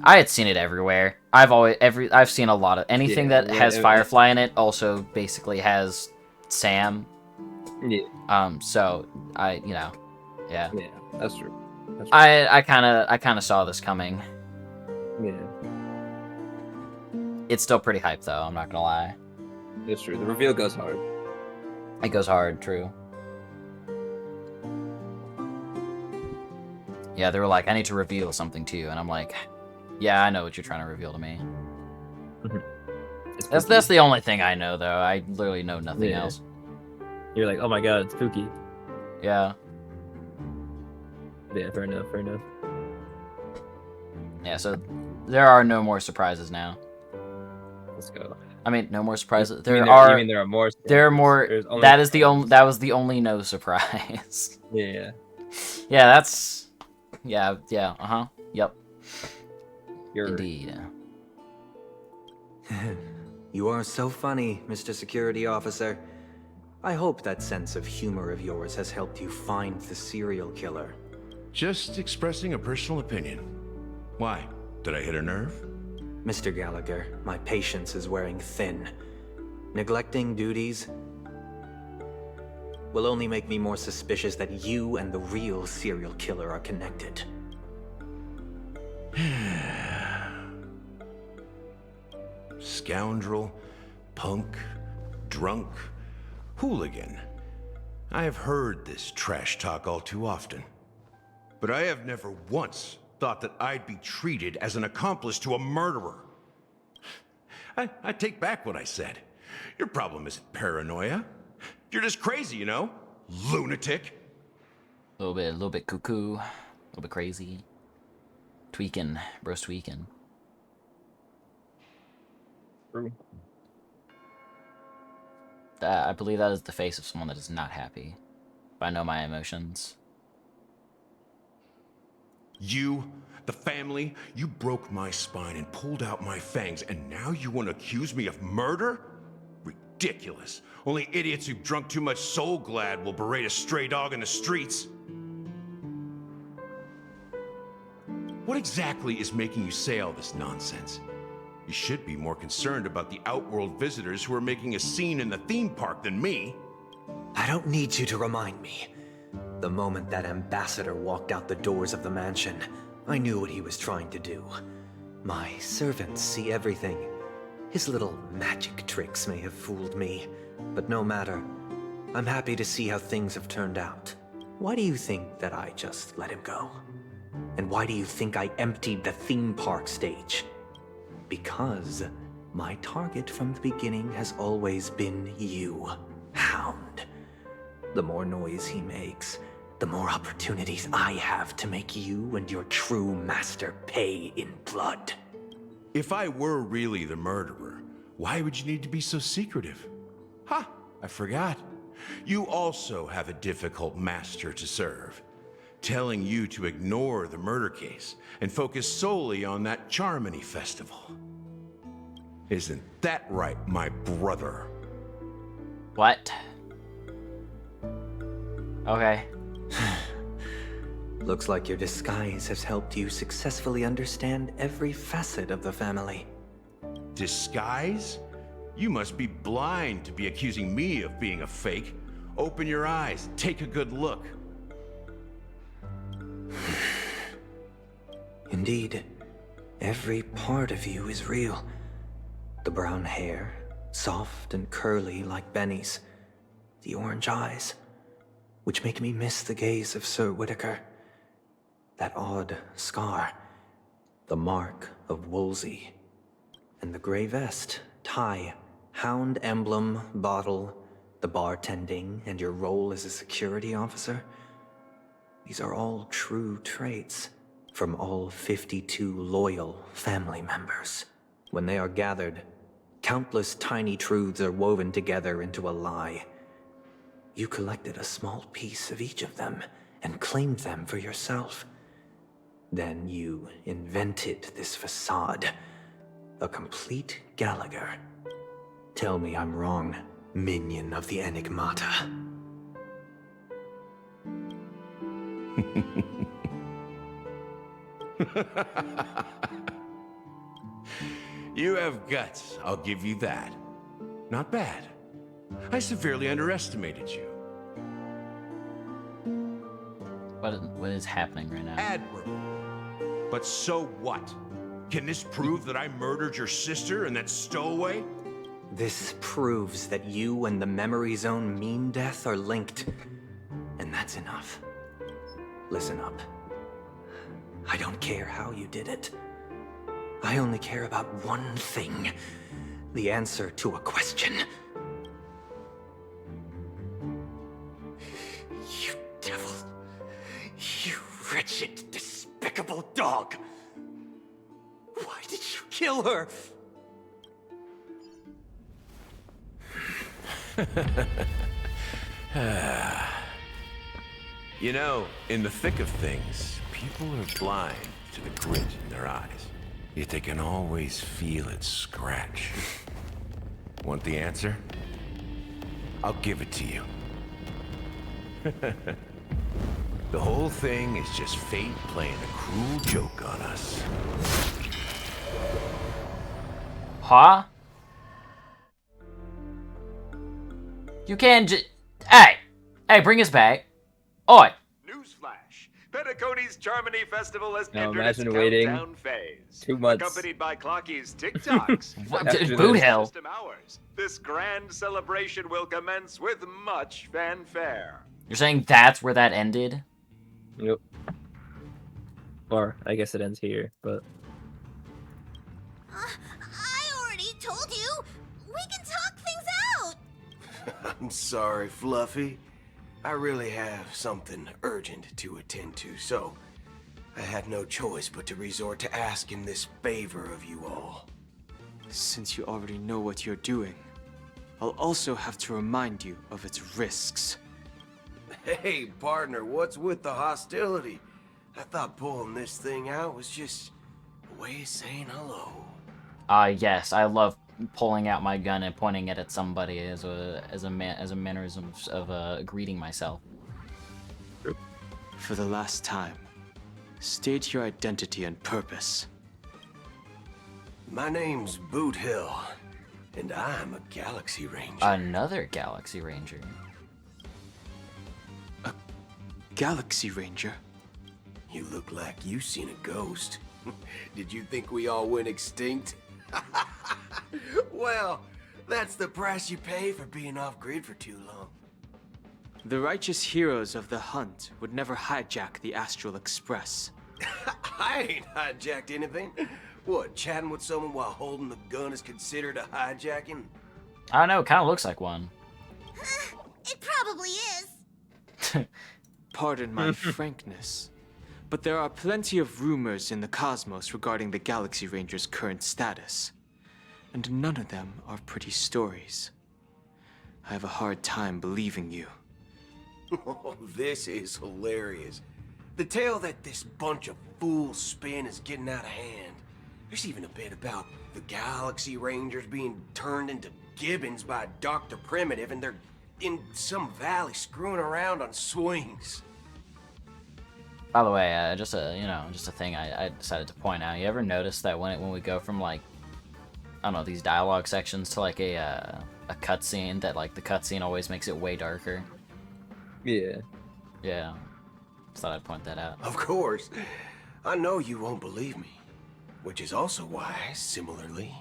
I had seen it everywhere. I've seen a lot of anything that has Firefly in it also basically has Sam. Yeah. So yeah. Yeah, that's true. I kind of saw this coming. Yeah. It's still pretty hype though, I'm not gonna lie. It's true. The reveal goes hard. It goes hard, true. Yeah, they were like, I need to reveal something to you, and I'm like, yeah, I know what you're trying to reveal to me. That's the only thing I know, though. I literally know nothing else. You're like, oh my god, it's Pookie. Yeah. Yeah, fair enough, fair enough. Yeah, so there are no more surprises now. Let's go. I mean, no more surprises. You mean there are more surprises? There are more. That was the only no surprise. Yeah. Yeah, that's. Yeah. Yep. Indeed. You are so funny, Mr. Security Officer. I hope that sense of humor of yours has helped you find the serial killer. Just expressing a personal opinion. Why? Did I hit a nerve? Mr. Gallagher, my patience is wearing thin. Neglecting duties will only make me more suspicious that you and the real serial killer are connected. Scoundrel, punk, drunk, hooligan. I have heard this trash talk all too often. But I have never once thought that I'd be treated as an accomplice to a murderer. I take back what I said. Your problem isn't paranoia. You're just crazy, you know? Lunatic. A little bit cuckoo, a little bit crazy. Tweaking, bro's tweaking. True. I believe that is the face of someone that is not happy. But I know my emotions. You, the family, you broke my spine and pulled out my fangs, and now you want to accuse me of murder? Ridiculous. Only idiots who've drunk too much Soul Glad will berate a stray dog in the streets. What exactly is making you say all this nonsense? You should be more concerned about the Outworld visitors who are making a scene in the theme park than me. I don't need you to remind me. The moment that ambassador walked out the doors of the mansion, I knew what he was trying to do. My servants see everything. His little magic tricks may have fooled me, but no matter. I'm happy to see how things have turned out. Why do you think that I just let him go? And why do you think I emptied the theme park stage? Because my target from the beginning has always been you, Hound. The more noise he makes, the more opportunities I have to make you and your true master pay in blood. If I were really the murderer, why would you need to be so secretive? Ha! I forgot. You also have a difficult master to serve, telling you to ignore the murder case and focus solely on that Charmony festival. Isn't that right, my brother? What? Okay. Looks like your disguise has helped you successfully understand every facet of the family. Disguise? You must be blind to be accusing me of being a fake. Open your eyes, take a good look. Indeed, every part of you is real. The brown hair, soft and curly like Benny's. The orange eyes, which make me miss the gaze of Sir Whitaker. That odd scar, the mark of Wolsey. And the gray vest, tie, hound emblem, bottle, the bartending, and your role as a security officer. These are all true traits from all 52 loyal family members. When they are gathered, countless tiny truths are woven together into a lie. You collected a small piece of each of them and claimed them for yourself. Then you invented this facade, a complete Gallagher. Tell me I'm wrong, minion of the Enigmata. You have guts, I'll give you that. Not bad. I severely underestimated you. What is happening right now? Admirable. But so what? Can this prove that I murdered your sister and that stowaway? This proves that you and the Memory Zone meme death are linked. And that's enough. Listen up. I don't care how you did it. I only care about one thing. The answer to a question. You devil. You wretched, despicable dog. Why did you kill her? You know, in the thick of things, people are blind to the grit in their eyes. Yet they can always feel it scratch. Want the answer? I'll give it to you. The whole thing is just fate playing a cruel joke on us. Huh? You can't just... Hey! Hey, bring us back. Oi! Newsflash. Penacony's Charmony Festival has entered its imagine waiting countdown phase. 2 months. Accompanied by Clocky's TikToks. What? After Boot this. hell. System hours. This grand celebration will commence with much fanfare. You're saying that's where that ended? Yep. Or I guess it ends here, but I already told you! We can talk things out! I'm sorry, Fluffy. I really have something urgent to attend to, so I had no choice but to resort to asking this favor of you all. Since you already know what you're doing, I'll also have to remind you of its risks. Hey, partner, what's with the hostility? I thought pulling this thing out was just a way of saying hello. Yes, I love pulling out my gun and pointing it at somebody as a mannerism of greeting myself. For the last time, state your identity and purpose. My name's Boot Hill, and I'm a Galaxy Ranger. Another Galaxy Ranger. A Galaxy Ranger? You look like you seen a ghost. Did you think we all went extinct? Well, that's the price you pay for being off-grid for too long. The righteous heroes of the hunt would never hijack the Astral Express. I ain't hijacked anything. What, chatting with someone while holding the gun is considered a hijacking? I don't know, it kind of looks like one. It probably is. Pardon my frankness, but there are plenty of rumors in the cosmos regarding the Galaxy Ranger's current status, and none of them are pretty stories. I have a hard time believing you. Oh, this is hilarious. The tale that this bunch of fools spin is getting out of hand. There's even a bit about the Galaxy Rangers being turned into gibbons by Dr. Primitive, and they're in some valley screwing around on swings. By the way, just a thing I decided to point out. You ever notice that when we go from like, I don't know, these dialogue sections to like a cutscene, that like the cutscene always makes it way darker? yeah. Yeah. Just thought I'd point that out. Of course. I know you won't believe me. Which is also why, similarly,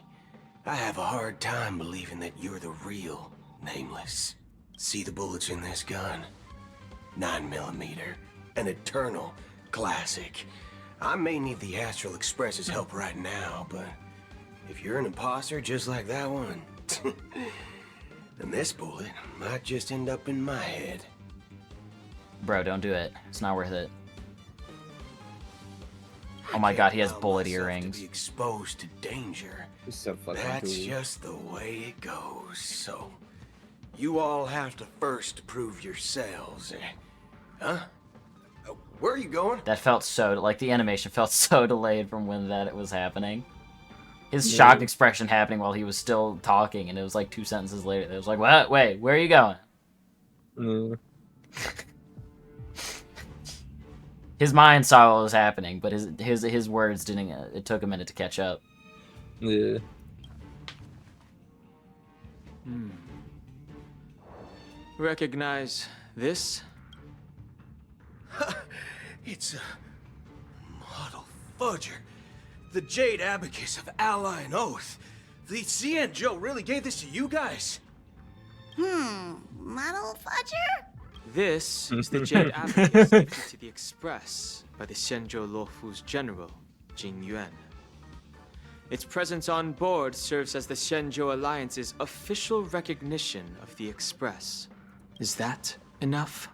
I have a hard time believing that you're the real Nameless. See the bullets in this gun? 9mm, an eternal classic. I may need the Astral Express's help right now, but if you're an imposter just like that one, then this bullet might just end up in my head. Bro, don't do it. It's not worth it. Oh my god, he has bullet earrings. To be exposed to danger. It's so fucking That's cool. just the way it goes. So, you all have to first prove yourselves. Huh? Where are you going? That felt so, like, the animation felt so delayed from when it was happening. His shocked expression happening while he was still talking, and it was like 2 sentences later. It was like, what? Wait, where are you going? His mind saw what was happening, but his words didn't. It took a minute to catch up. Yeah. Recognize this? It's a model fudger. The Jade Abacus of Ally and Oath. The CN Joe really gave this to you guys? Model fudger? This is the Jade Abacus gifted to the Express by the Shenzhou Luofu's general, Jing Yuan. Its presence on board serves as the Shenzhou Alliance's official recognition of the Express. Is that enough?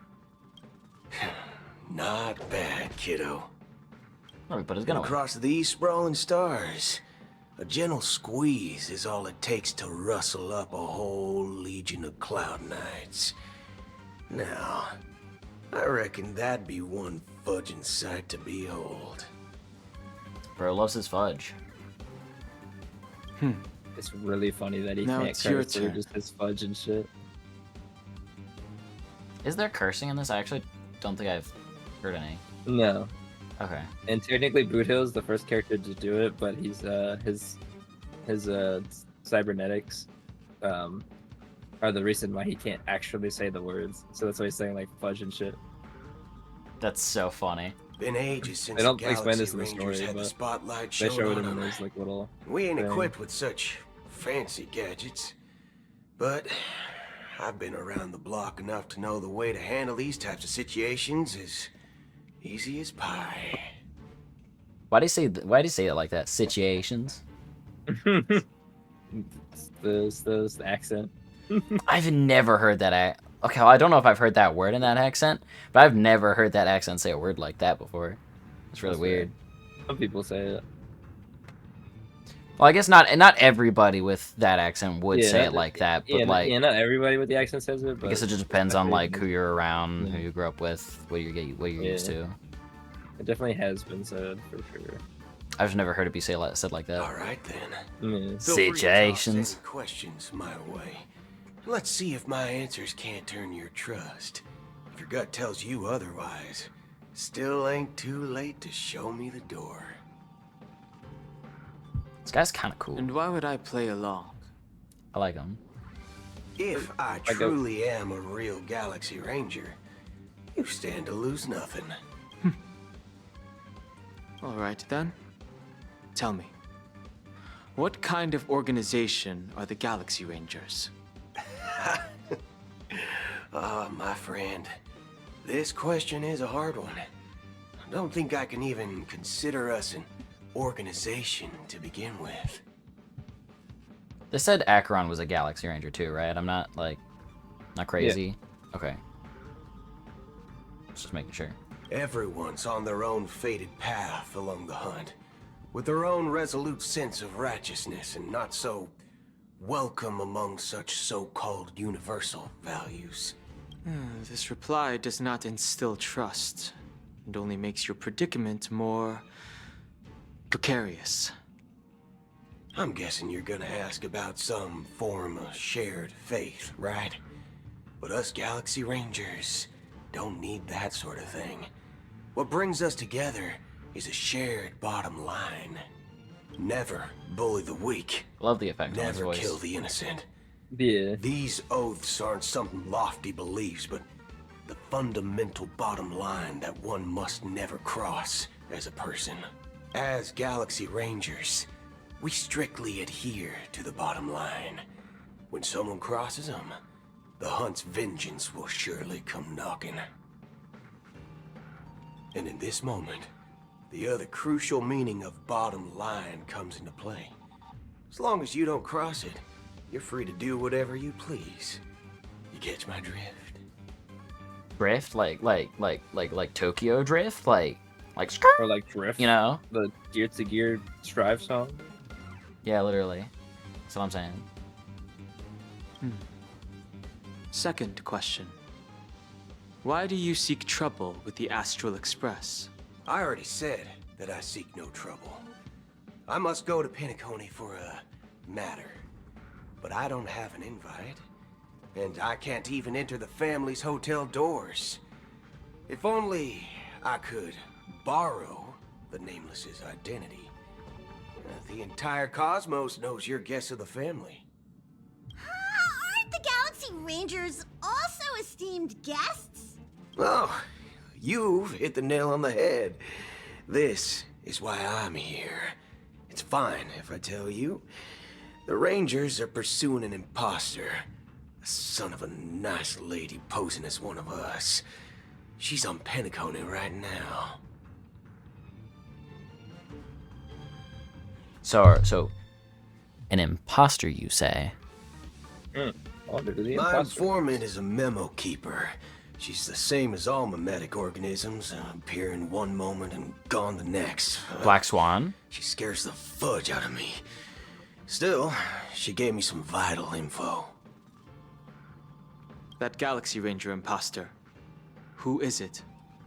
Not bad, kiddo. Oh, but it's gonna across these sprawling stars, a gentle squeeze is all it takes to rustle up a whole legion of Cloud Knights. Now, I reckon that'd be one fudging sight to behold. Bro loves his fudge. It's really funny that he Now can't it's your curse through turn. just his fudge and shit. Is there cursing in this? I actually don't think I've heard any. No. Okay. And technically, Boot Hill's the first character to do it, but he's his cybernetics are the reason why he can't actually say the words. So that's why he's saying like fudge and shit. That's so funny. Been ages since They don't the explain Galaxy this in the Rangers story, had the but spotlight they shown show it on in 'em. this like little. We ain't thing. equipped with such fancy gadgets, but I've been around the block enough to know the way to handle these types of situations is easy as pie. Why do you say it like that? Situations. those accent. I've never heard that. Okay, well, I don't know if I've heard that word in that accent, but I've never heard that accent say a word like that before. It's really weird. Some people say it. Well, I guess not everybody with that accent would say it like that, but like not everybody with the accent says it. But I guess it just depends on like who you're around, who you grew up with, what you're used to. It definitely has been said for sure. I've just never heard it be said like that. All right then. Yeah. Situations. Questions my way. Let's see if my answers can't turn your trust. If your gut tells you otherwise, still ain't too late to show me the door. This guy's kind of cool. And why would I play along? I like him. If I truly am a real Galaxy Ranger, you stand to lose nothing. All right then. Tell me, what kind of organization are the Galaxy Rangers? My friend, this question is a hard one. I don't think I can even consider us an organization to begin with. They said Acheron was a Galaxy Ranger too, right? I'm not crazy. Yeah. Okay. Just making sure. Everyone's on their own fated path along the hunt, with their own resolute sense of righteousness and not so welcome among such so-called universal values. This reply does not instill trust, and only makes your predicament more precarious. I'm guessing you're gonna ask about some form of shared faith, right? But us Galaxy Rangers don't need that sort of thing. What brings us together is a shared bottom line. Never bully the weak. Love the effect on his Never voice. kill the innocent. Yeah. These oaths aren't some lofty beliefs, but the fundamental bottom line that one must never cross as a person. As Galaxy Rangers, we strictly adhere to the bottom line. When someone crosses them, the hunt's vengeance will surely come knocking. And in this moment, the other crucial meaning of bottom line comes into play. As long as you don't cross it, you're free to do whatever you please. You catch my drift? Drift? Like Tokyo Drift? Like or like Drift? You know? The Gear to Gear Strive song? Yeah, literally. That's what I'm saying. Second question. Why do you seek trouble with the Astral Express? I already said that I seek no trouble. I must go to Penacony for a matter. But I don't have an invite. And I can't even enter the family's hotel doors. If only I could borrow the Nameless's identity. The entire cosmos knows you're guests of the family. Aren't the Galaxy Rangers also esteemed guests? Oh, you've hit the nail on the head. This is why I'm here. It's fine if I tell you. The Rangers are pursuing an imposter. A son of a nice lady posing as one of us. She's on Penacony right now. So, an imposter, you say? My informant is a memo keeper. She's the same as all mimetic organisms, appearing one moment and gone the next. Black Swan? She scares the fudge out of me. Still, she gave me some vital info. That Galaxy Ranger imposter. Who is it?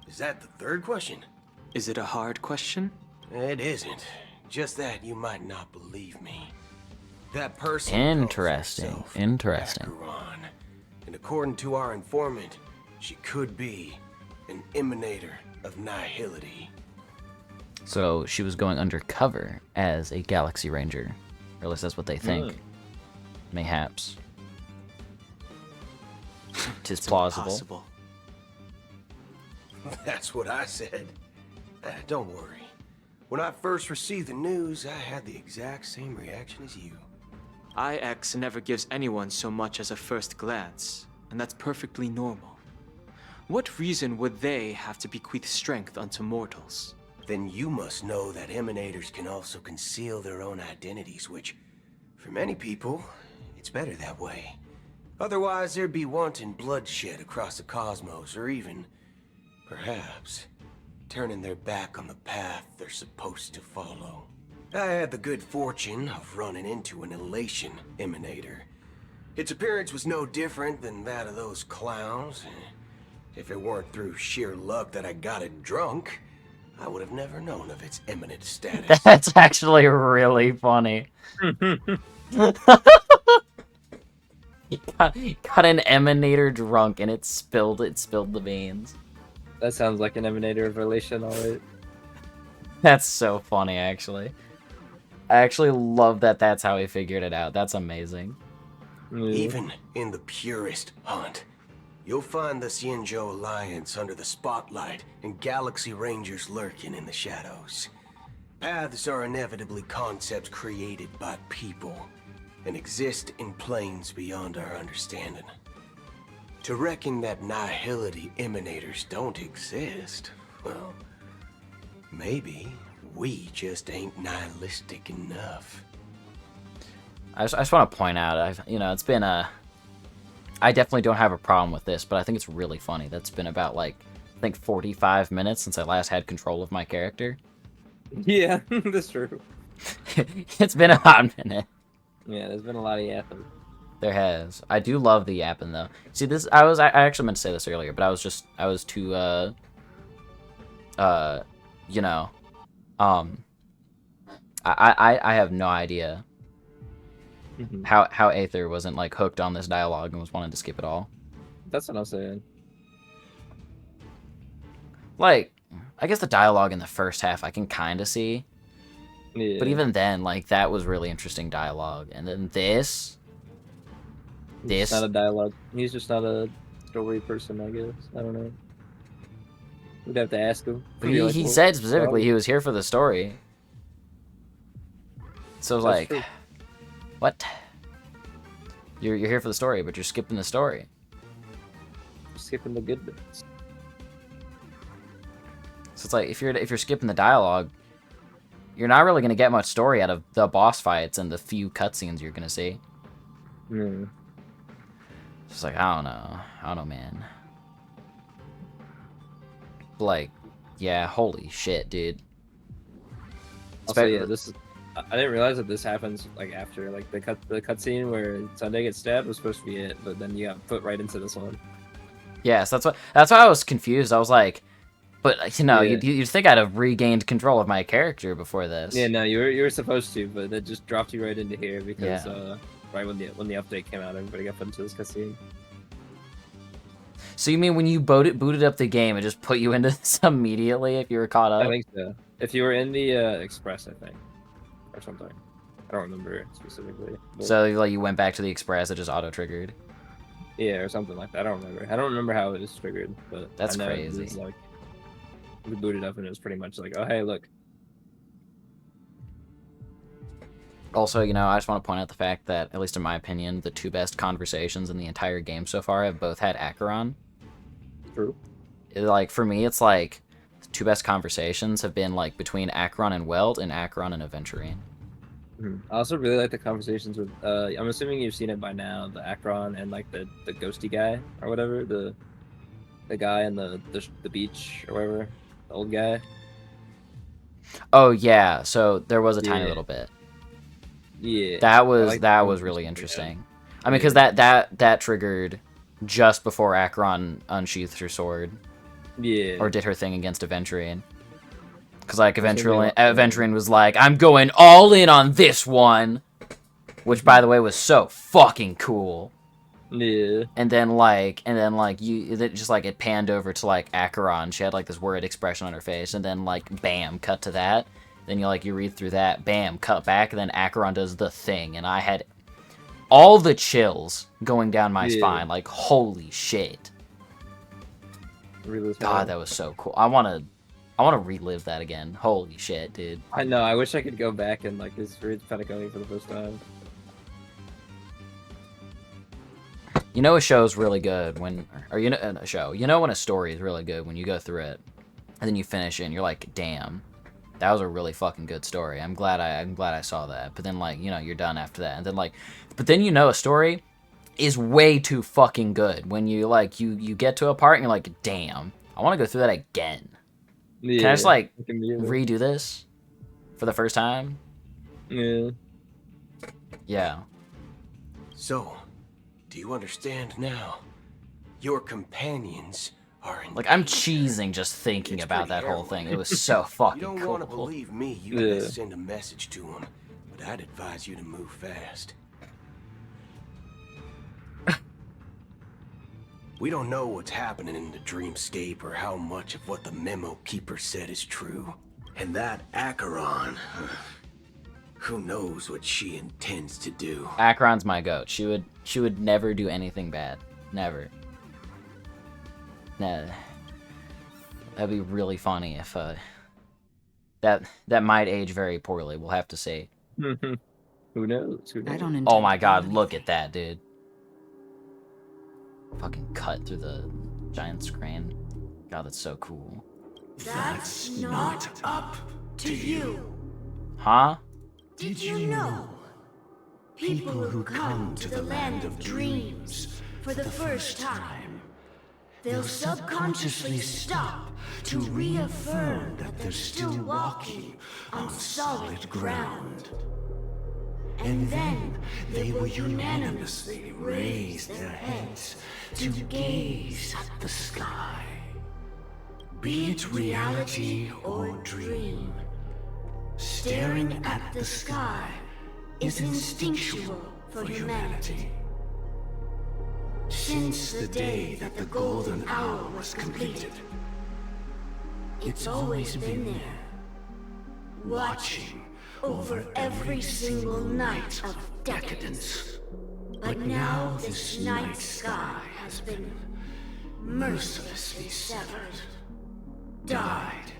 Is that the third question? Is it a hard question? It isn't. Just that you might not believe me. That person Interesting. Interesting. Acheron. And according to our informant, she could be an emanator of nihility. So she was going undercover as a Galaxy Ranger. Or at least that's what they think. Mayhaps. Tis plausible. Impossible. That's what I said. Don't worry. When I first received the news, I had the exact same reaction as you. IX never gives anyone so much as a first glance, and that's perfectly normal. What reason would they have to bequeath strength unto mortals? then you must know that emanators can also conceal their own identities, which, for many people, it's better that way. Otherwise, there'd be wanton bloodshed across the cosmos, or even, perhaps, turning their back on the path they're supposed to follow. I had the good fortune of running into an elation emanator. Its appearance was no different than that of those clowns. If it weren't through sheer luck that I got it drunk, I would have never known of its eminent status. That's actually really funny. He got an emanator drunk and it spilled the beans. That sounds like an emanator of relation, alright. That's so funny, actually. I actually love that that's how he figured it out. That's amazing. Even in the purest hunt, you'll find the Xianzhou Alliance under the spotlight and Galaxy Rangers lurking in the shadows. Paths are inevitably concepts created by people and exist in planes beyond our understanding. To reckon that nihility emanators don't exist, well, maybe we just ain't nihilistic enough. I just want to point out, it's been a... I definitely don't have a problem with this, but I think it's really funny. That's been about, I think 45 minutes since I last had control of my character. Yeah, that's true. It's been a hot minute. Yeah, there's been a lot of yapping. There has. I do love the yapping, though. See, I actually meant to say this earlier, but I was too, I have no idea how Aether wasn't, hooked on this dialogue and was wanting to skip it all. That's what I'm saying. I guess the dialogue in the first half I can kind of see. Yeah. But even then, that was really interesting dialogue. And then this... He's not a dialogue. He's just not a story person, I guess. I don't know. We'd have to ask him. But he said specifically he was here for the story. So it's like, true. What? You're here for the story, but you're skipping the story. Skipping the good bits. So it's like if you're skipping the dialogue, you're not really gonna get much story out of the boss fights and the few cutscenes you're gonna see. Hmm. It's like I don't know, man. Yeah, holy shit, dude. Also, yeah, this is. I didn't realize that this happens after the cutscene where Sunday gets stabbed was supposed to be it, but then you got put right into this one. Yes, that's why I was confused. I was like, but Yeah. you'd think I'd have regained control of my character before this. Yeah, no, you were supposed to, but that just dropped you right into here because Yeah. right when the update came out, everybody got put into this cutscene. So you mean when you booted up the game, it just put you into this immediately if you were caught up? I think so. If you were in the Express, I think, or something. I don't remember specifically. But... So you went back to the Express, it just auto triggered. Yeah, or something like that. I don't remember. I don't remember how it was triggered, but That's I know crazy. It was we booted up and it was pretty much like, oh hey, look. Also, I just want to point out the fact that, at least in my opinion, the two best conversations in the entire game so far have both had Acheron. True. For me, it's the two best conversations have been between Acheron and Weld and Acheron and Aventurine. I also really like the conversations with. I'm assuming you've seen it by now. The Acheron and the ghosty guy or whatever, the guy in the beach or whatever, the old guy. Oh yeah, so there was a tiny little bit. Yeah. That was really interesting. I mean, because that triggered just before Acheron unsheathed her sword. Yeah. Or did her thing against Aventurine. Because Aventurine was like, I'm going all in on this one, which by the way was so fucking cool. Yeah. And then it panned over to Acheron. She had this worried expression on her face, and then bam, cut to that. Then you read through that, bam, cut back, and then Acheron does the thing, and I had all the chills going down my spine. Holy shit. Really God, that was so cool. I want to relive that again. Holy shit, dude. I know. I wish I could go back and just read Penacony for the first time. A show's really good when, when a story is really good when you go through it, and then you finish it, and you're like, damn, that was a really fucking good story. I'm glad I saw that. But then, like, you know, you're done after that. And then, like, but then, you know, a story is way too fucking good when you, like, you get to a part and you're like, damn, I want to go through that again. Yeah, Can I just, like, redo this for the first time? Yeah. Yeah. So, do you understand now? Your companions are in Like, I'm cheesing just thinking about that whole thing. It was so fucking You don't cool. want to believe me, you better send a message to them. But I'd advise you to move fast. We don't know what's happening in the dreamscape or how much of what the memo keeper said is true. And that Acheron, who knows what she intends to do. Acheron's my goat. She would never do anything bad. Never. Nah. That'd be really funny if that might age very poorly, we'll have to see. Who knows? Who knows? I don't Oh my god, look at that, dude. Fucking cut through the giant screen. God, that's so cool. That's not up to you. Huh? Did you know? People who come to the land of dreams for the first time, they'll subconsciously stop to reaffirm that they're still walking on solid ground. And then they will unanimously raise their heads to gaze at the sky. Be it reality or dream, staring at the sky is instinctual for humanity. Since the day that the golden hour was completed, it's always been there, watching over every single night of decadence. But now this night sky has been mercilessly severed, dyed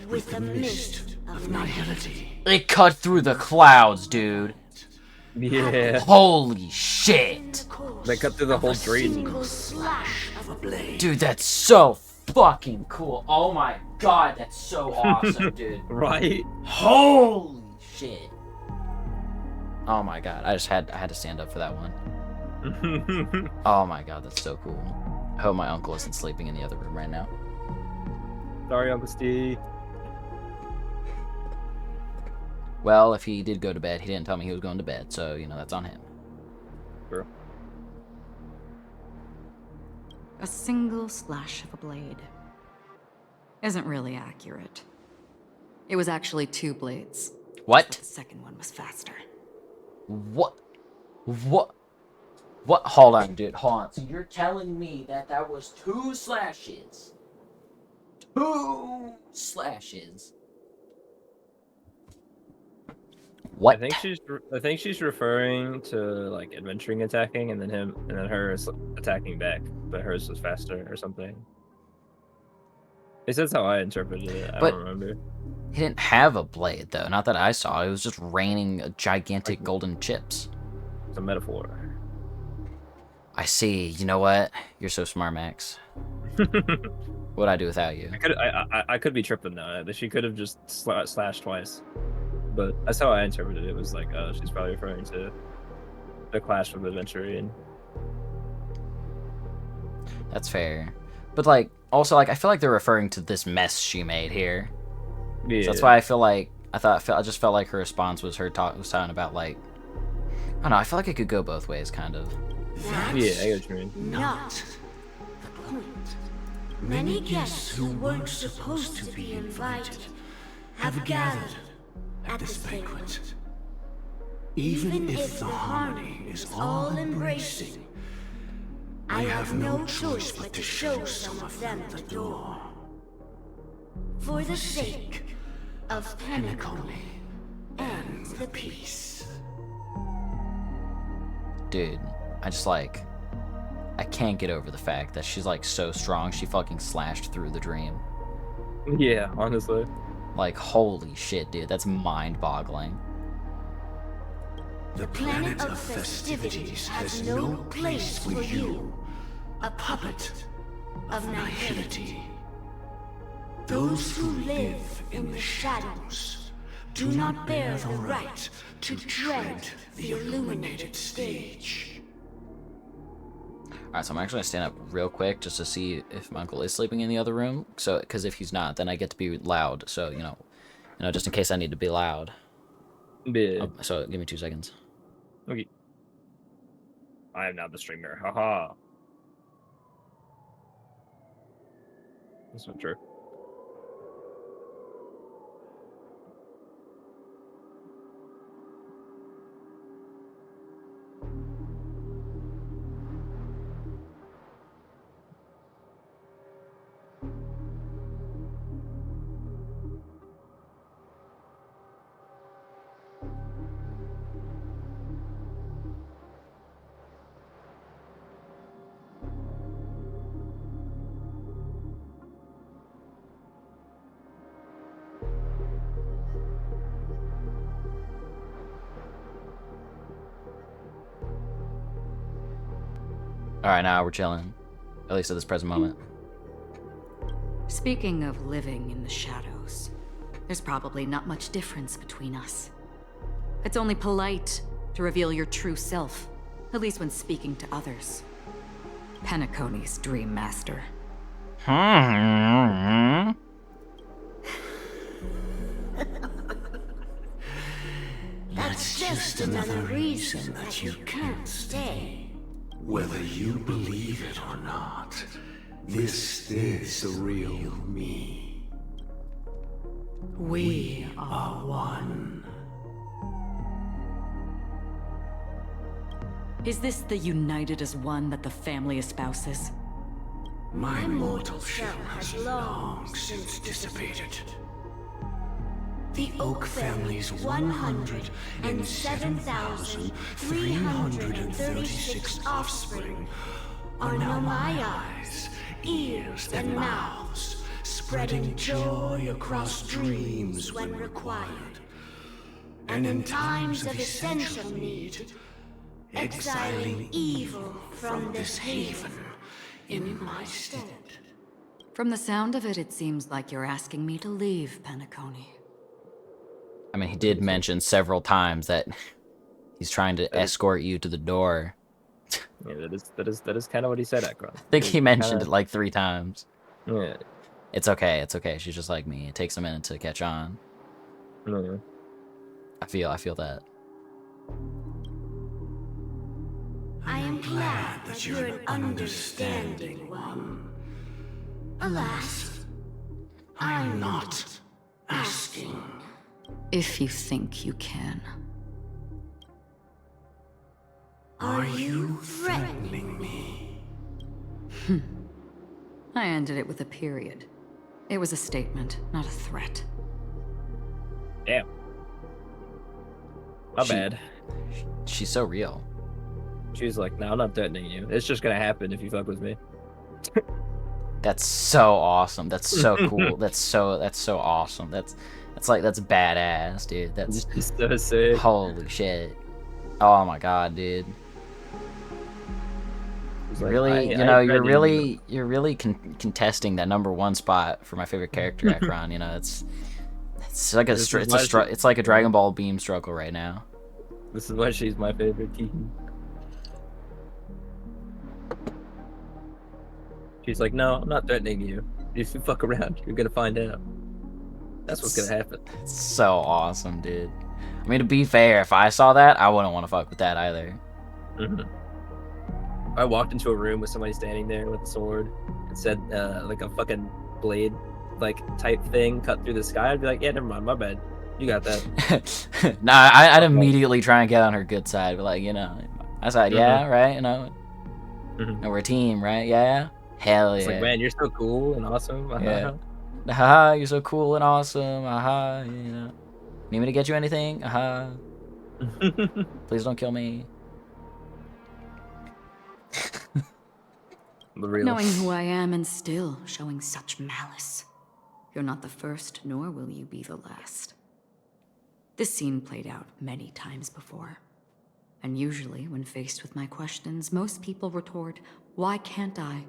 with the mist of nihility. It cut through the clouds, dude. Yeah. Holy shit. They cut through the whole dream. Dude, that's so fucking cool. Oh my god, that's so awesome, dude. Right? Holy shit. Oh my god, I had to stand up for that one. Oh my god, that's so cool. I hope my uncle isn't sleeping in the other room right now. Sorry, Uncle Steve. Well, if he did go to bed, he didn't tell me he was going to bed, so, you know, that's on him. True. A single slash of a blade isn't really accurate. It was actually 2 blades. What? But the second one was faster. What? Hold on, dude. Hold on. So you're telling me that was 2 slashes? 2 slashes? What? I think she's referring to like adventuring attacking, and then her attacking back, but hers was faster or something. At least that's how I interpreted it. I don't remember. He didn't have a blade though. Not that I saw. It was just raining gigantic golden chips. It's a metaphor. I see. You know what? You're so smart, Max. What'd I do without you? I could be tripping though. She could have just slashed twice. But that's how I interpreted it. It was like, she's probably referring to the Clash from Adventuring. That's fair. But, like, also, like, I feel like they're referring to this mess she made here. Yeah. So that's why I feel like, I just felt like her response was her talking about, like, I don't know, I feel like it could go both ways, kind of. Yeah, I get what you mean. Not the point. Many guests who weren't supposed to be invited have gathered at this banquet. Even if the harmony is all-embracing, I have no choice but to show some of them the door. For the sake of Penacony and the peace. Dude, I can't get over the fact that she's, like, so strong, she fucking slashed through the dream. Yeah, honestly. Like, holy shit, dude, that's mind-boggling. The planet of festivities has no place for you, a puppet of nihility. Those who live in the shadows do not bear the right to tread the illuminated stage. Alright, so I'm actually gonna stand up real quick just to see if my uncle is sleeping in the other room. So, because if he's not, then I get to be loud. So, you know, just in case I need to be loud. Yeah. So, give me 2 seconds. Okay. I am now the streamer. Haha. That's not true. Alright, now we're chilling. At least at this present moment. Speaking of living in the shadows, there's probably not much difference between us. It's only polite to reveal your true self, at least when speaking to others. Penacony's Dream Master. That's just another reason that you can't stay. Whether you believe it or not, this is the real me. We are one. Is this the united as one that the family espouses? My mortal shell has long since dissipated. The Oak family's 107,336 offspring are now my eyes, ears, and mouths, spreading joy across dreams when required. And in times of essential need, exiling evil from this haven in my stead. From the sound of it, it seems like you're asking me to leave, Penacony. I mean, he did mention several times that he's trying to escort you to the door. Yeah, that is kind of what he said, Akron. I think he mentioned it like 3 times. Yeah. It's okay, it's okay. She's just like me. It takes a minute to catch on. Yeah. I feel that. I am glad that you're an understanding one. Alas, I'm not asking. If you think you can. Are you threatening me? I ended it with a period. It was a statement, not a threat. Damn. My bad. She's so real. She's like, no, I'm not threatening you. It's just gonna happen if you fuck with me. That's so awesome. That's so cool. That's so awesome. That's badass, dude. That's so sick. Holy shit. Oh my god, dude. Like, really, you're really contesting that #1 spot for my favorite character, Akron. It's like it's like a Dragon Ball beam struggle right now. This is why she's my favorite. She's like, no, I'm not threatening you. If you fuck around, you're gonna find out. That's what's gonna happen. It's so awesome, dude. I mean, to be fair, if I saw that, I wouldn't want to fuck with that either. I walked into a room with somebody standing there with a sword and said, like a fucking blade, like type thing cut through the sky. I'd be like, yeah, never mind, my bad. You got that. Nah, I'd immediately try and get on her good side, but like, I said, yeah, right, we're a team, right? Yeah, hell yeah. It's like, man, you're so cool and awesome. Yeah. Haha, you're so cool and awesome. Aha, Need me to get you anything? Aha. Please don't kill me. Knowing who I am and still showing such malice. You're not the first, nor will you be the last. This scene played out many times before. And usually, when faced with my questions, most people retort, why can't I?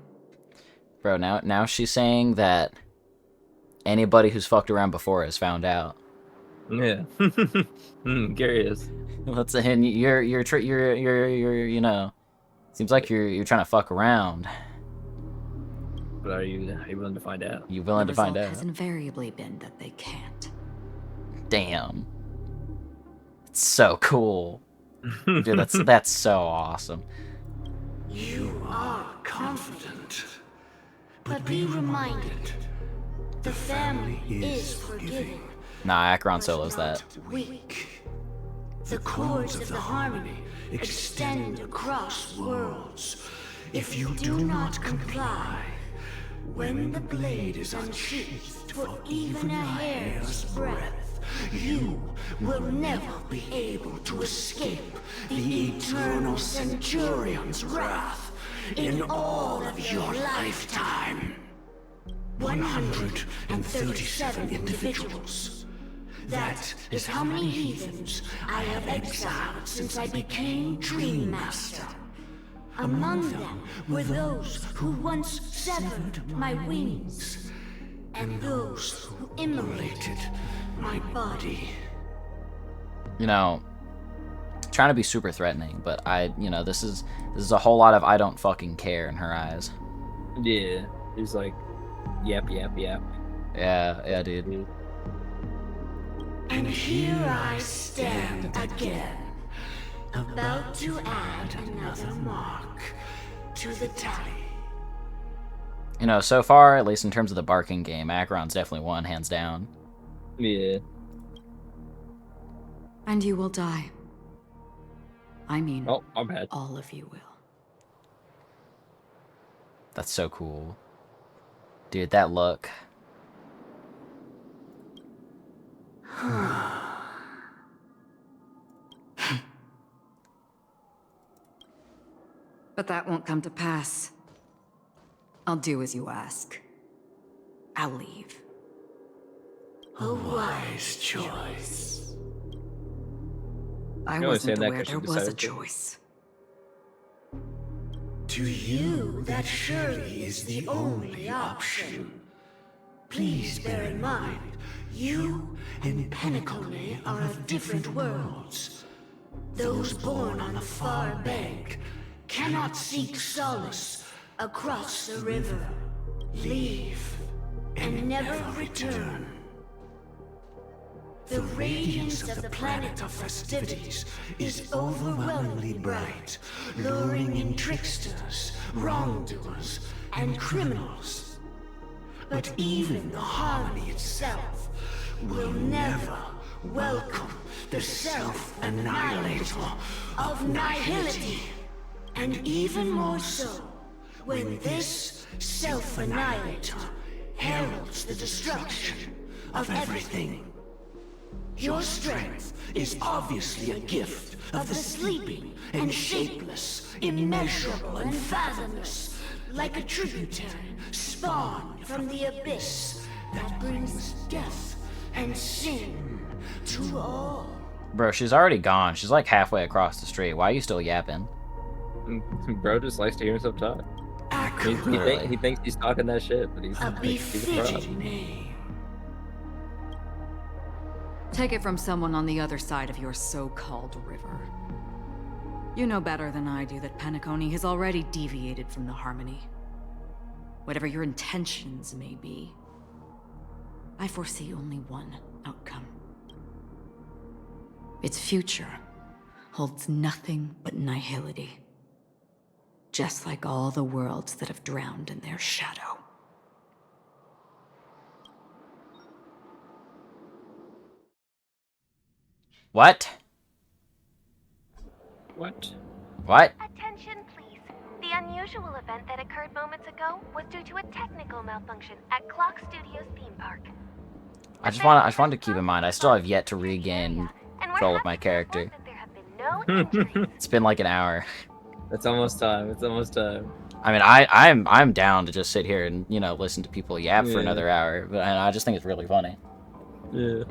Bro, now she's saying that Anybody who's fucked around before has found out. Yeah. Curious. Let's and you're you know, seems like you're trying to fuck around. But are you willing to find out? You willing The to find result out? has invariably been that they can't. Damn. It's so cool. Dude, that's so awesome. You are confident, But be reminded, the family is forgiving. Nah, Acheron solos that. Weak. The chords of the harmony extend across worlds. If you do not comply, when the blade is unsheathed for even a hair's breadth, you will never be able to escape the eternal Centurion's wrath in all of your lifetime. 137 individuals. That is how many heathens I have exiled since I became Dream Master. Among them were those who once severed my wings, and those who immolated my body. You know, trying to be super threatening, but this is a whole lot of I don't fucking care in her eyes. Yeah, he's like, yap. Yeah, dude. And here I stand again, about to add another mark to the tally. You know, so far, at least in terms of the barking game, Acheron's definitely won, hands down. Yeah. And you will die. I mean, oh, my bad. All of you will. That's so cool. Dude, that look. But that won't come to pass. I'll do as you ask. I'll leave. A wise choice. I You wasn't understand that aware 'cause she there was a decided to. choice. To you, that surely is the only option. Please bear in mind, you and Penacony are of different worlds. Those born on the far bank cannot seek solace across the river. Leave and never return. The radiance of the planet of festivities is overwhelmingly bright, luring in tricksters, wrongdoers, and criminals. But even the harmony itself will never welcome the self-annihilator of nihility. And even more so, when this self-annihilator heralds the destruction of everything. Your strength is obviously a gift of the sleeping and shapeless, immeasurable and fathomless, like a tributary spawned from the abyss that brings death and sin to all. Bro, she's already gone. She's like halfway across the street. Why are you still yapping? Bro just likes to hear himself talk. He thinks he's talking that shit, but he's a befitting name. Take it from someone on the other side of your so-called river. You know better than I do that Penacony has already deviated from the harmony. Whatever your intentions may be, I foresee only one outcome. Its future holds nothing but nihility. Just like all the worlds that have drowned in their shadow. What? What? What? Attention, please. The unusual event that occurred moments ago was due to a technical malfunction at Clock Studios theme park. I just wanted to keep in mind, I still have yet to regain control of my character. It's been like an hour. It's almost time. It's almost time. I mean, I'm down to just sit here and, you know, listen to people yap for another hour, but I just think it's really funny. Yeah.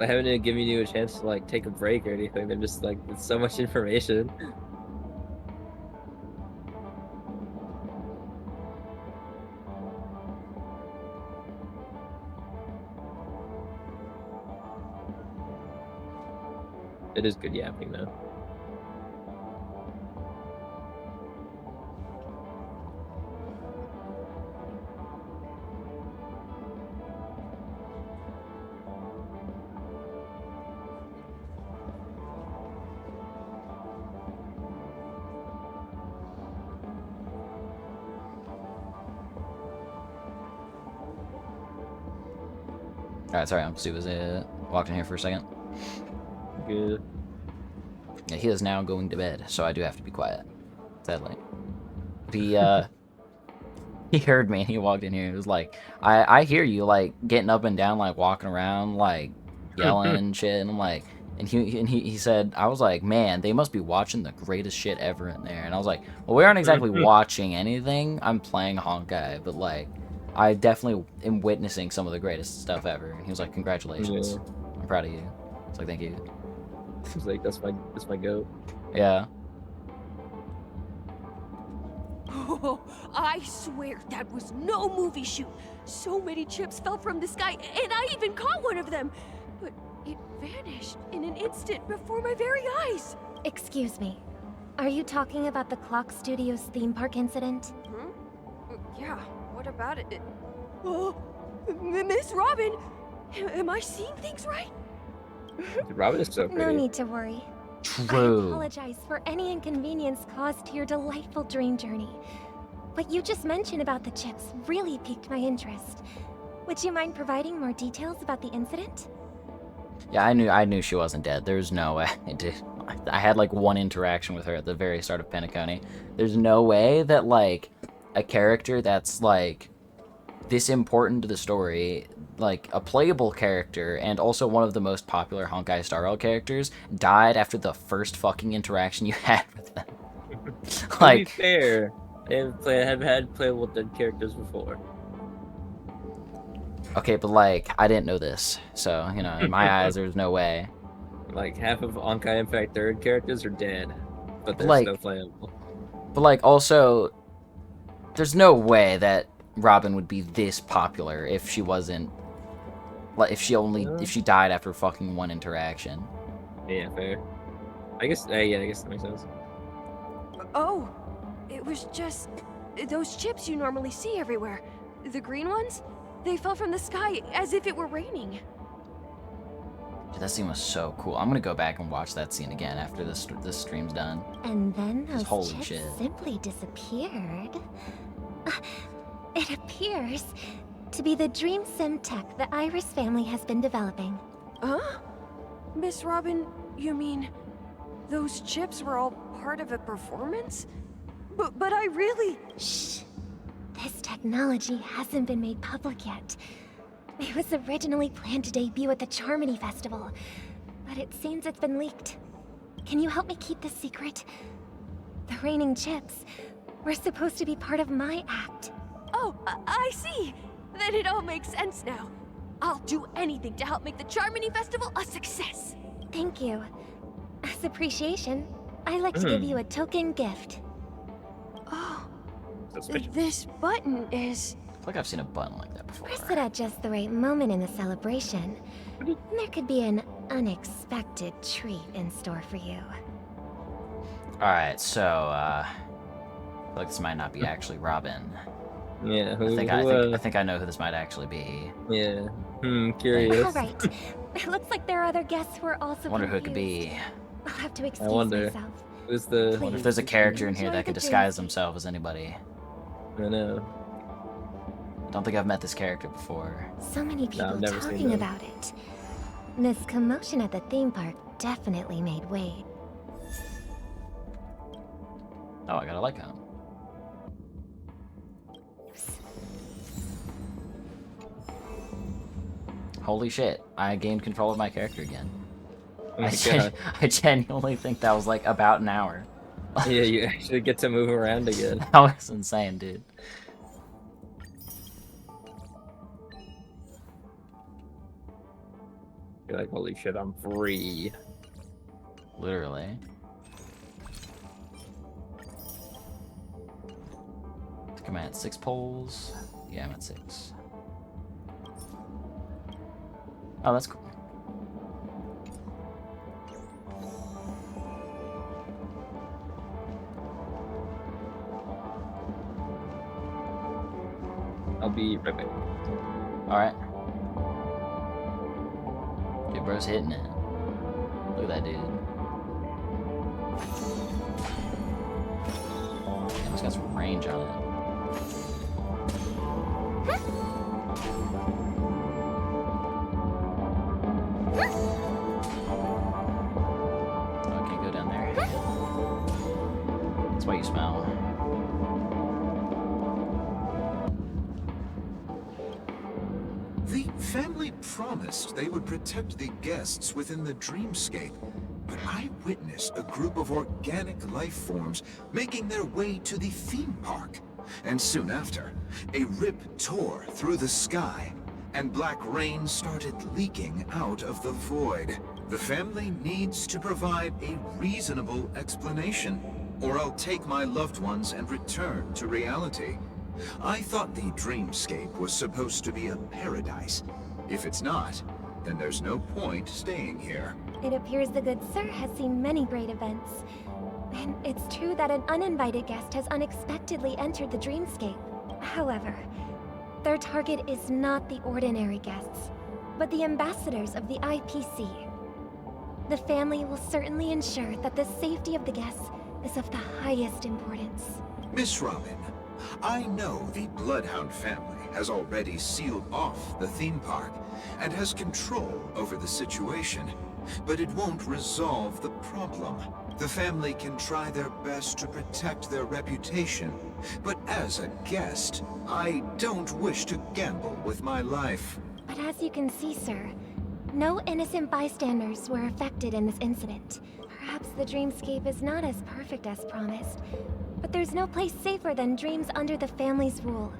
I haven't even given you a chance to like take a break or anything. They're just like, it's so much information. It is good yapping though. Alright, sorry, I'm Stu. Was walked in here for a second. Good. Yeah, he is now going to bed, so I do have to be quiet. Sadly. He he heard me and he walked in here. He was like, I hear you like getting up and down, like walking around, like yelling and shit. And I'm like, and he said, I was like, man, they must be watching the greatest shit ever in there. And I was like, well, we aren't exactly watching anything. I'm playing Honkai, but like, I definitely am witnessing some of the greatest stuff ever. And he was like, congratulations. Yeah. I'm proud of you. It's like, thank you. He's like, that's my goat. Yeah. Oh, I swear that was no movie shoot. So many chips fell from the sky, and I even caught one of them. But it vanished in an instant before my very eyes. Excuse me. Are you talking about the Clock Studios theme park incident? Yeah, what about it? Oh, Miss Robin, am I seeing things right? Robin is so pretty. No need to worry. True. I apologize for any inconvenience caused to your delightful dream journey. What you just mentioned about the chips really piqued my interest. Would you mind providing more details about the incident? Yeah, I knew she wasn't dead. There's no way. I had like one interaction with her at the very start of Penacony. There's no way that like a character that's like this important to the story, like a playable character and also one of the most popular Honkai Star Rail characters, died after the first fucking interaction you had with them. Like, to be fair, have had playable dead characters before. Okay, but like I didn't know this, so you know, in my eyes, there's no way. Like half of Honkai Impact 3rd characters are dead, but they're like, still playable. But like also, there's no way that Robin would be this popular if she wasn't, like, if she died after fucking one interaction. Yeah, fair. I guess, yeah, I guess that makes sense. Oh, it was just those chips you normally see everywhere. The green ones? They fell from the sky as if it were raining. Dude, that scene was so cool. I'm gonna go back and watch that scene again after this stream's done. And then those holy chips shit. simply disappeared. It appears to be the dream sim tech the Iris family has been developing. Huh? Miss Robin, you mean those chips were all part of a performance? But I really... Shh. This technology hasn't been made public yet. It was originally planned to debut at the Charmony Festival, but it seems it's been leaked. Can you help me keep this secret? The raining chips were supposed to be part of my act. Oh, I see. Then it all makes sense now. I'll do anything to help make the Charmony Festival a success. Thank you. As appreciation, I'd like to give you a token gift. Oh, this button is... I feel like I've seen a button like that before. Press it at just the right moment in the celebration. There could be an unexpected treat in store for you. Alright, so, I feel like this might not be actually Robin. Yeah, I think I know who this might actually be. Yeah. Curious. Alright. It looks like there are other guests who are also I wonder who it confused. could be. I'll have to I excuse wonder. myself. Who's the... I wonder if there's a character in here Enjoy that could the disguise drinks. themselves as anybody. I know. I don't think I've met this character before. So many people I've never seen talking them. about it. This commotion at the theme park definitely made weight. Oh, I got a Lycon. Holy shit, I gained control of my character again. Oh my God. I genuinely think that was like about an hour. Yeah, you actually get to move around again. That was insane, dude. You're like, holy shit, I'm free. Literally. I think I'm at 6 poles. Yeah, I'm at 6. Oh, that's cool. I'll be right back. Alright. Dude, bro's hitting it. Look at that dude. Damn, it's got some range on it. Oh, I can't go down there. That's why you smell. The family promised they would protect the guests within the dreamscape, but I witnessed a group of organic life forms making their way to the theme park. And soon after, a rip tore through the sky, and black rain started leaking out of the void. The family needs to provide a reasonable explanation, or I'll take my loved ones and return to reality. I thought the dreamscape was supposed to be a paradise. If it's not, then there's no point staying here. It appears the good sir has seen many great events. And it's true that an uninvited guest has unexpectedly entered the dreamscape. However, their target is not the ordinary guests, but the ambassadors of the IPC. The family will certainly ensure that the safety of the guests is of the highest importance. Miss Robin, I know the Bloodhound family has already sealed off the theme park and has control over the situation, but it won't resolve the problem. The family can try their best to protect their reputation, but as a guest, I don't wish to gamble with my life. But as you can see, sir, no innocent bystanders were affected in this incident. Perhaps the dreamscape is not as perfect as promised, but there's no place safer than dreams under the family's rule.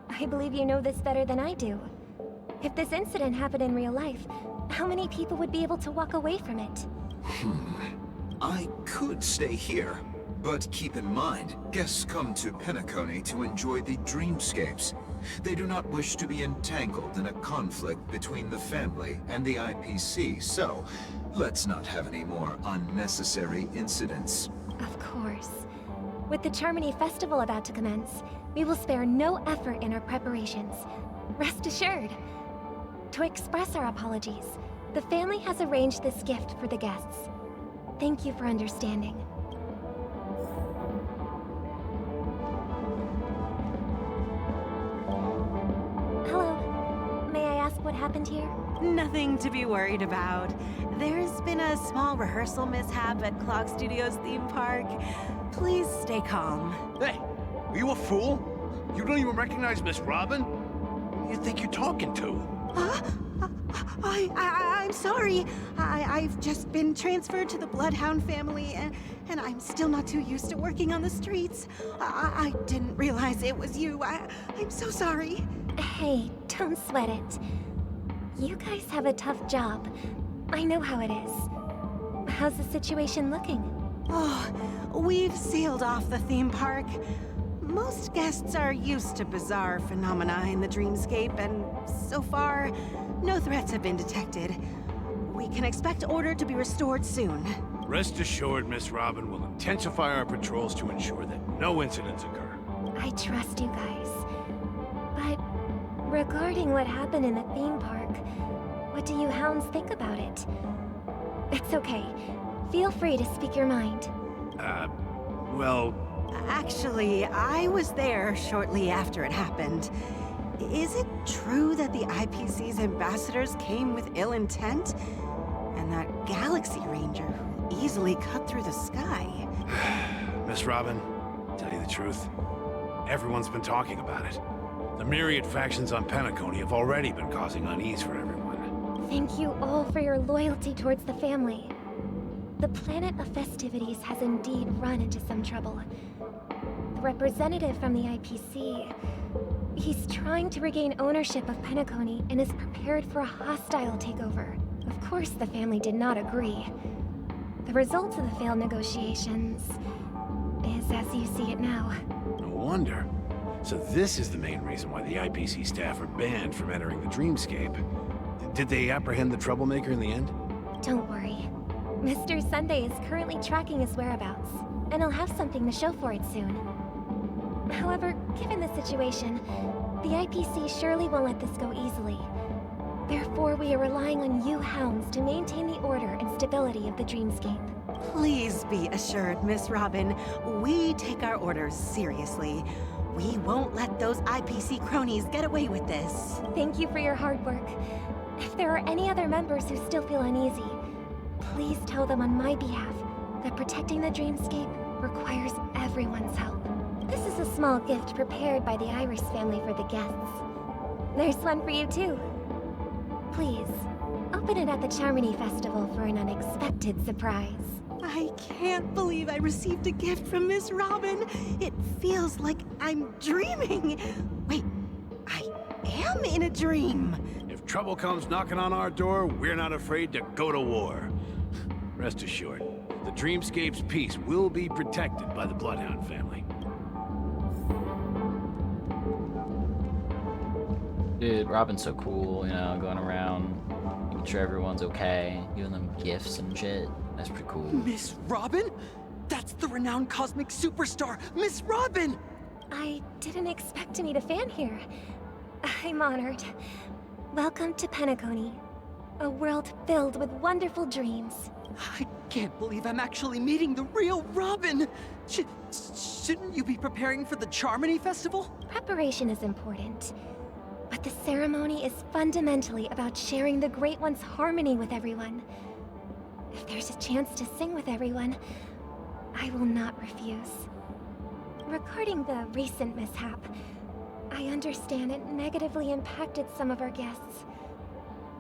I believe you know this better than I do. If this incident happened in real life, how many people would be able to walk away from it? I could stay here, but keep in mind, guests come to Penacony to enjoy the dreamscapes. They do not wish to be entangled in a conflict between the family and the IPC, so let's not have any more unnecessary incidents. Of course. With the Charmony Festival about to commence, we will spare no effort in our preparations. Rest assured. To express our apologies, the family has arranged this gift for the guests. Thank you for understanding. Hello. May I ask what happened here? Nothing to be worried about. There's been a small rehearsal mishap at Clock Studios theme park. Please stay calm. Hey, are you a fool? You don't even recognize Miss Robin? Who do you think you're talking to? I'm sorry. I've just been transferred to the Bloodhound family, and I'm still not too used to working on the streets. I didn't realize it was you. I'm so sorry. Hey, don't sweat it. You guys have a tough job. I know how it is. How's the situation looking? Oh, we've sealed off the theme park. Most guests are used to bizarre phenomena in the dreamscape, and so far, no threats have been detected. We can expect order to be restored soon. Rest assured, Miss Robin will intensify our patrols to ensure that no incidents occur. I trust you guys. But regarding what happened in the theme park, what do you hounds think about it? It's okay. Feel free to speak your mind. Well... Actually, I was there shortly after it happened. Is it true that the IPC's ambassadors came with ill intent? And that Galaxy Ranger who easily cut through the sky? Miss Robin, tell you the truth, everyone's been talking about it. The myriad factions on Penacony have already been causing unease for everyone. Thank you all for your loyalty towards the family. The planet of festivities has indeed run into some trouble. The representative from the IPC, he's trying to regain ownership of Penacony and is prepared for a hostile takeover. Of course, the family did not agree. The result of the failed negotiations is as you see it now. No wonder. So this is the main reason why the IPC staff are banned from entering the dreamscape. Did they apprehend the troublemaker in the end? Don't worry. Mr. Sunday is currently tracking his whereabouts, and he'll have something to show for it soon. However, given the situation, the IPC surely won't let this go easily. Therefore, we are relying on you hounds to maintain the order and stability of the dreamscape. Please be assured, Miss Robin, we take our orders seriously. We won't let those IPC cronies get away with this. Thank you for your hard work. If there are any other members who still feel uneasy, please tell them on my behalf that protecting the dreamscape requires everyone's help. This is a small gift prepared by the Iris family for the guests. There's one for you too. Please, open it at the Charmony Festival for an unexpected surprise. I can't believe I received a gift from Miss Robin. It feels like I'm dreaming. Wait, I am in a dream. If trouble comes knocking on our door, we're not afraid to go to war. Rest assured, the Dreamscape's peace will be protected by the Bloodhound family. Dude, Robin's so cool, you know, going around, making sure everyone's okay, giving them gifts and shit. That's pretty cool. Miss Robin? That's the renowned cosmic superstar, Miss Robin! I didn't expect to meet a fan here. I'm honored. Welcome to Penacony, a world filled with wonderful dreams. I can't believe I'm actually meeting the real Robin! Shouldn't you be preparing for the Charmony Festival? Preparation is important, but the ceremony is fundamentally about sharing the Great One's harmony with everyone. If there's a chance to sing with everyone, I will not refuse. Regarding the recent mishap, I understand it negatively impacted some of our guests.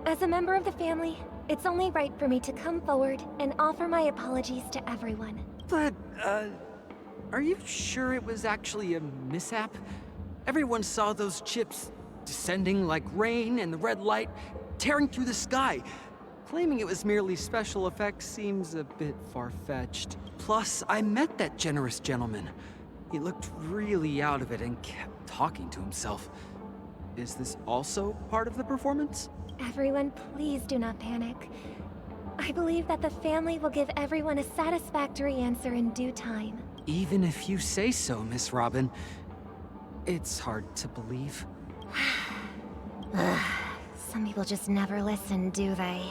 As a member of the family, it's only right for me to come forward and offer my apologies to everyone. But, are you sure it was actually a mishap? Everyone saw those chips descending like rain and the red light tearing through the sky. Claiming it was merely special effects seems a bit far-fetched. Plus, I met that generous gentleman. He looked really out of it and kept talking to himself. Is this also part of the performance? Everyone, please do not panic. I believe that the family will give everyone a satisfactory answer in due time. Even if you say so, Miss Robin, it's hard to believe. Some people just never listen, do they?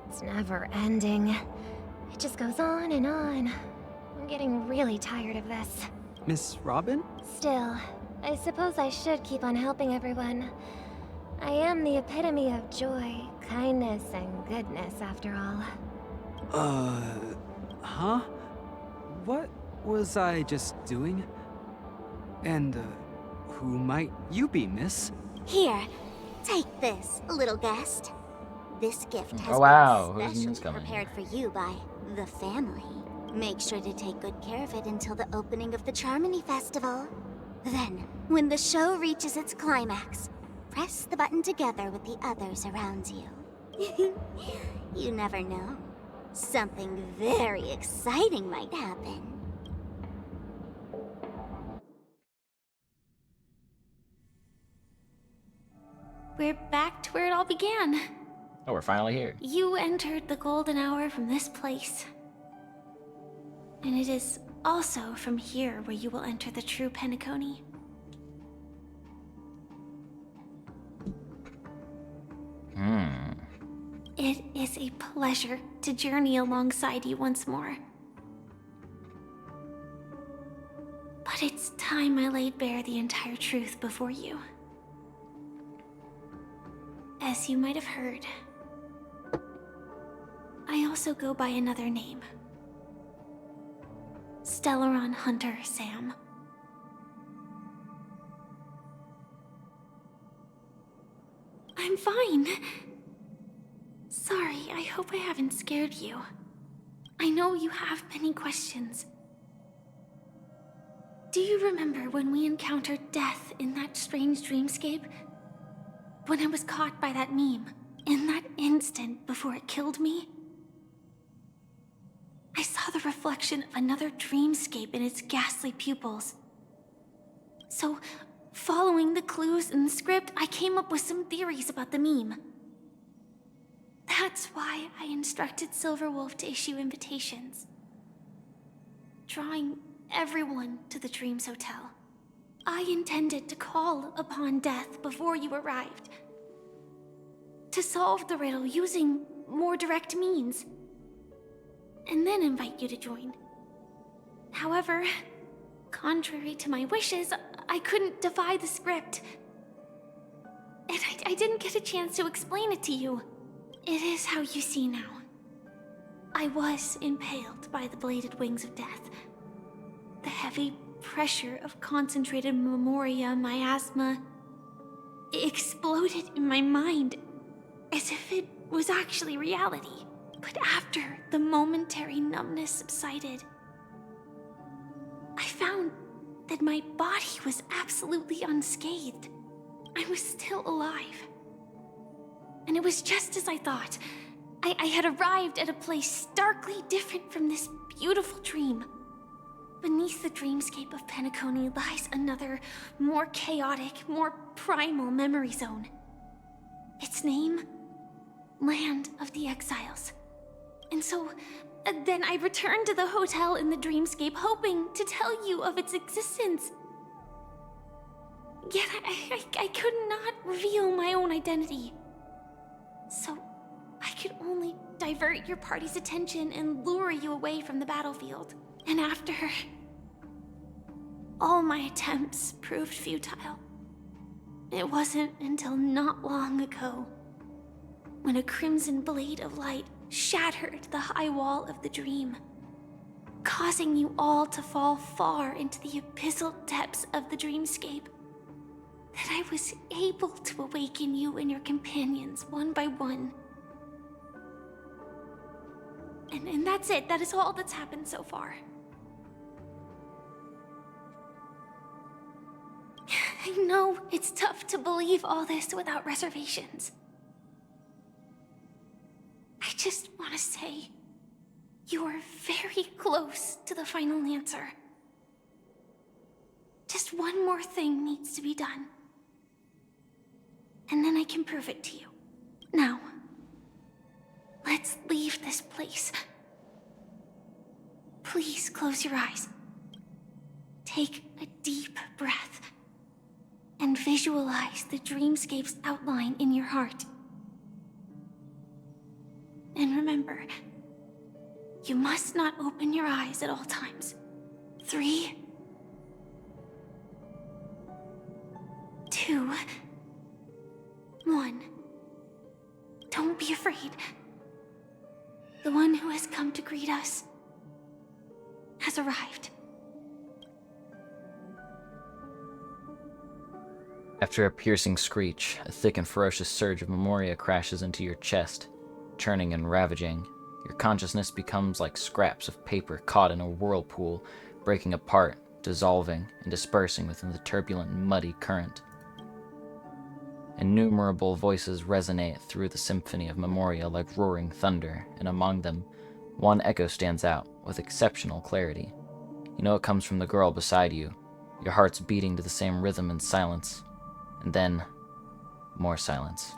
It's never ending. It just goes on and on. I'm getting really tired of this. Miss Robin? Still, I suppose I should keep on helping everyone. I am the epitome of joy, kindness, and goodness, after all. Huh? What was I just doing? And, who might you be, miss? Here, take this, little guest. This gift has been specially prepared for you by the family. Make sure to take good care of it until the opening of the Charmony Festival. Then, when the show reaches its climax, press the button together with the others around you. You never know. Something very exciting might happen. We're back to where it all began. Oh, we're finally here. You entered the golden hour from this place. And it is also from here where you will enter the true Penacony. It is a pleasure to journey alongside you once more. But it's time I laid bare the entire truth before you. As you might have heard, I also go by another name. Stellaron Hunter Sam. I'm fine. Sorry, I hope I haven't scared you. I know you have many questions. Do you remember when we encountered death in that strange dreamscape? When I was caught by that meme, in that instant before it killed me? I saw the reflection of another dreamscape in its ghastly pupils. So, following the clues in the script, I came up with some theories about the meme. That's why I instructed Silverwolf to issue invitations, drawing everyone to the Dreams Hotel. I intended to call upon death before you arrived. To solve the riddle using more direct means. And then invite you to join. However, contrary to my wishes, I couldn't defy the script. And I didn't get a chance to explain it to you. It is how you see now. I was impaled by the bladed wings of death. The heavy pressure of concentrated memoria, miasma, exploded in my mind as if it was actually reality. But after the momentary numbness subsided, I found that my body was absolutely unscathed. I was still alive. And it was just as I thought. I had arrived at a place starkly different from this beautiful dream. Beneath the dreamscape of Penacony lies another, more chaotic, more primal memory zone. Its name? Land of the Exiles. And so, then I returned to the hotel in the dreamscape, hoping to tell you of its existence. Yet I could not reveal my own identity. So, I could only divert your party's attention and lure you away from the battlefield. And after... all my attempts proved futile. It wasn't until not long ago, when a crimson blade of light shattered the high wall of the dream, causing you all to fall far into the abyssal depths of the dreamscape, that I was able to awaken you and your companions one by one. And that's it. That is all that's happened so far. I know it's tough to believe all this without reservations. I just want to say, you are very close to the final answer. Just one more thing needs to be done. And then I can prove it to you. Now, let's leave this place. Please close your eyes. Take a deep breath. And visualize the dreamscape's outline in your heart. And remember, you must not open your eyes at all times. 3, 2, 1. Don't be afraid. The one who has come to greet us has arrived. After a piercing screech, a thick and ferocious surge of memoria crashes into your chest, churning and ravaging. Your consciousness becomes like scraps of paper caught in a whirlpool, breaking apart, dissolving, and dispersing within the turbulent, muddy current. Innumerable voices resonate through the symphony of memoria like roaring thunder, and among them, one echo stands out with exceptional clarity. You know it comes from the girl beside you, your heart's beating to the same rhythm and silence. And then, more silence.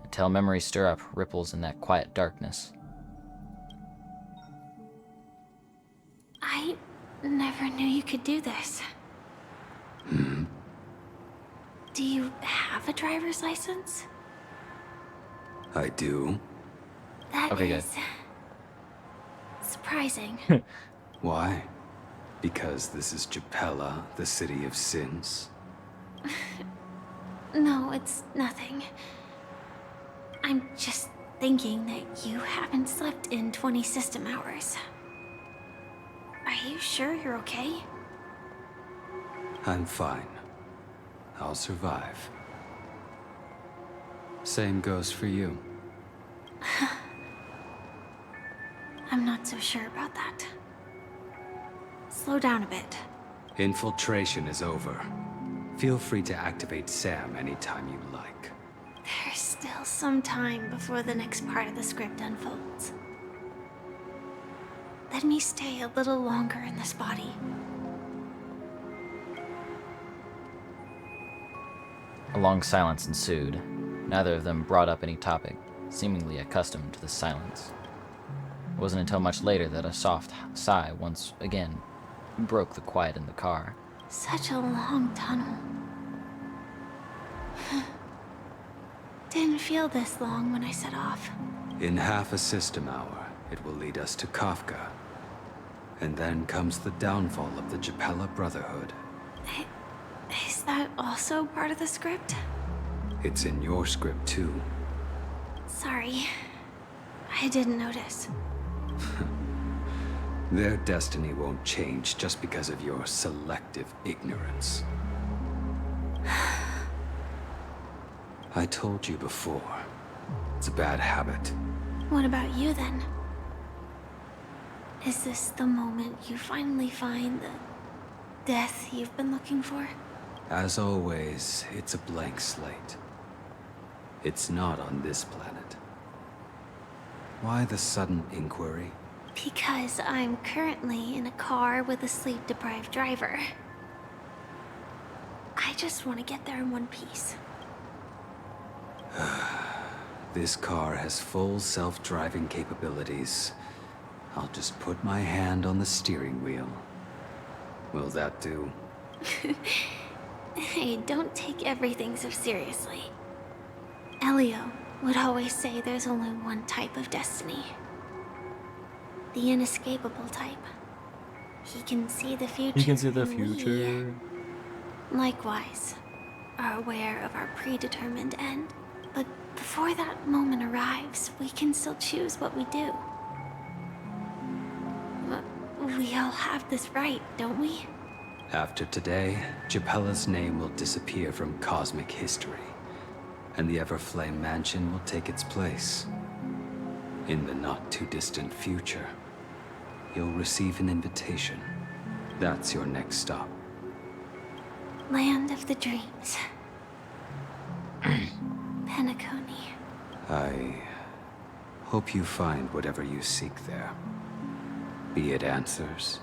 Until memory stir-up ripples in that quiet darkness. I never knew you could do this. Do you have a driver's license? I do. That Okay, is... surprising. Why? Because this is Japella, the city of sins? No, it's nothing. I'm just thinking that you haven't slept in 20 system hours. Are you sure you're okay? I'm fine. I'll survive. Same goes for you. I'm not so sure about that. Slow down a bit. Infiltration is over. Feel free to activate Sam anytime you like. There's still some time before the next part of the script unfolds. Let me stay a little longer in this body. A long silence ensued. Neither of them brought up any topic, seemingly accustomed to the silence. It wasn't until much later that a soft sigh once again broke the quiet in the car. Such a long tunnel. Didn't feel this long when I set off. In half a system hour, it will lead us to Kafka. And then comes the downfall of the Japella Brotherhood. Is that also part of the script? It's in your script too. Sorry. I didn't notice. Their destiny won't change just because of your selective ignorance. I told you before, it's a bad habit. What about you then? Is this the moment you finally find the death you've been looking for? As always, it's a blank slate. It's not on this planet. Why the sudden inquiry? Because I'm currently in a car with a sleep-deprived driver. I just want to get there in one piece. This car has full self-driving capabilities. I'll just put my hand on the steering wheel. Will that do? Hey, don't take everything so seriously. Elio would always say there's only one type of destiny. The inescapable type. He can see the future. He can see the and we, future. likewise, are aware of our predetermined end. But before that moment arrives, we can still choose what we do. We all have this right, don't we? After today, Japella's name will disappear from cosmic history, and the Everflame Mansion will take its place. In the not-too-distant future, you'll receive an invitation. That's your next stop. Land of the Dreams. Penacony. I hope you find whatever you seek there. Be it answers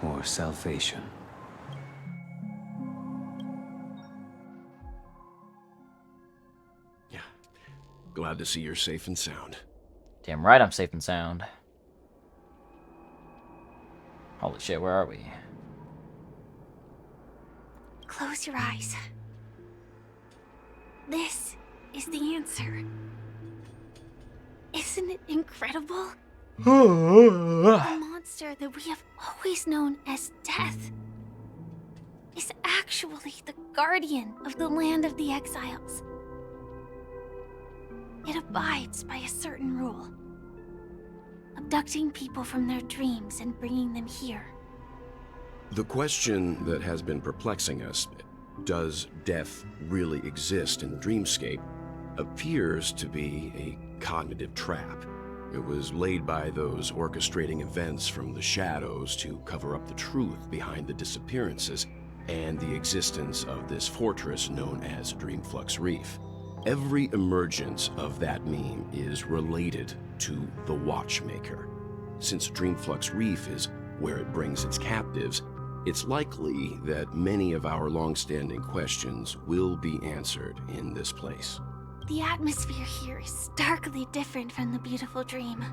or salvation. Yeah. Glad to see you're safe and sound. Damn right I'm safe and sound. Holy shit, where are we? Close your eyes. This is the answer. Isn't it incredible? The monster that we have always known as Death is actually the guardian of the land of the exiles. It abides by a certain rule. Abducting people from their dreams and bringing them here. The question that has been perplexing us, does death really exist in the dreamscape, appears to be a cognitive trap. It was laid by those orchestrating events from the shadows to cover up the truth behind the disappearances and the existence of this fortress known as Dreamflux Reef. Every emergence of that meme is related to the Watchmaker. Since Dreamflux Reef is where it brings its captives, it's likely that many of our long-standing questions will be answered in this place. The atmosphere here is starkly different from the beautiful dream.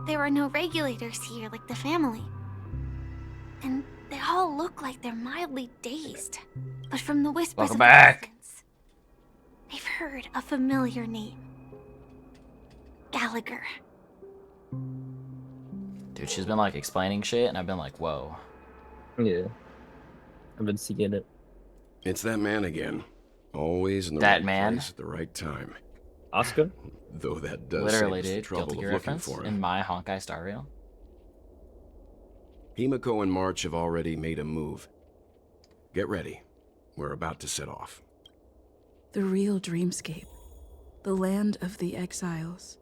There are no regulators here like the family. And they all look like they're mildly dazed. But from the whispers of the distance, I've heard a familiar name. Gallagher. Dude, she's been like explaining shit and I've been like, whoa. Yeah. I've been seeing it. It's that man again. Always in the That right man? place at the right time. Oscar? Though that does Literally, save us the dude. trouble Guilty of Gear looking reference for in him. my Honkai Star Rail. Himiko and March have already made a move. Get ready. We're about to set off. The real dreamscape. The land of the exiles.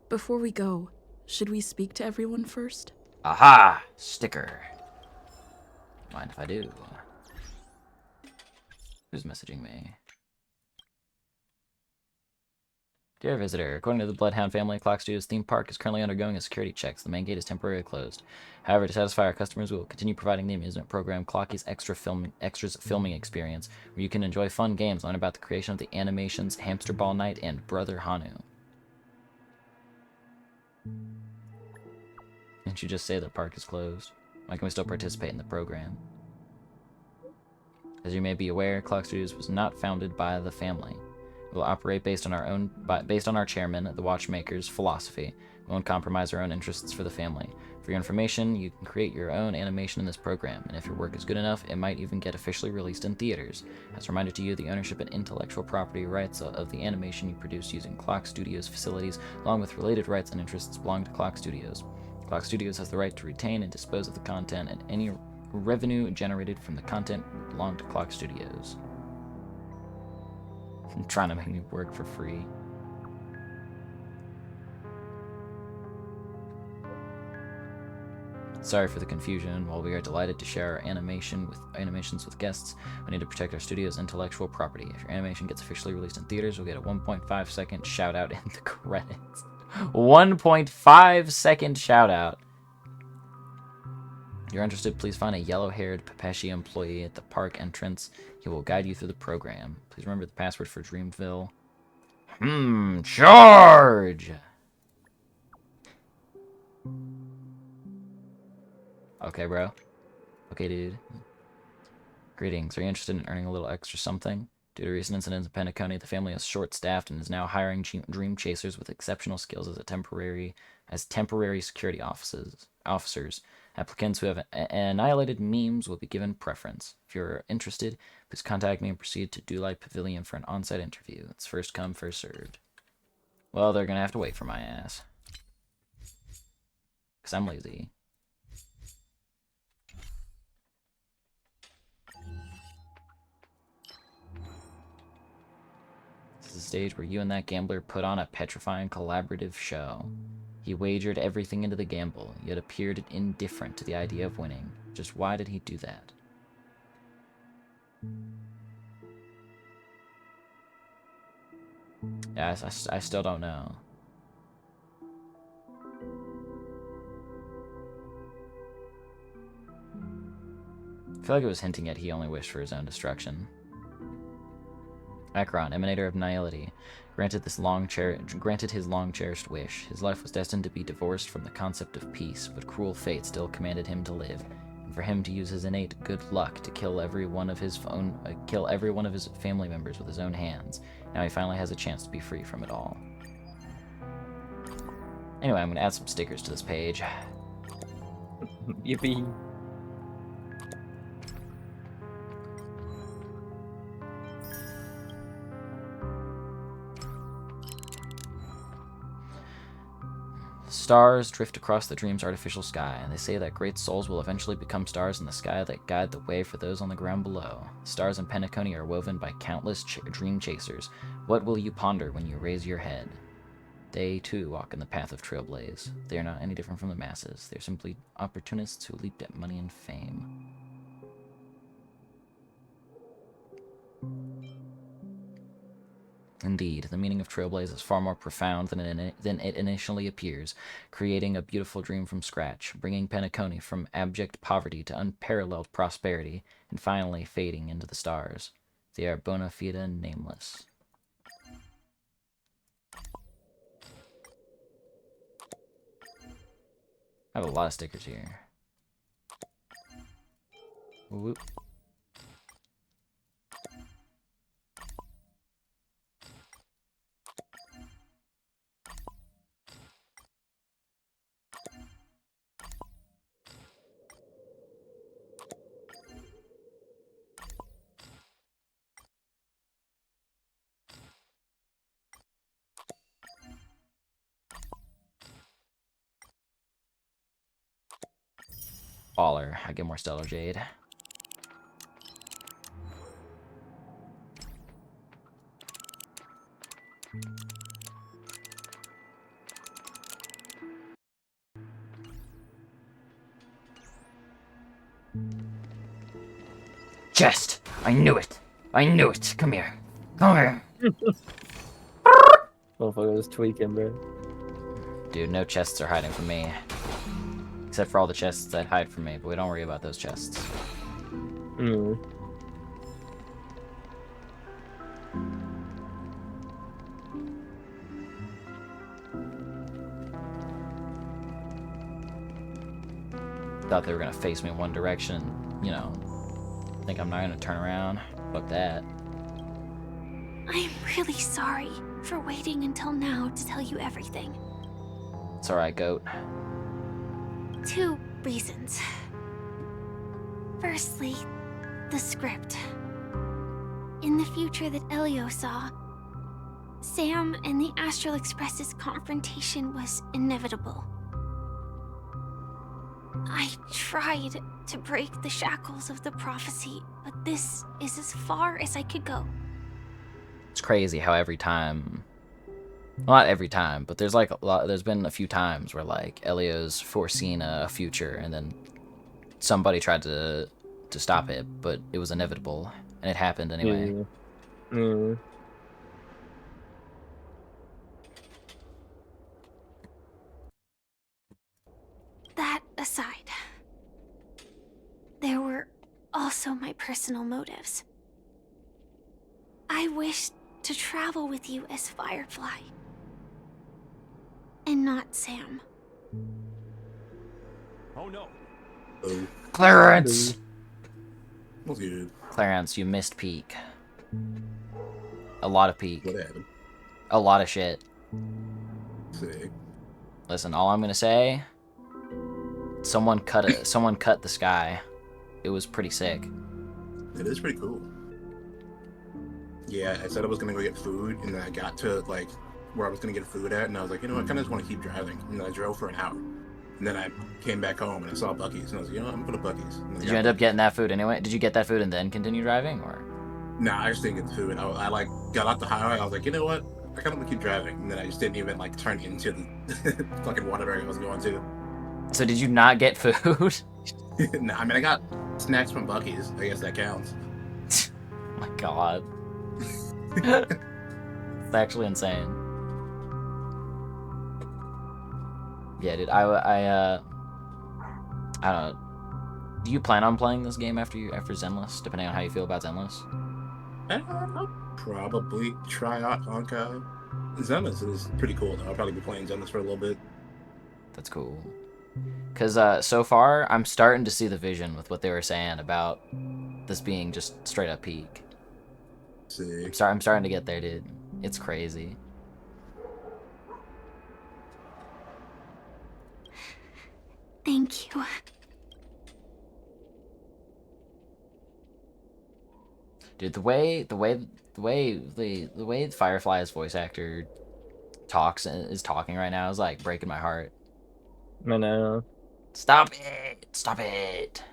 Before we go, should we speak to everyone first? Aha! Sticker. Mind if I do? Who's messaging me? Dear visitor, according to the Bloodhound family, Clock Studios theme park is currently undergoing a security checks. The main gate is temporarily closed. However, to satisfy our customers, we will continue providing the amusement program Clocky's Extras filming experience, where you can enjoy fun games, learn about the creation of the animations, Hamster Ball Night, and Brother Hanu. Didn't you just say the park is closed? Why can we still participate in the program? As you may be aware, Clock Studios was not founded by the family. We will operate based on our chairman, the Watchmaker's philosophy. We won't compromise our own interests for the family. For your information, you can create your own animation in this program, and if your work is good enough, it might even get officially released in theaters. As a reminder to you, the ownership and intellectual property rights of the animation you produce using Clock Studios facilities, along with related rights and interests, belong to Clock Studios. Clock Studios has the right to retain and dispose of the content, and any revenue generated from the content will belong to Clock Studios. I'm trying to make me work for free. Sorry for the confusion. While we are delighted to share our animations with guests, we need to protect our studio's intellectual property. If your animation gets officially released in theaters, we'll get a 1.5 second shout out in the credits. 1.5 second shout out. If you're interested, please find a yellow-haired Pepeshi employee at the park entrance. He will guide you through the program. Please remember the password for Dreamville. Charge! Okay, bro. Okay, dude. Greetings. Are you interested in earning a little extra something? Due to recent incidents in Penacony, the family is short-staffed and is now hiring dream chasers with exceptional skills as temporary security officers. Applicants who have annihilated memes will be given preference. If you're interested, please contact me and proceed to Dewlight Pavilion for an on-site interview. It's first come, first served. Well, they're gonna have to wait for my ass. 'Cause I'm lazy. This is a stage where you and that gambler put on a petrifying collaborative show. He wagered everything into the gamble, yet appeared indifferent to the idea of winning. Just why did he do that? Yeah, I still don't know. I feel like it was hinting at he only wished for his own destruction. Akron, emanator of nihility, granted his long-cherished wish. His life was destined to be divorced from the concept of peace, but cruel fate still commanded him to live, and for him to use his innate good luck to kill every one of his family members with his own hands. Now he finally has a chance to be free from it all. Anyway, I'm gonna add some stickers to this page. Yippee. Stars drift across the dream's artificial sky, and they say that great souls will eventually become stars in the sky that guide the way for those on the ground below. Stars in Penacony are woven by countless dream chasers. What will you ponder when you raise your head? They, too, walk in the path of trailblaze. They are not any different from the masses. They are simply opportunists who leaped at money and fame. Indeed, the meaning of Trailblaze is far more profound than it initially appears, creating a beautiful dream from scratch, bringing Penacony from abject poverty to unparalleled prosperity, and finally fading into the stars. They are bona fide and nameless. I have a lot of stickers here. Whoop. Baller. I get more Stellar Jade. Chest! I knew it! I knew it! Come here. Come here! Motherfucker was tweaking, bro. Dude, no chests are hiding from me. Except for all the chests that hide from me, but we don't worry about those chests. thought they were gonna face me in one direction, you know, think I'm not gonna turn around. Fuck that. I'm really sorry for waiting until now to tell you everything. It's alright, goat. 2 reasons. Firstly, the script. In the future that Elio saw, Sam and the Astral Express's confrontation was inevitable. I tried to break the shackles of the prophecy, but this is as far as I could go. It's crazy how every time, well, not every time, but there's like there's been a few times where like Elio's foreseen a future and then somebody tried to stop it, but it was inevitable and it happened anyway. Yeah. That aside, there were also my personal motives. I wished to travel with you as Firefly, and not Sam. Oh no. Clarence! What's good? Clarence, you missed peak. A lot of peak. What happened? A lot of shit. Sick. Listen, all I'm gonna say, someone cut the sky. It was pretty sick. It is pretty cool. Yeah, I said I was gonna go get food, and then I got to like where I was gonna get food at, and I was like, you know what, I kind of just want to keep driving. And then I drove for an hour, and then I came back home and I saw Buc-ee's, and I was like, you know what, I'm gonna go to Buc-ee's. Did you end up getting that food anyway? Did you get that food and then continue driving, or? Nah, I just didn't get the food. I like got off the highway. I was like, you know what, I kind of want to keep driving, and then I just didn't even like turn into the fucking Waterbury I was going to. So did you not get food? Nah, I mean I got snacks from Buc-ee's. I guess that counts. Oh my god. It's actually insane. Yeah, dude, I don't know. Do you plan on playing this game after Zenless, depending on how you feel about Zenless? I'll probably try out Honkai. Zenless is pretty cool though. I'll probably be playing Zenless for a little bit. That's cool. Because so far, I'm starting to see the vision with what they were saying about this being just straight up peak. See. I'm starting to get there, dude. It's crazy. Thank you. Dude, the way Firefly's voice actor is talking right now is like breaking my heart. I know. Stop it! Stop it!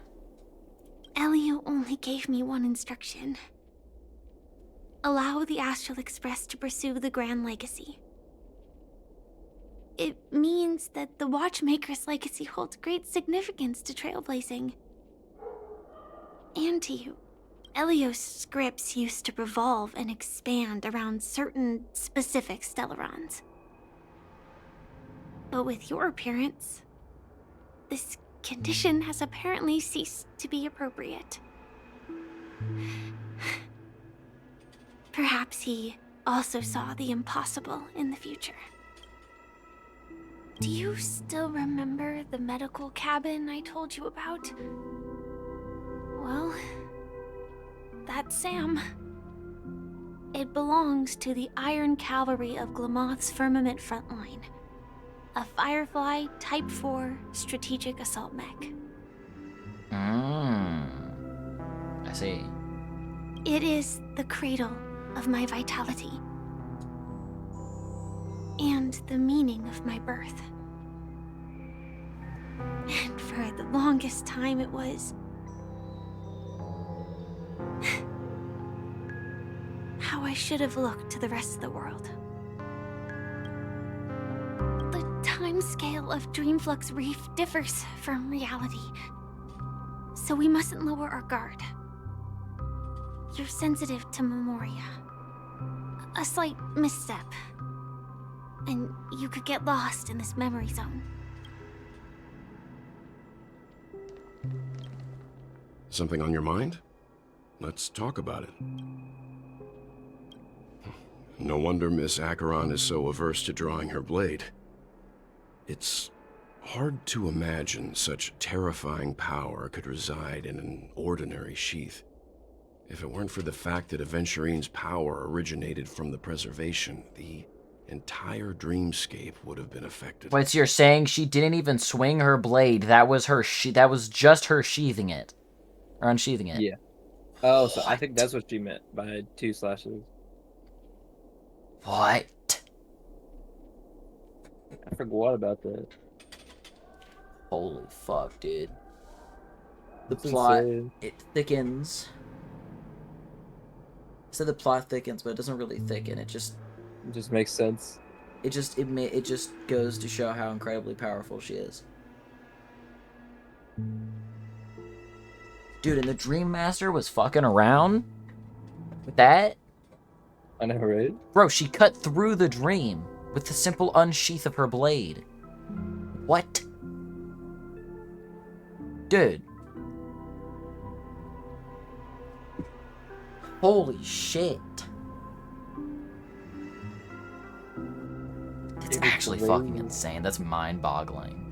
Elio only gave me one instruction. Allow the Astral Express to pursue the Grand Legacy. It means that the Watchmaker's legacy holds great significance to trailblazing. And to you. Elio's scripts used to revolve and expand around certain specific Stellarons. But with your appearance, this condition has apparently ceased to be appropriate. Perhaps he also saw the impossible in the future. Do you still remember the medical cabin I told you about? Well, that's Sam. It belongs to the Iron Cavalry of Glamoth's Firmament Frontline, a Firefly Type 4 strategic assault mech. I see. It is the cradle of my vitality. And the meaning of my birth. And for the longest time it was how I should have looked to the rest of the world. The timescale of Dreamflux Reef differs from reality, so we mustn't lower our guard. You're sensitive to Memoria. A slight misstep, and you could get lost in this memory zone. Something on your mind? Let's talk about it. No wonder Miss Acheron is so averse to drawing her blade. It's Hard to imagine such terrifying power could reside in an ordinary sheath. If it weren't for the fact that Aventurine's power originated from the preservation, the entire dreamscape would have been affected. Wait, so you're saying she didn't even swing her blade? That was her. That was just her sheathing it, or unsheathing it. Yeah. Oh, so I think that's what she meant by 2 slashes. What? I forgot about that. Holy fuck, dude. The That's plot, insane. it thickens. I said the plot thickens, but it doesn't really thicken. It just makes sense. It just goes to show how incredibly powerful she is. Dude, and the Dream Master was fucking around with that? I know, right? Bro, she cut through the dream with the simple unsheath of her blade. What? Dude. Holy shit. That's actually fucking insane. That's mind-boggling.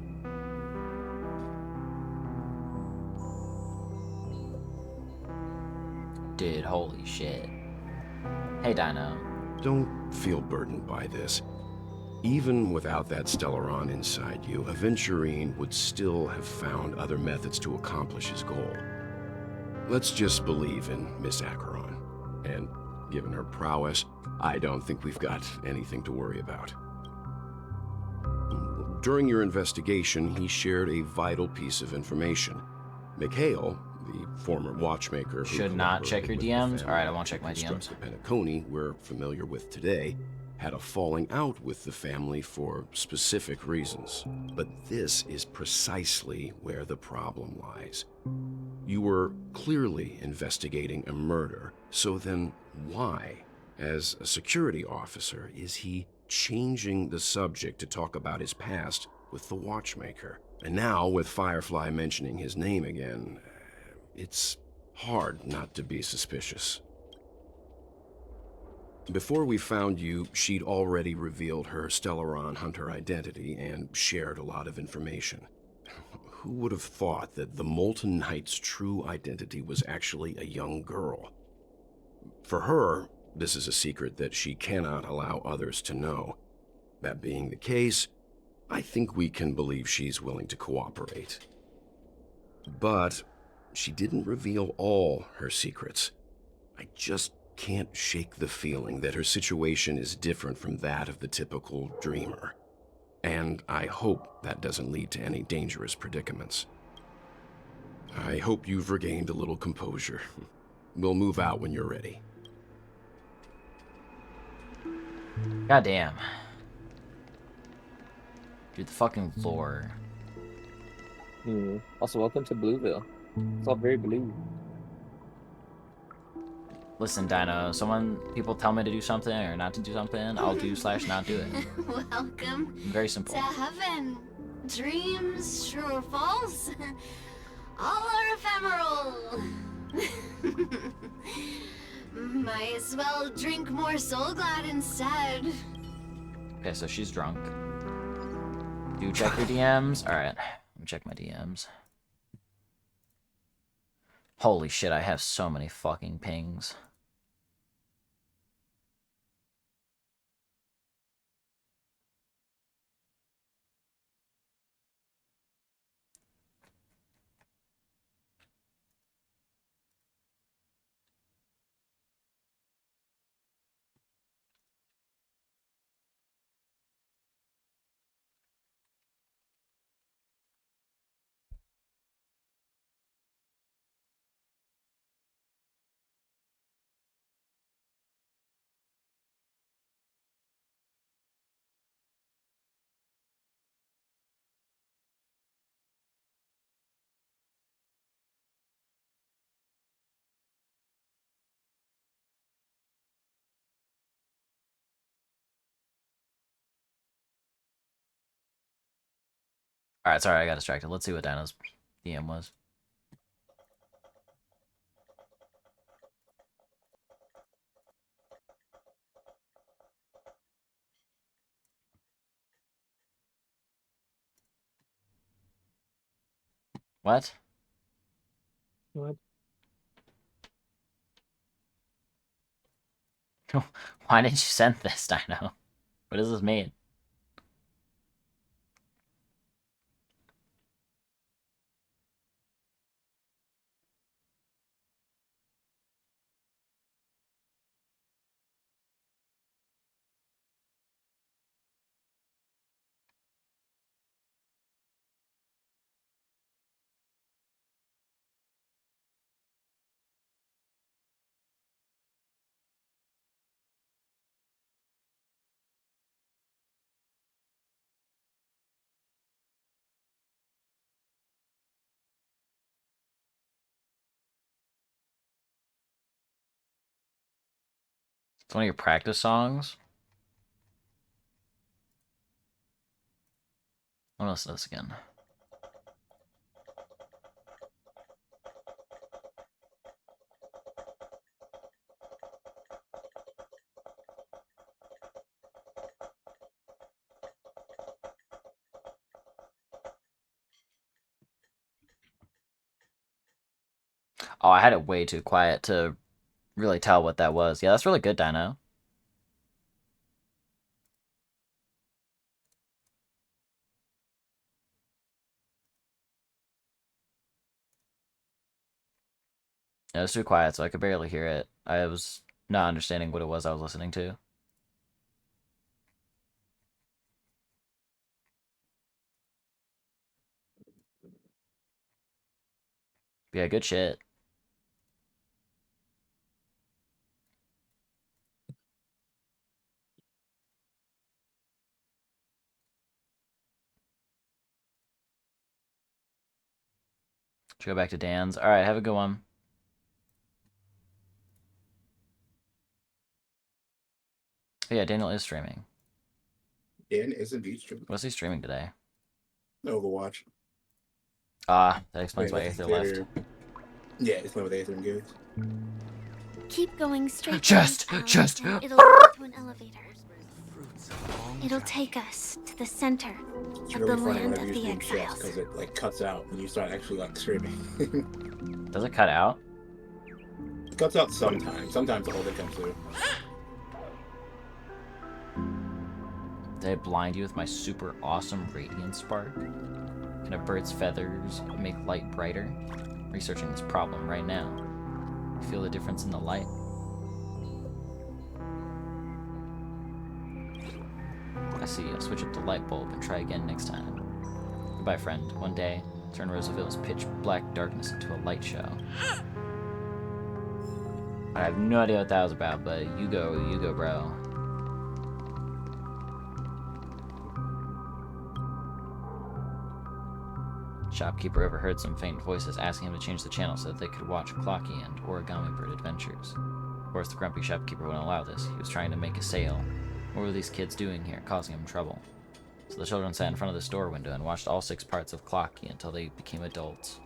Dude, holy shit. Hey, Dino. Don't feel burdened by this. Even without that Stellaron inside you, Aventurine would still have found other methods to accomplish his goal. Let's just believe in Miss Acheron. And given her prowess, I don't think we've got anything to worry about. During your investigation, he shared a vital piece of information. Mikhail, the former watchmaker who should not check your DMs. All right, I won't check my DMs. The Penacony we're familiar with today had a falling out with the family for specific reasons. But this is precisely where the problem lies. You were clearly investigating a murder, so then why, as a security officer, is he changing the subject to talk about his past with the watchmaker? And now, with Firefly mentioning his name again, it's hard not to be suspicious. Before we found you, she'd already revealed her Stellaron Hunter identity and shared a lot of information. Who would have thought that the Molten Knight's true identity was actually a young girl? For her, this is a secret that she cannot allow others to know. That being the case, I think we can believe she's willing to cooperate. But she didn't reveal all her secrets. I just can't shake the feeling that her situation is different from that of the typical dreamer. And I hope that doesn't lead to any dangerous predicaments. I hope you've regained a little composure. We'll move out when you're ready. Goddamn. Dude, the fucking lore. Also, welcome to Blueville. It's all very blue. Listen, Dino, people tell me to do something or not to do something, I'll do / not do it. Welcome Very simple. to heaven. Dreams, true or false, all are ephemeral. Might as well drink more Soul Glad instead. Okay, so she's drunk. Do check your DMs. Alright, let me check my DMs. Holy shit, I have so many fucking pings. Alright, sorry, I got distracted. Let's see what Dino's DM was. What? What? Why didn't you send this, Dino? What does this mean? It's one of your practice songs? I want to listen to this again. Oh, I had it way too quiet to really tell what that was. Yeah, that's really good, Dino. Yeah, it was too quiet, so I could barely hear it. I was not understanding what it was I was listening to. Yeah, good shit. Should go back to Dan's. Alright, have a good one. Oh, yeah, Daniel is streaming. Dan is indeed streaming. What's he streaming today? Overwatch. Ah, that explains why Aether left. Yeah, it's playing with Aether and Goose. Keep going straight. Just. It'll lead to an elevator. It'll take us to the center It's of really the funny land whenever of you the stream chess exiles. because it like cuts out when you start actually like screaming. Does it cut out? It cuts out sometimes. Sometimes the whole thing comes through. Did I blind you with my super awesome radiant spark? Can a bird's feathers make light brighter? Researching this problem right now. Feel the difference in the light? I see. I'll switch up the light bulb and try again next time. Goodbye, friend. One day, turn Roseville's pitch black darkness into a light show. I have no idea what that was about, but you go, bro. Shopkeeper overheard some faint voices asking him to change the channel so that they could watch Clocky and Origami Bird Adventures. Of course, the grumpy shopkeeper wouldn't allow this. He was trying to make a sale. What were these kids doing here, causing him trouble? So the children sat in front of the store window and watched all 6 parts of Clocky until they became adults.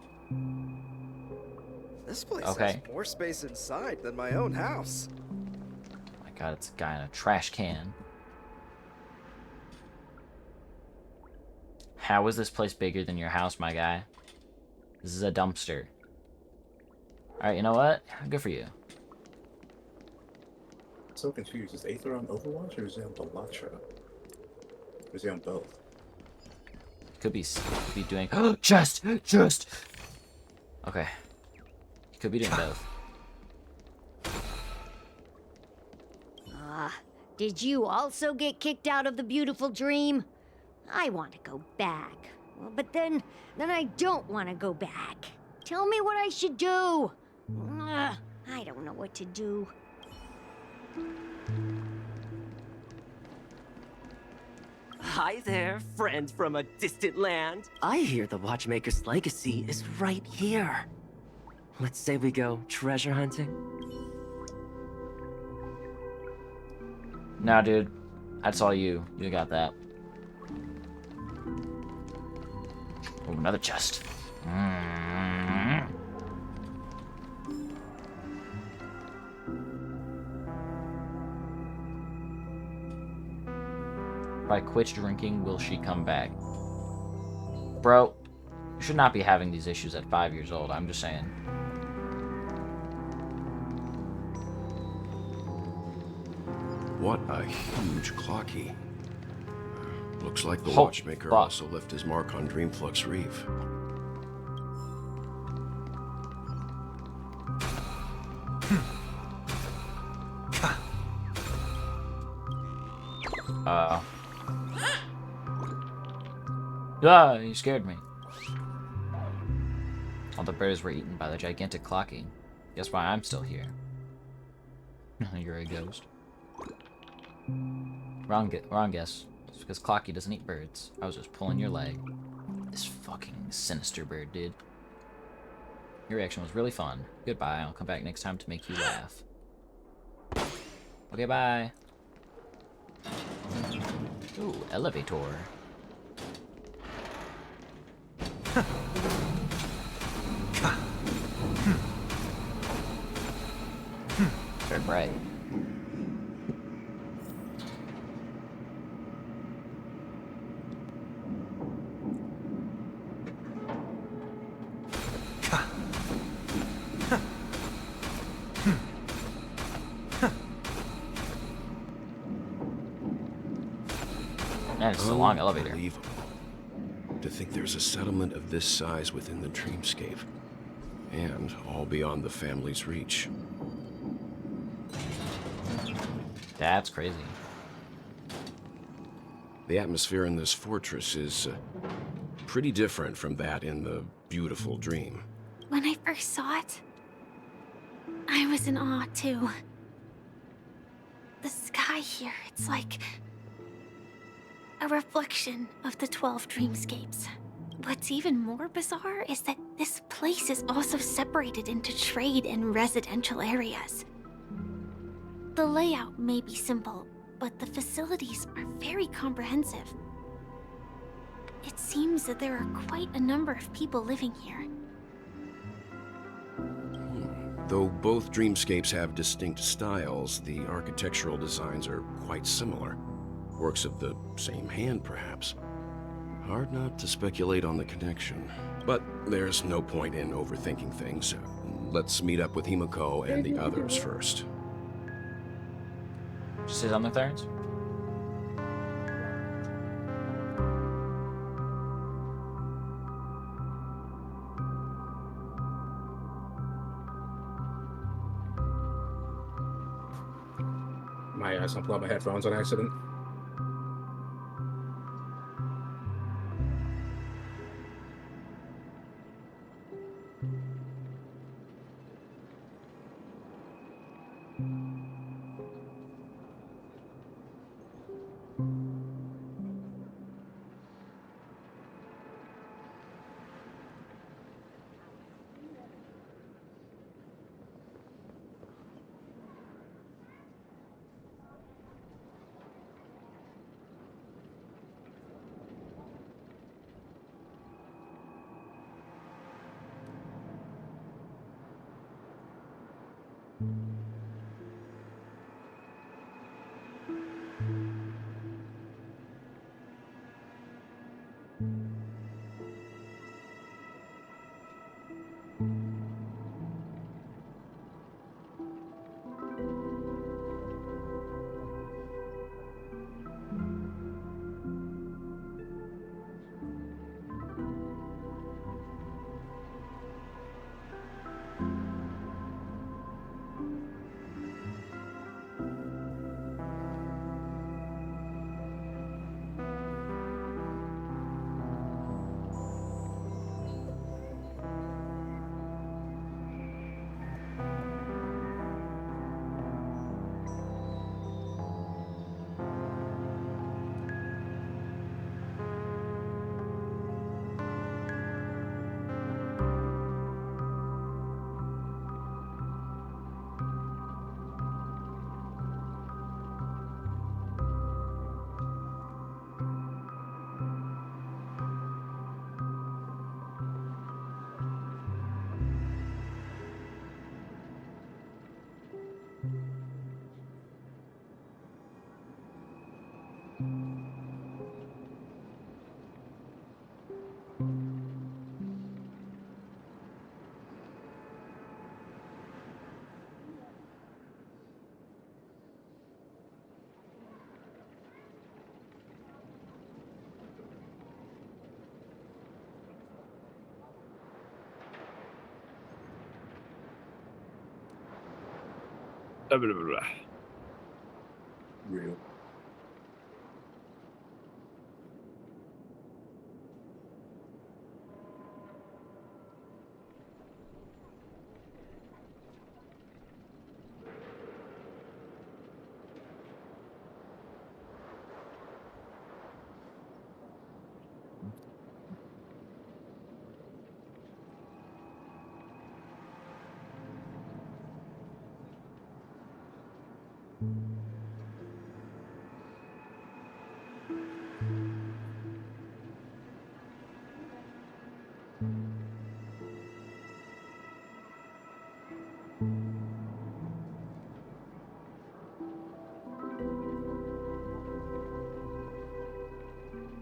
This place has more space inside than my own house. Oh my god, it's a guy in a trash can. How is this place bigger than your house, my guy? This is a dumpster. Alright, you know what? Good for you. So confused. Is Aether on Overwatch or is he on Bellatra? Or is he on both? Could be doing just okay. He could be doing both. Did you also get kicked out of the beautiful dream? I want to go back. Well, but then I don't want to go back. Tell me what I should do. I don't know what to do. Hi there, friend from a distant land. I hear the Watchmaker's legacy is right here. Let's say we go treasure hunting. Nah, dude. That's all you. You got that. Oh, another chest. If I quit drinking, will she come back? Bro, You should not be having these issues at 5 years old, I'm just saying. What a huge clock key. Looks like the Oh, watchmaker fuck. also left his mark on Dreamflux Reef. Ah, you scared me. All the birds were eaten by the gigantic clocky. Guess why I'm still here. You're a ghost. Wrong guess. It's because Clocky doesn't eat birds. I was just pulling your leg. This fucking sinister bird, dude. Your reaction was really fun. Goodbye. I'll come back next time to make you laugh. Okay, bye. Ooh, elevator. Very bright. Man, it's a long elevator. Unbelievable. To think there's a settlement of this size within the dreamscape, and all beyond the family's reach. That's crazy. The atmosphere in this fortress is pretty different from that in the beautiful dream. When I first saw it, I was in awe too. The sky here, it's like a reflection of the 12 dreamscapes. What's even more bizarre is that this place is also separated into trade and residential areas. The layout may be simple, but the facilities are very comprehensive. It seems that there are quite a number of people living here. Though both dreamscapes have distinct styles, the architectural designs are quite similar. Works of the same hand, perhaps. Hard not to speculate on the connection. But there's no point in overthinking things. Let's meet up with Himiko and the others first. Did you say something, Clarence? My unplugged my headphones on accident. Blah, blah, blah, blah. Real.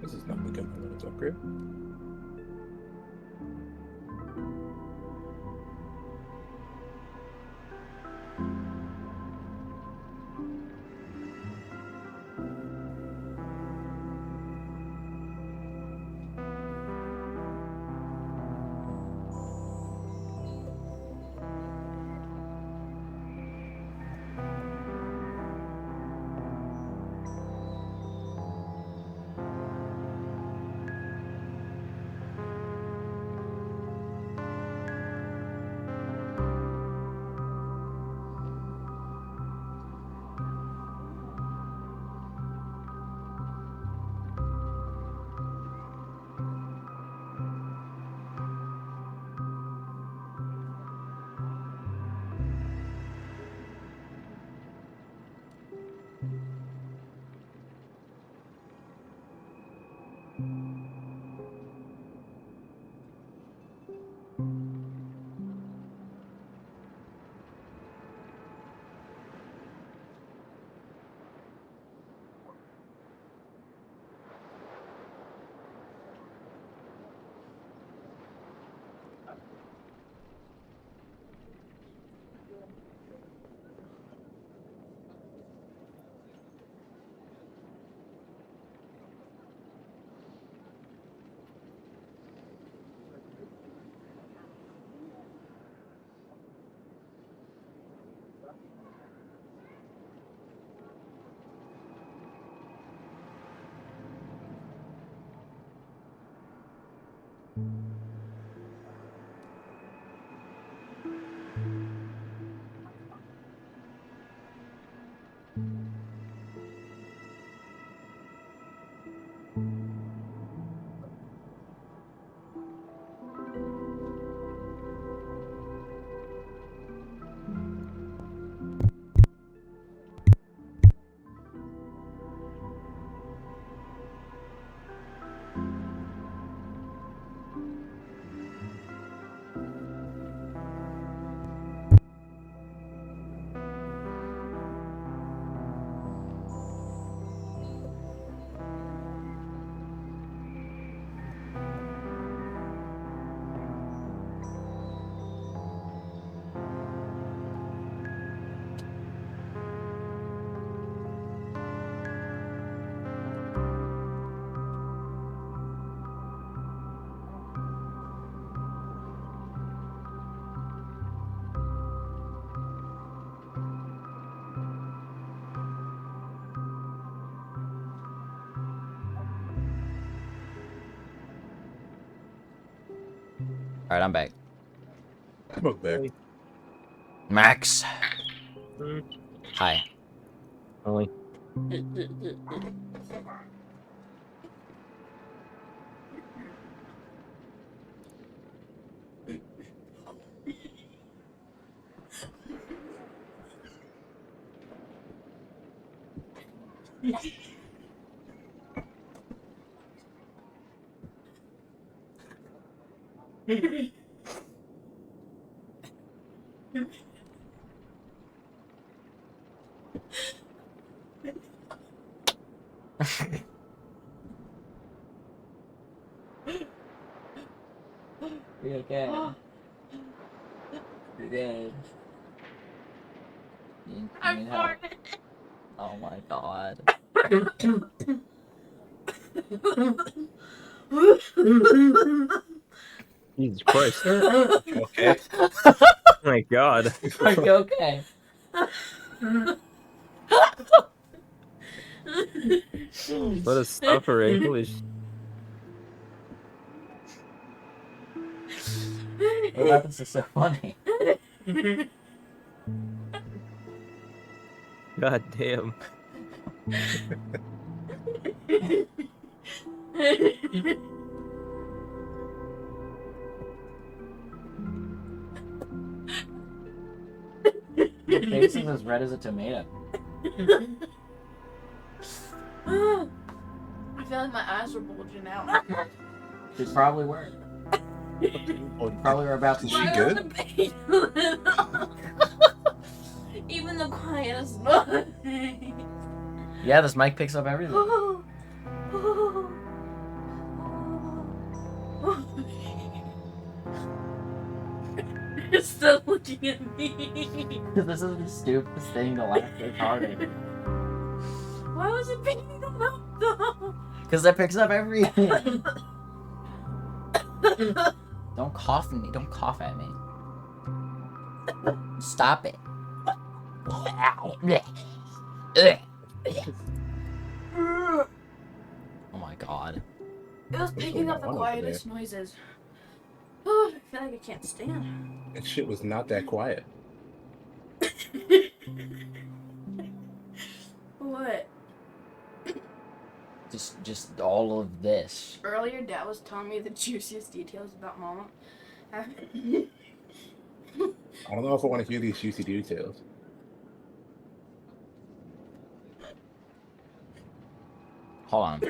This is not looking like it's upgrade. Alright, I'm back. Smoke back. Max. Hi. Only. You okay? You good? You need help? Oh my god. Jesus Christ. Okay. Oh my god. Are you okay? What a suffering. Holy What about this is so funny? God damn. Your face is as red as a tomato. I feel like my eyes were bulging out. They probably were. Probably were about to. Is she good? Even the quietest noise. Yeah, this mic picks up everything. You're still looking at me. This is the stupidest thing to laugh this hard at. Why was it picking them up though? Because that picks up everything. Don't cough at me. Don't cough at me. Stop it. Oh my god. It was picking up the quietest noises. I feel like I can't stand. That shit was not that quiet. What? Just all of this. Earlier, Dad was telling me the juiciest details about Mama. I don't know if I want to hear these juicy details. Hold on.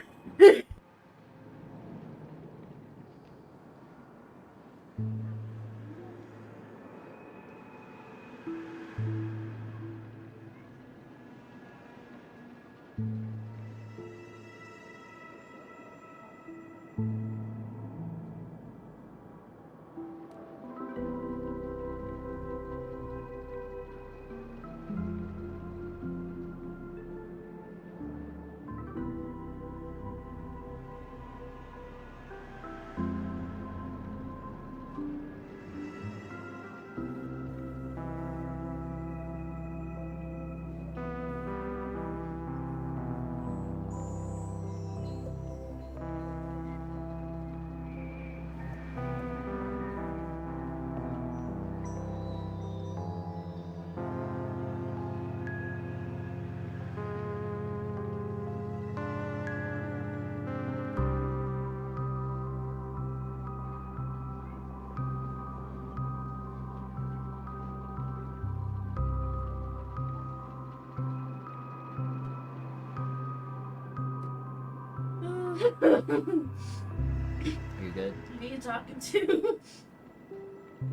Are you good? Who are you talking to?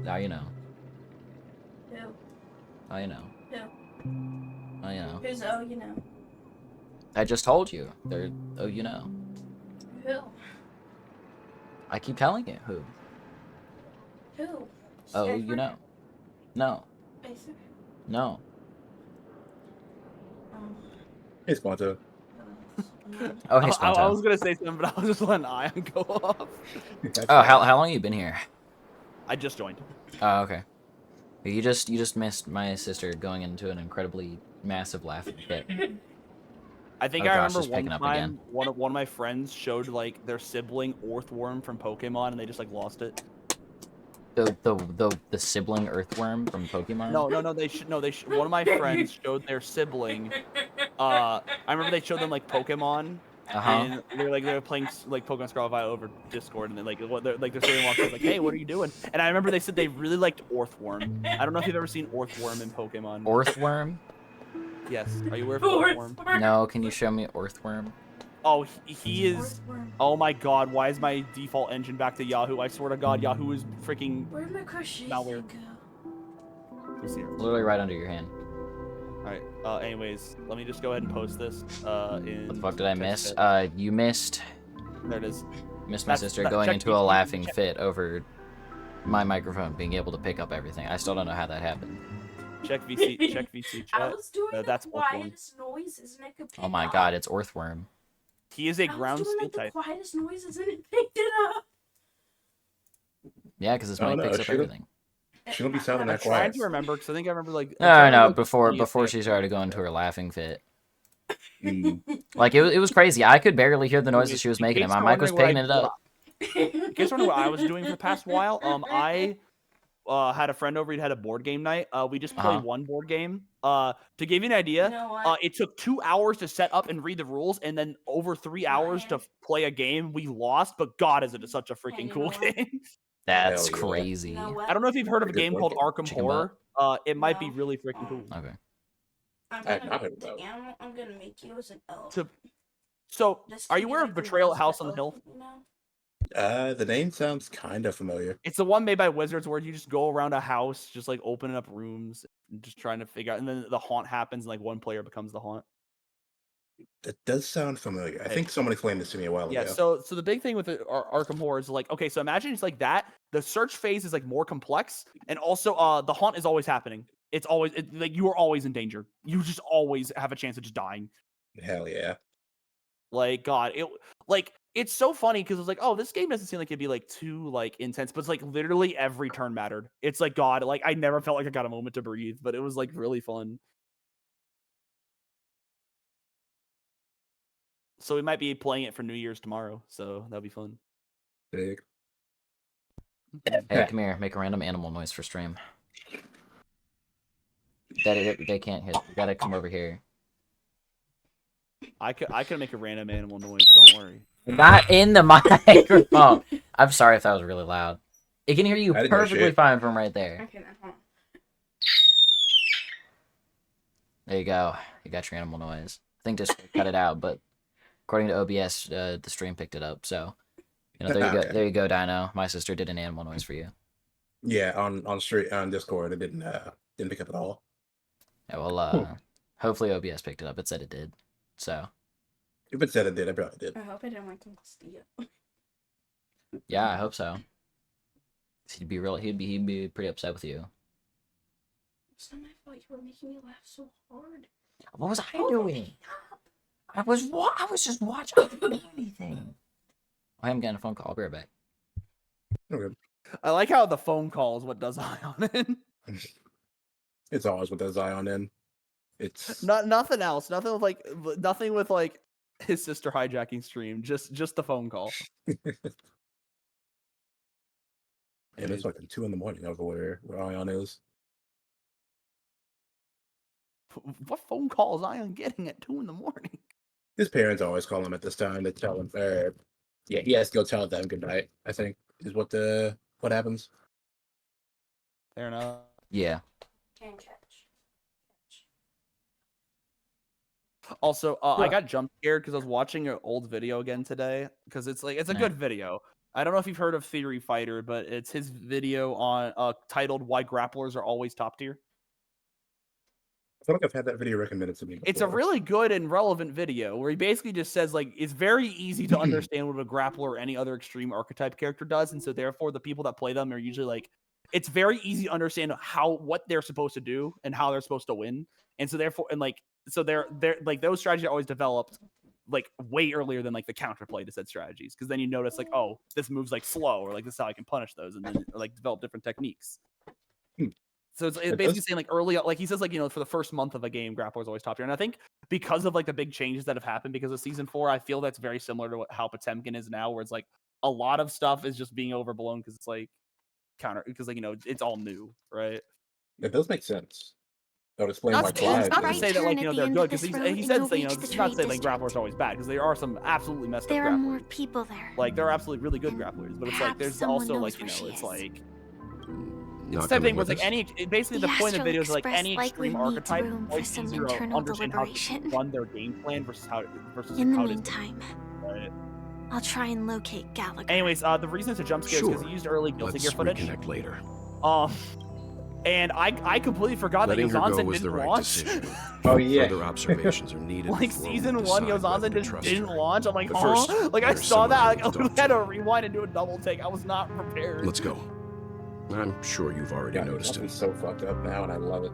Now you know. Who? Now you know. Who? Now you know. Who's oh you know? I just told you. They're oh you know. Who? I keep telling you who. Who? Oh Stephen? you know. No. Acer? No. Hey, Squanto. Oh hey I Squanto. was gonna say something, but I was just letting Ion go off. Oh how long have you been here? I just joined. Oh okay. You just missed my sister going into an incredibly massive laughing fit. I think Oh, I gosh, remember it's one picking up time again. one of my friends showed like their sibling Earthworm from Pokemon, and they just like lost it. The sibling earthworm from Pokemon? No. One of my friends showed their sibling. I remember they showed them like Pokemon. And they were playing like Pokemon Scarlet Violet over Discord, and then their sibling walked in like, "Hey, what are you doing?" And I remember they said they really liked Earthworm. I don't know if you've ever seen Earthworm in Pokemon. Earthworm? Yes. Are you aware of Earthworm? No, can you show me Earthworm? Oh, he is. Oh my God! Why is my default engine back to Yahoo? I swear to God, Yahoo is freaking. Where'd my crochet malware. Literally right under your hand. All right. Anyways, let me just go ahead and post this. In. What the fuck did I miss? You missed. There it is. Missed my sister going into a laughing fit over my microphone being able to pick up everything. I still don't know how that happened. Check VC. Check VC chat. I was doing that's the Earthworm. quietest noises and it could pick Oh my up. god, it's Earthworm. He is a I ground was doing steel like type. the quietest noises and it picked it up. Yeah, because this Oh, mic no, picks it up should've- everything. She don't be sounding I'm that trying quiet. to remember because I think I remember like. No, before she started going to her laughing fit. Like it was crazy. I could barely hear the noises she was making, and my mic was picking it up. In case wondering what I was doing for the past while, I had a friend over. He had a board game night. We just played one board game. To give you an idea, it took 2 hours to set up and read the rules, and then over 3 hours to play a game. We lost, but God, is it such a freaking cool game? That's crazy. I don't know if you've heard of a game called Arkham Chicken Horror. It might be really freaking cool. Okay. I'm gonna make you as an elf. So, are you aware of Betrayal at House on the Hill? The name sounds kind of familiar. It's the one made by Wizards where you just go around a house, just like opening up rooms, and just trying to figure out, and then the haunt happens, and like one player becomes the haunt. That does sound familiar. I think someone explained this to me a while Yeah, ago. so the big thing with Arkham Horror is like, okay, so imagine it's like that. The search phase is like more complex, and also the haunt is always happening. It's always like you are always in danger. You just always have a chance of just dying. Hell yeah. Like God, it's so funny because it's like, oh, this game doesn't seem like it'd be like too like intense, but it's like literally every turn mattered. It's like God, like I never felt like I got a moment to breathe, but it was like really fun. So we might be playing it for New Year's tomorrow, so that'll be fun. Big. Hey, come here. Make a random animal noise for stream. They can't hit. You gotta come over here. I could make a random animal noise. Don't worry. Not in the microphone. I'm sorry if that was really loud. It can hear you I didn't know perfectly shit. fine from right there. Okay, then hold on. There you go. You got your animal noise. I think just cut it out, but according to OBS, the stream picked it up. So, there you go. Okay. There you go, Dino. My sister did an animal noise for you. Yeah, on Discord, it didn't pick up at all. Yeah, well, hopefully OBS picked it up. It said it did. So. If it said it did, I probably did. I hope I didn't like Steal. Yeah, I hope so. He'd be pretty upset with you. It's not my fault. You were making me laugh so hard. What was I doing? I was just watching. I didn't do anything. I am getting a phone call. I'll be right back. Okay. I like how the phone call is what does Ion in. It's always what does Zion in. It's Nothing else. Nothing with like his sister hijacking stream. Just the phone call. And it's like 2 a.m. over where Ion is. What phone call is Ion getting at 2 a.m? His parents always call him at this time to tell him. Yeah, he has to go tell them good night. I think is what happens. Fair enough. Yeah. Can't catch. Also, I got jump scared because I was watching an old video again today because it's a good video. I don't know if you've heard of Theory Fighter, but it's his video on titled "Why Grapplers Are Always Top Tier." I feel like I've had that video recommended to me before. It's a really good and relevant video where he basically just says like it's very easy to understand what a grappler or any other extreme archetype character does, and so therefore the people that play them are usually like it's very easy to understand what they're supposed to do and how they're supposed to win, and so therefore they're like those strategies are always developed like way earlier than like the counterplay to said strategies because then you notice like oh this move's like slow or like this is how I can punish those and then or, like develop different techniques. So it's basically saying like early, like he says, like, for the first month of a game, Grappler's always top tier. And I think because of like the big changes that have happened because of season 4, I feel that's very similar to how Potemkin is now, where it's like a lot of stuff is just being overblown because it's like because like, it's all new, right? It does make sense. That would explain why It's not to Clive. say that like, they're good because he says that, it's not to say like Grappler's always bad because there are some absolutely messed up There are grapplers. more people there. Like there are absolutely really good grapplers, but it's like Perhaps there's someone also knows like, where she it's is. like Not it's the same thing coming with with like basically the point of the video is like any extreme archetype room for always some easier to internal understand how to deliberation. run their game plan versus how In the how it is. meantime, Right. I'll try and locate Gallagher. Anyways, the reason it's a jump scare is because Sure. he used early Guilty Let's Gear footage. reconnect later. And I completely forgot Letting that her go Yozansen was the didn't right launch. decision. Oh yeah. Further observations are needed. Like before we season 1, decide Yozansen whether to just trust didn't her. launch. I'm like, But huh? first, Like I there's saw someone that. I Like, need I to talk had to. to rewind and do a double take. I was not prepared. Let's go. I'm sure you've already God, noticed I'm it. so fucked up now, and I love it.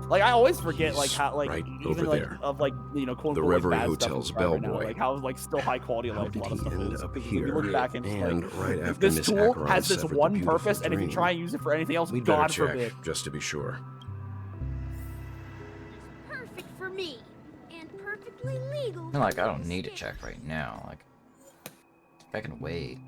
Like I always forget like how like right even over like there. of like you know quote The unquote like, Reverie bad stuff Hotel's right now, bellboy. like how like still high quality of How life a did lot of he stuff end is. up Because here? if you look back and, And like right after this Miss tool Acheron has this severed the one beautiful purpose, and if you dream. try and use it for anything else, We'd better God check, forbid. just to be sure. Perfect for me. And perfectly legal. I'm like, I don't need to check right now. Like, I can wait.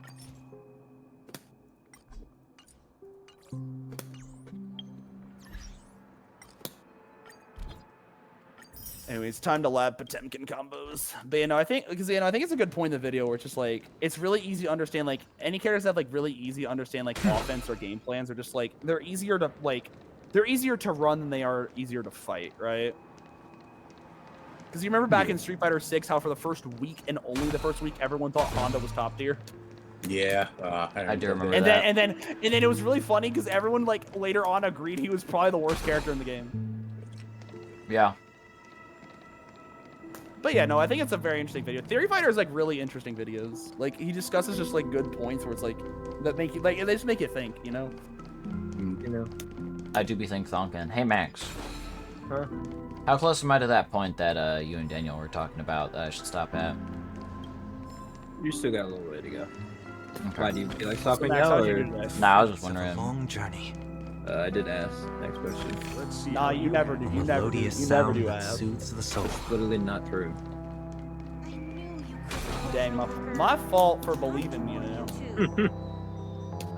Anyway, it's time to lab Potemkin combos. But you know, I think because you know, I think it's a good point in the video where it's just like it's really easy to understand. Like any characters that have like really easy to understand like offense or game plans are just like they're easier to run than they are easier to fight, right? Because you remember back in Street Fighter 6 how for the first week and only the first week everyone thought Honda was top tier. Yeah, I do remember and that. then it was really funny because everyone like later on agreed he was probably the worst character in the game. Yeah. But yeah, no, I think it's a very interesting video. Theory Fighter is like really interesting videos. Like he discusses just like good points where it's like that make you like they just make you think, you know. You know. I do be thinking. Hey Max. Huh? How close am I to that point that you and Daniel were talking about that I should stop at? You still got a little way to go. Okay. Why do you feel like stopping Max, now? how's your Or... day? Nah, I was just wondering. Long journey. I did ask. Next question. Let's see. Nah, you never do. You never do. Melodious You never sound do that ask. soothes the soul. It's literally not true. Dang, my fault for believing you now.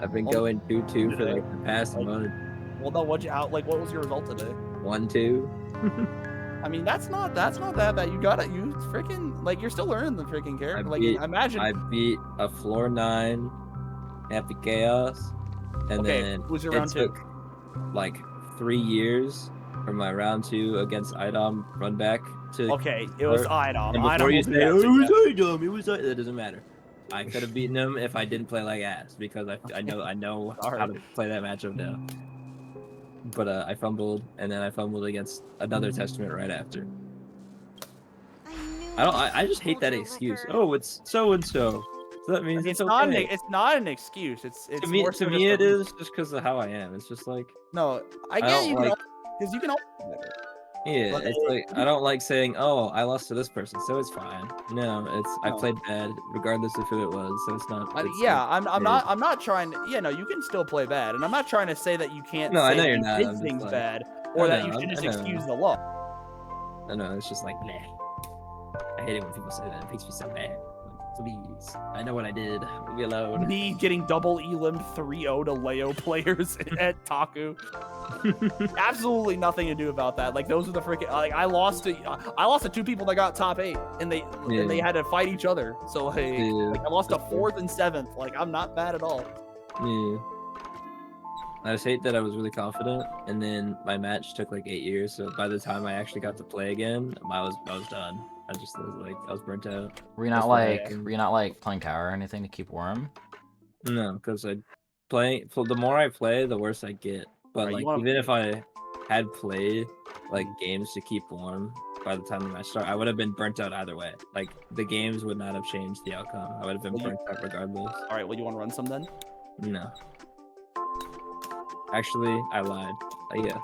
I've been going 2-2 for like the past month. Well, no, what was your result today? 1-2. I mean, that's not that bad. You freaking like you're still learning the freaking character. Like imagine. I beat a floor 9, Happy Chaos, and Okay, then who's your it round 2? took like 3 years for my round 2 against Idom run back to. Okay, it was start. Idom. And before Idom you will say, do that "Oh, to it was you." Idom, it was Idom," that doesn't matter. I could have beaten him if I didn't play like ass because I know how to play that matchup now. But I fumbled, and then I fumbled against another Testament right after. I just hate that excuse. Oh, it's so and so. So that means it's okay. It's not an excuse. It's to me, more so just it a is just because of how I am. It's just like no. I don't get you like- because you can always do better. yeah, But it's like I don't like saying, "Oh, I lost to this person, so it's fine." No, I No. played bad, regardless of who it was. So it's not. It's Yeah, like, I'm not trying to. Yeah, no, you can still play bad, and I'm not trying to say that you can't. No, say I know that you're you not. did I'm just things like- bad, or I that know, you should just I know. excuse the law. I know it's just like, nah. I hate it when people say that. It makes me so mad. Like, please, I know what I did. Leave me alone. Me getting double elim'd 3-0 to Leo players at Taku. Absolutely nothing to do about that. Like those are the freaking like I lost to 2 people that got top 8 and they had to fight each other. So like I lost to 4th and 7th. Like I'm not bad at all. Yeah. I just hate that I was really confident, and then my match took like 8 years. So by the time I actually got to play again, I was done. I was burnt out. Were you not like playing tower or anything to keep warm? No, because the more I play, the worse I get. But Right, like even if I had played like games to keep warm, by the time the match started, I would have been burnt out either way. Like the games would not have changed the outcome. I would have been burnt out regardless. All right, well you want to run some then? No. Actually, I lied. Yes.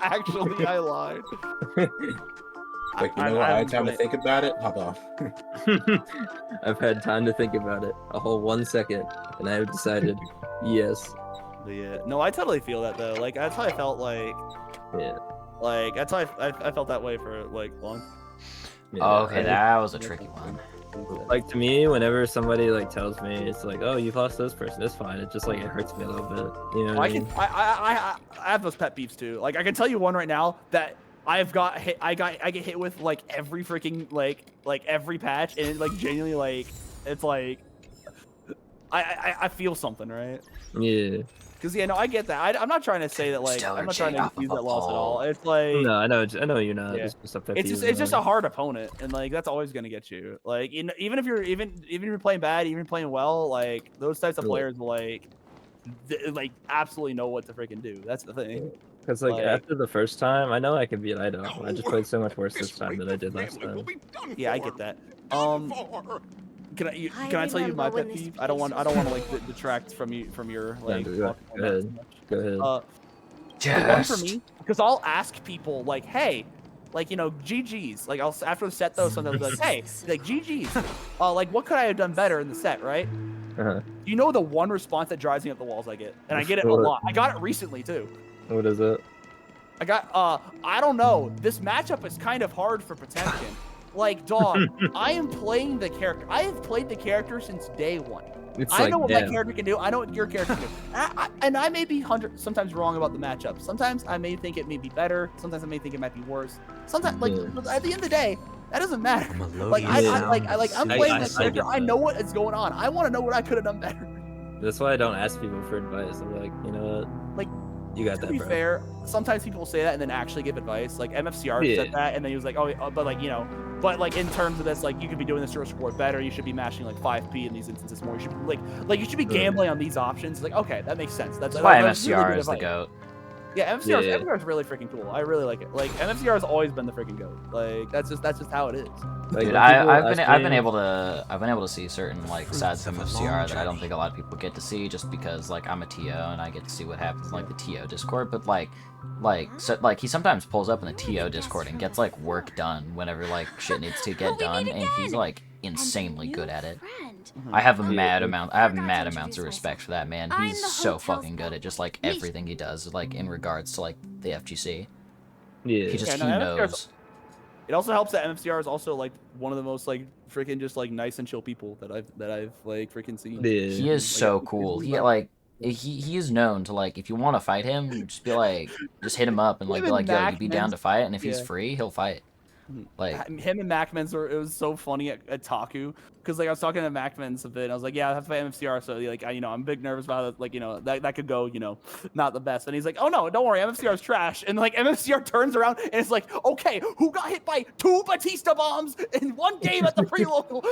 Actually, I lied. Like, you know what? I had time to think about it. Hop off. I've had time to think about it a whole 1 second, and I have decided yes. Yeah. No, I totally feel that though. Like that's how I felt. Like yeah. Like that's how I felt that way for like long. Yeah, oh, okay, that was a tricky one. Like to me, whenever somebody like tells me it's like, oh, you've lost this person, it's fine. It just like it hurts me a little bit. You know what I mean? I have those pet peeves too. Like I can tell you one right now that I've got hit. I get hit with like every freaking like every patch, and it, like genuinely like it's like I feel something, right? Yeah. Because yeah, no, I get that. I'm not trying to say that like I'm not trying to excuse that loss at all. It's like no, I know you're not. Yeah. It's just a hard opponent, and like that's always gonna get you. Like even if you're playing bad, even playing well, like those types of players will like absolutely know what to freaking do. That's the thing. Because like after the first time, I know I can beat Ido. I just played so much worse this time than I did last time. Yeah, I get that. Can I tell you my pet peeve? I don't want to like detract from your like. Go ahead. The one for me, because I'll ask people like, hey, like, you know, GG's. Like, I'll after the set though, sometimes I'll be like, hey, like GG's. Like, what could I have done better in the set, right? You know the one response that drives me up the walls I get, and I get it a lot. I got it recently too. What is it? I got I don't know. This matchup is kind of hard for Potemkin. Like, dog, I am playing the character. I have played the character since day one. I know what my character can do. I know what your character can do. And I may be sometimes wrong about the matchup. Sometimes I may think it may be better. Sometimes I may think it might be worse. Sometimes, like, at the end of the day, that doesn't matter. Like, I'm playing this character. I know what is going on. I want to know what I could have done better. That's why I don't ask people for advice. I'm like, you know what? Like, you got that, to be fair, sometimes people say that and then actually give advice. Like MFCR said that, and then he was like, "Oh, but like, you know, but like in terms of this, like you could be doing this to score better. You should be mashing like 5p in these instances more. You should like you should be gambling on these options." Like, okay, that makes sense. That's why that's MFCR really is the goat. Yeah, MFCR is really freaking cool. I really like it. Like MFCR has always been the freaking goat. Like that's just how it is. Like, dude, I've been able to see certain like sides of MFCR that I don't think a lot of people get to see, just because like I'm a TO and I get to see what happens in like the TO Discord. But like he sometimes pulls up in the TO Discord and gets like work done whenever like shit needs to get done, and he's like insanely good at it. I have mad amounts of respect for that man. He's so fucking good at just like everything he does, like in regards to like the FGC. Yeah, he knows. It also helps that MFCR is also like one of the most like freaking just like nice and chill people that I've like freaking seen. Yeah. He is so cool. He is known to like, if you want to fight him, just be like, just hit him up and like be like, yo, you be down to fight, and if he's free, he'll fight. Like him and Macmans it was so funny at Taku, because like I was talking to Macmans a bit, and I was like, yeah, I have to fight MFCR, so like I'm a bit nervous about it, like, you know, that could go, you know, not the best. And he's like, oh no, don't worry, MFCR's trash. And like MFCR turns around and it's like, okay, who got hit by 2 Batista bombs in 1 game at the pre-local?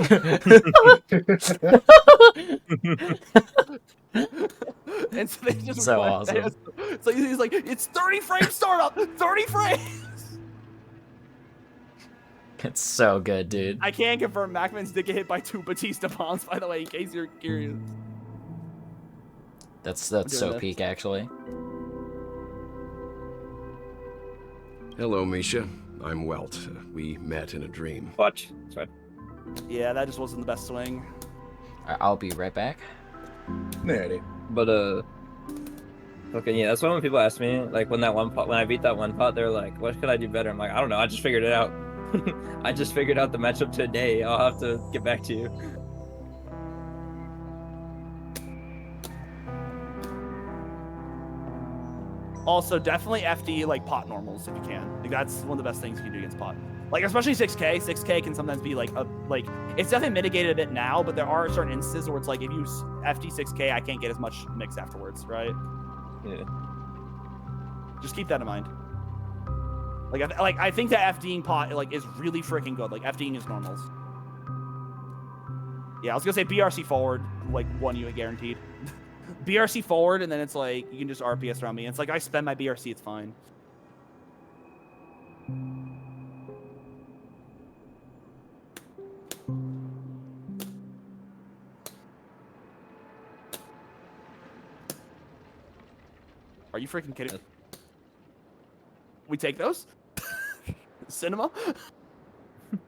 And so they just so awesome. So he's like, it's 30 frame startup, 30 frames. It's so good, dude. I can confirm Macmans did get hit by 2 Batista bombs, by the way, in case you're curious. That's so peak, actually. Hello, Misha. I'm Welt. We met in a dream. Watch. Sorry. Yeah, that just wasn't the best swing. I'll be right back. But okay, yeah, that's why when people ask me, like when I beat that one pot, they're like, what could I do better? I'm like, I don't know, I just figured it out. I just figured out the matchup today. I'll have to get back to you. Also, definitely FD like pot normals if you can. Like that's one of the best things you can do against pot. Like especially 6K. 6K can sometimes be like it's definitely mitigated a bit now, but there are certain instances where it's like if you FD 6K, I can't get as much mix afterwards, right? Yeah. Just keep that in mind. Like I think that FDing pot like is really freaking good. Like FDing is normals. Yeah, I was gonna say BRC forward, like 1 you guaranteed. BRC forward, and then it's like you can just RPS around me. It's like I spend my BRC, it's fine. Are you freaking kidding? We take those? Cinema?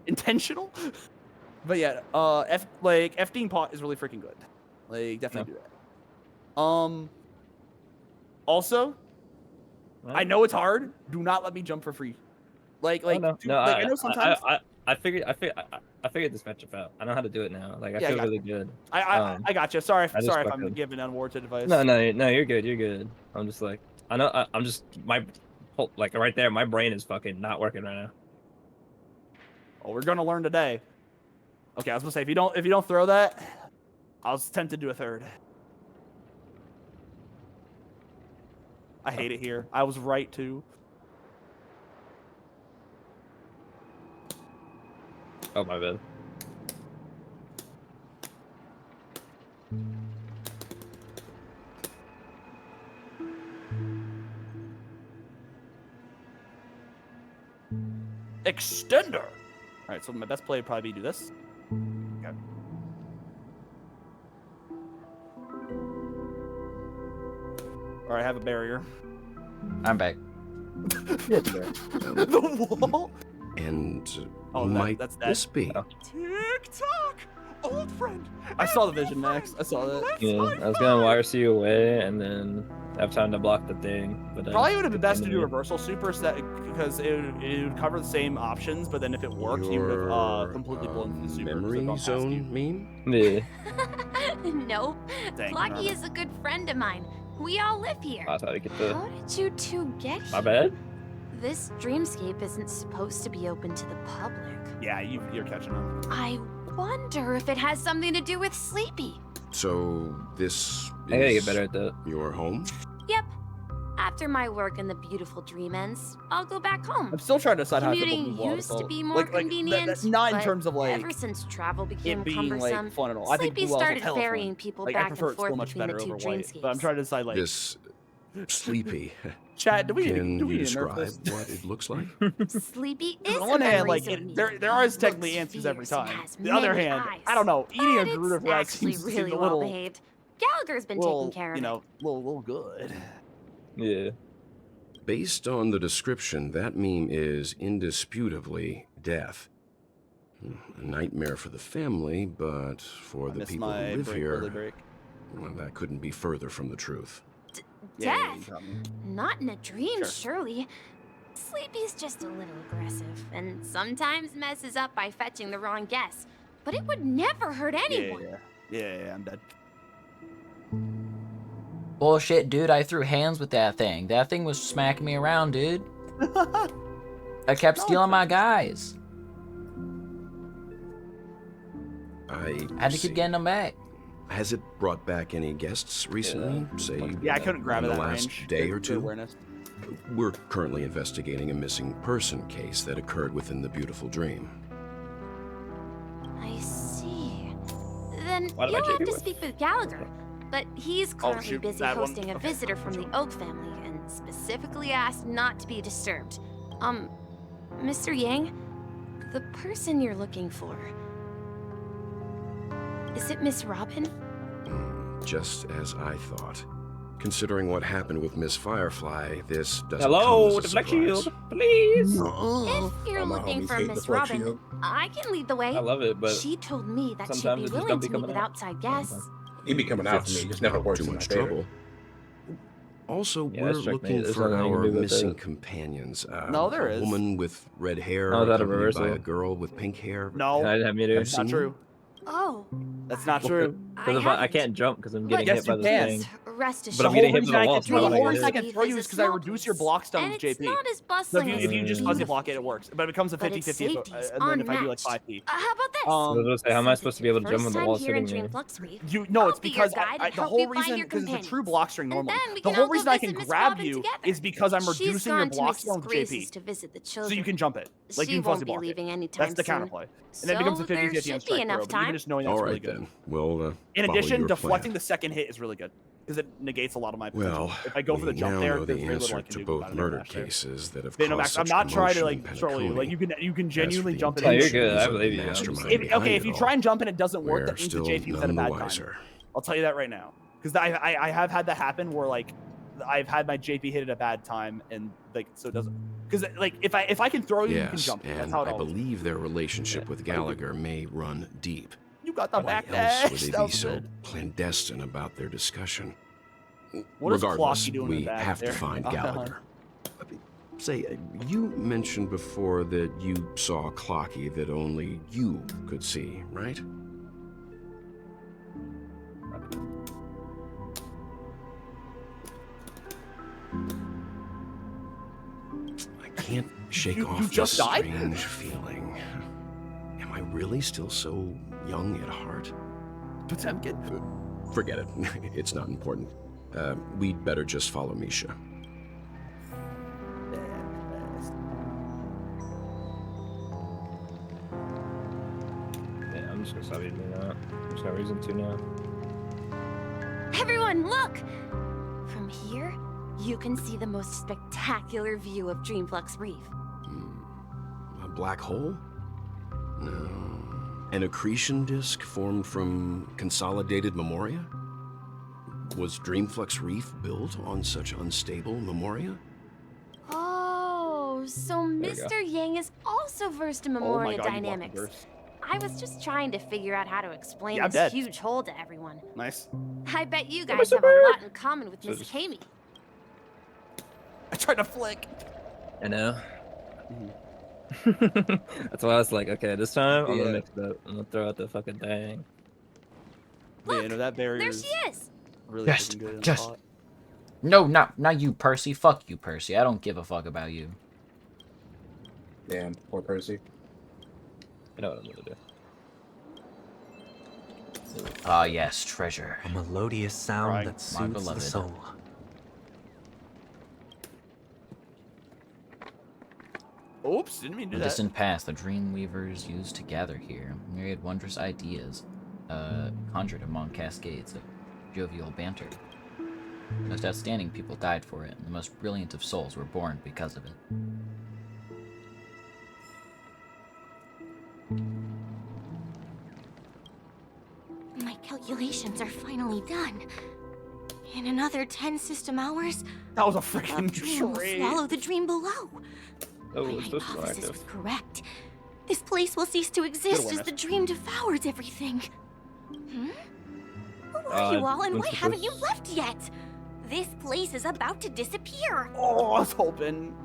Intentional? But yeah, FDing pot is really freaking good. Like definitely do that. Also, I know it's hard. Do not let me jump for free. I know sometimes. I figured this matchup out. I know how to do it now. Like I feel really good. I got you. Sorry if I'm giving unwarranted advice. No, you're good. You're good. I'm just like I'm just my whole, like right there. My brain is fucking not working right now. Oh, we're gonna learn today. Okay, I was gonna say if you don't throw that, I was tempted to do a third. I hate it here. I was right too. Oh my bad. Extender. All right, so my best play would probably be do this. Okay. All right, I have a barrier. I'm back. The wall? And Oh, might that's that. this be? Tick-tock! Old friend! I saw the vision, Max. I saw that. Yeah, I was gonna YRC you away and then have time to block the thing. But Probably would have been best to do reversal super set because it would cover the same options, but then if it worked, you would have completely blown through the super. Memory zone meme? Yeah. Nope. Dang, Clocky is a good friend of mine. We all live here. I thought I get the. How did you two get here? My bad. This dreamscape isn't supposed to be open to the public. Yeah, you're catching up. I wonder if it has something to do with Sleepy. So this I gotta is get better at that. your home? Yep. After my work in the beautiful dream ends, I'll go back home. I'm still trying to decide how to Commuting used to be more convenient, that's not in but terms of like ever since travel became it being cumbersome, like fun and all. I think Sleepy Blue Whale's a started hell of ferrying fun. people Like, I back prefer and it still forth much between the better two over White, dreamscapes. but I'm trying to decide like This sleepy. Chad, do we Can do we you need to nerf describe this? what it looks like? Sleepy On is the a one hand, memory like zone there are technically answers every time. The other many hand, eyes. I don't know. Eating a But Groot of it's that actually seems really a well little, behaved. Gallagher's been little, taking care of you know, little good. Yeah. Based on the description, that meme is indisputably death. A nightmare for the family, but for the missed people my who live early here, break. well, that couldn't be further from the truth. Death? Not in a dream, surely. Sleepy's just a little aggressive, and sometimes messes up by fetching the wrong guess. But it would never hurt anyone. Yeah, I'm dead. Bullshit, dude. I threw hands with that thing. That thing was smacking me around, dude. I kept stealing my guys. I had to see. keep getting them back. Has it brought back any guests recently? Say, Yeah, I couldn't grab in it the that last range. day Good- or good two? awareness. We're currently investigating a missing person case that occurred within the beautiful dream. I see. Then Why did I you'll take have it to with? speak with Gallagher. But he's currently shoot, busy that one? hosting a Okay. visitor from the Oak family and specifically asked not to be disturbed. Mr. Yang, the person you're looking for, is it Miss Robin? Just as I thought. Considering what happened with Miss Firefly, this doesn't Hello, come as a deflect surprise. shield, please. If you're Oh, my looking homies for hate Miss the flex Robin, shield. I can lead the way. I love it, but she told me that she'd sometimes be it just willing don't to be meet coming with out. outside guests. He'd be coming out for me. It just never works Too in my much favor. trouble. Also, Yeah, we're that's checkmate. looking There's for nothing you our can do with missing it. companions. No, there a is. woman with red hair, Oh, is that a accompanied by reversal? a girl with pink hair. No, I didn't have meter. I've that's not seen true. Oh, That's not true. Because I can't jump because I'm getting Yes, hit by you this can. thing. Rest But assured. I'm getting hit reason by I the wall. can so throw I'm the not whole getting reason I hit. can throw you is because I reduce your block stun And with it's JP. not as So bustling if you just as fuzzy it block it, it works. But it becomes a But its 50-50, safety is and then if I do like unmatched. 5p. How about this? I was gonna say, how am I supposed to be able to jump on the wall First time here in sitting there? Dream Flux Reef. No, it's I'll be your because guide and the help whole you find reason, your because it's a companions. true block string And normally. then we The can whole all go reason I visit can Miss grab Robin you together. is because I'm She's reducing your gone to block Mrs. stone with Grace's JP. to visit the So children. you can jump it. Like She you can won't fuzzy be block leaving it. anytime That's the soon. counterplay. And then it becomes a So there 50-50 on should be strike enough throw. But even time. just knowing that's All really right good. then. We'll In follow addition, your deflecting plan. the second hit is really good. Because it negates a lot of my potential. Well, If I go for the we jump now there, know there's the very little I answer can to do both about it. murder cases that have But no, caused Max, I'm such not trying to commotion like in troll you. Like Penacony. you can As genuinely for the jump it. No, you're good. intentions I of the believe you. mastermind Okay, behind if you it try all, and jump and it doesn't work, we're that means the still JP's had a none the bad time. wiser. I'll tell you that right now. Because I have had that happen where like I've had my JP hit at a bad time and like so it doesn't because like if I can throw you, you can Yes, jump. That's and how it I always believe their relationship with Gallagher may run deep. You got the Why back else would dash. they That be was so good. clandestine about their discussion? What is Regardless, Clocky doing in we the back have there? to find Gallagher. Say, you mentioned before that you saw Clocky that only you could see, right? I can't shake You off this just died? strange feeling. Am I really still so young at heart? Potemkin? Forget it. It's not important. We'd better just follow Misha. Yeah, I'm just gonna stop using that. There's no reason to now. Everyone, look! From here, you can see the most spectacular view of Dreamflux Reef. A black hole? No. An accretion disk formed from consolidated memoria? Was Dreamflux Reef built on such unstable memoria? Oh, so There we go. Mr. Yang is also versed in Oh my Memoria god, you dynamics. blocked the burst. I was just trying to figure out how to explain Yeah, I'm this dead. huge hole to everyone. Nice. I bet you Yeah, guys Mr. have a Bird. lot in common with Miss Kami. I tried to flick. I know. That's why I was like, okay, this time I'm Yeah. gonna mix it up. I'm gonna throw out the fucking thing. But yeah, no, that barrier There is she is. really Yes, freaking good in yes. the pot. No, not you, Percy. Fuck you, Percy. I don't give a fuck about you. Damn, poor Percy. You know what I'm gonna do. Ah, yes, treasure. A melodious sound Right, that my soothes the beloved. soul. Oops, didn't mean to In do the that. distant past, the dream weavers used to gather here. Myriad wondrous ideas conjured among cascades of jovial banter. The most outstanding people died for it, and the most brilliant of souls were born because of it. My calculations are finally done. In another 10 system hours, That was a the freaking dream will charade. swallow the dream below. Oh, My it's supposed to be hypothesis active. was correct. This place will cease to exist as awareness. the dream devours everything. Hmm? Who are Uh, you all, and what's why the haven't you first- left yet? This place is about to disappear. Oh, I was hoping.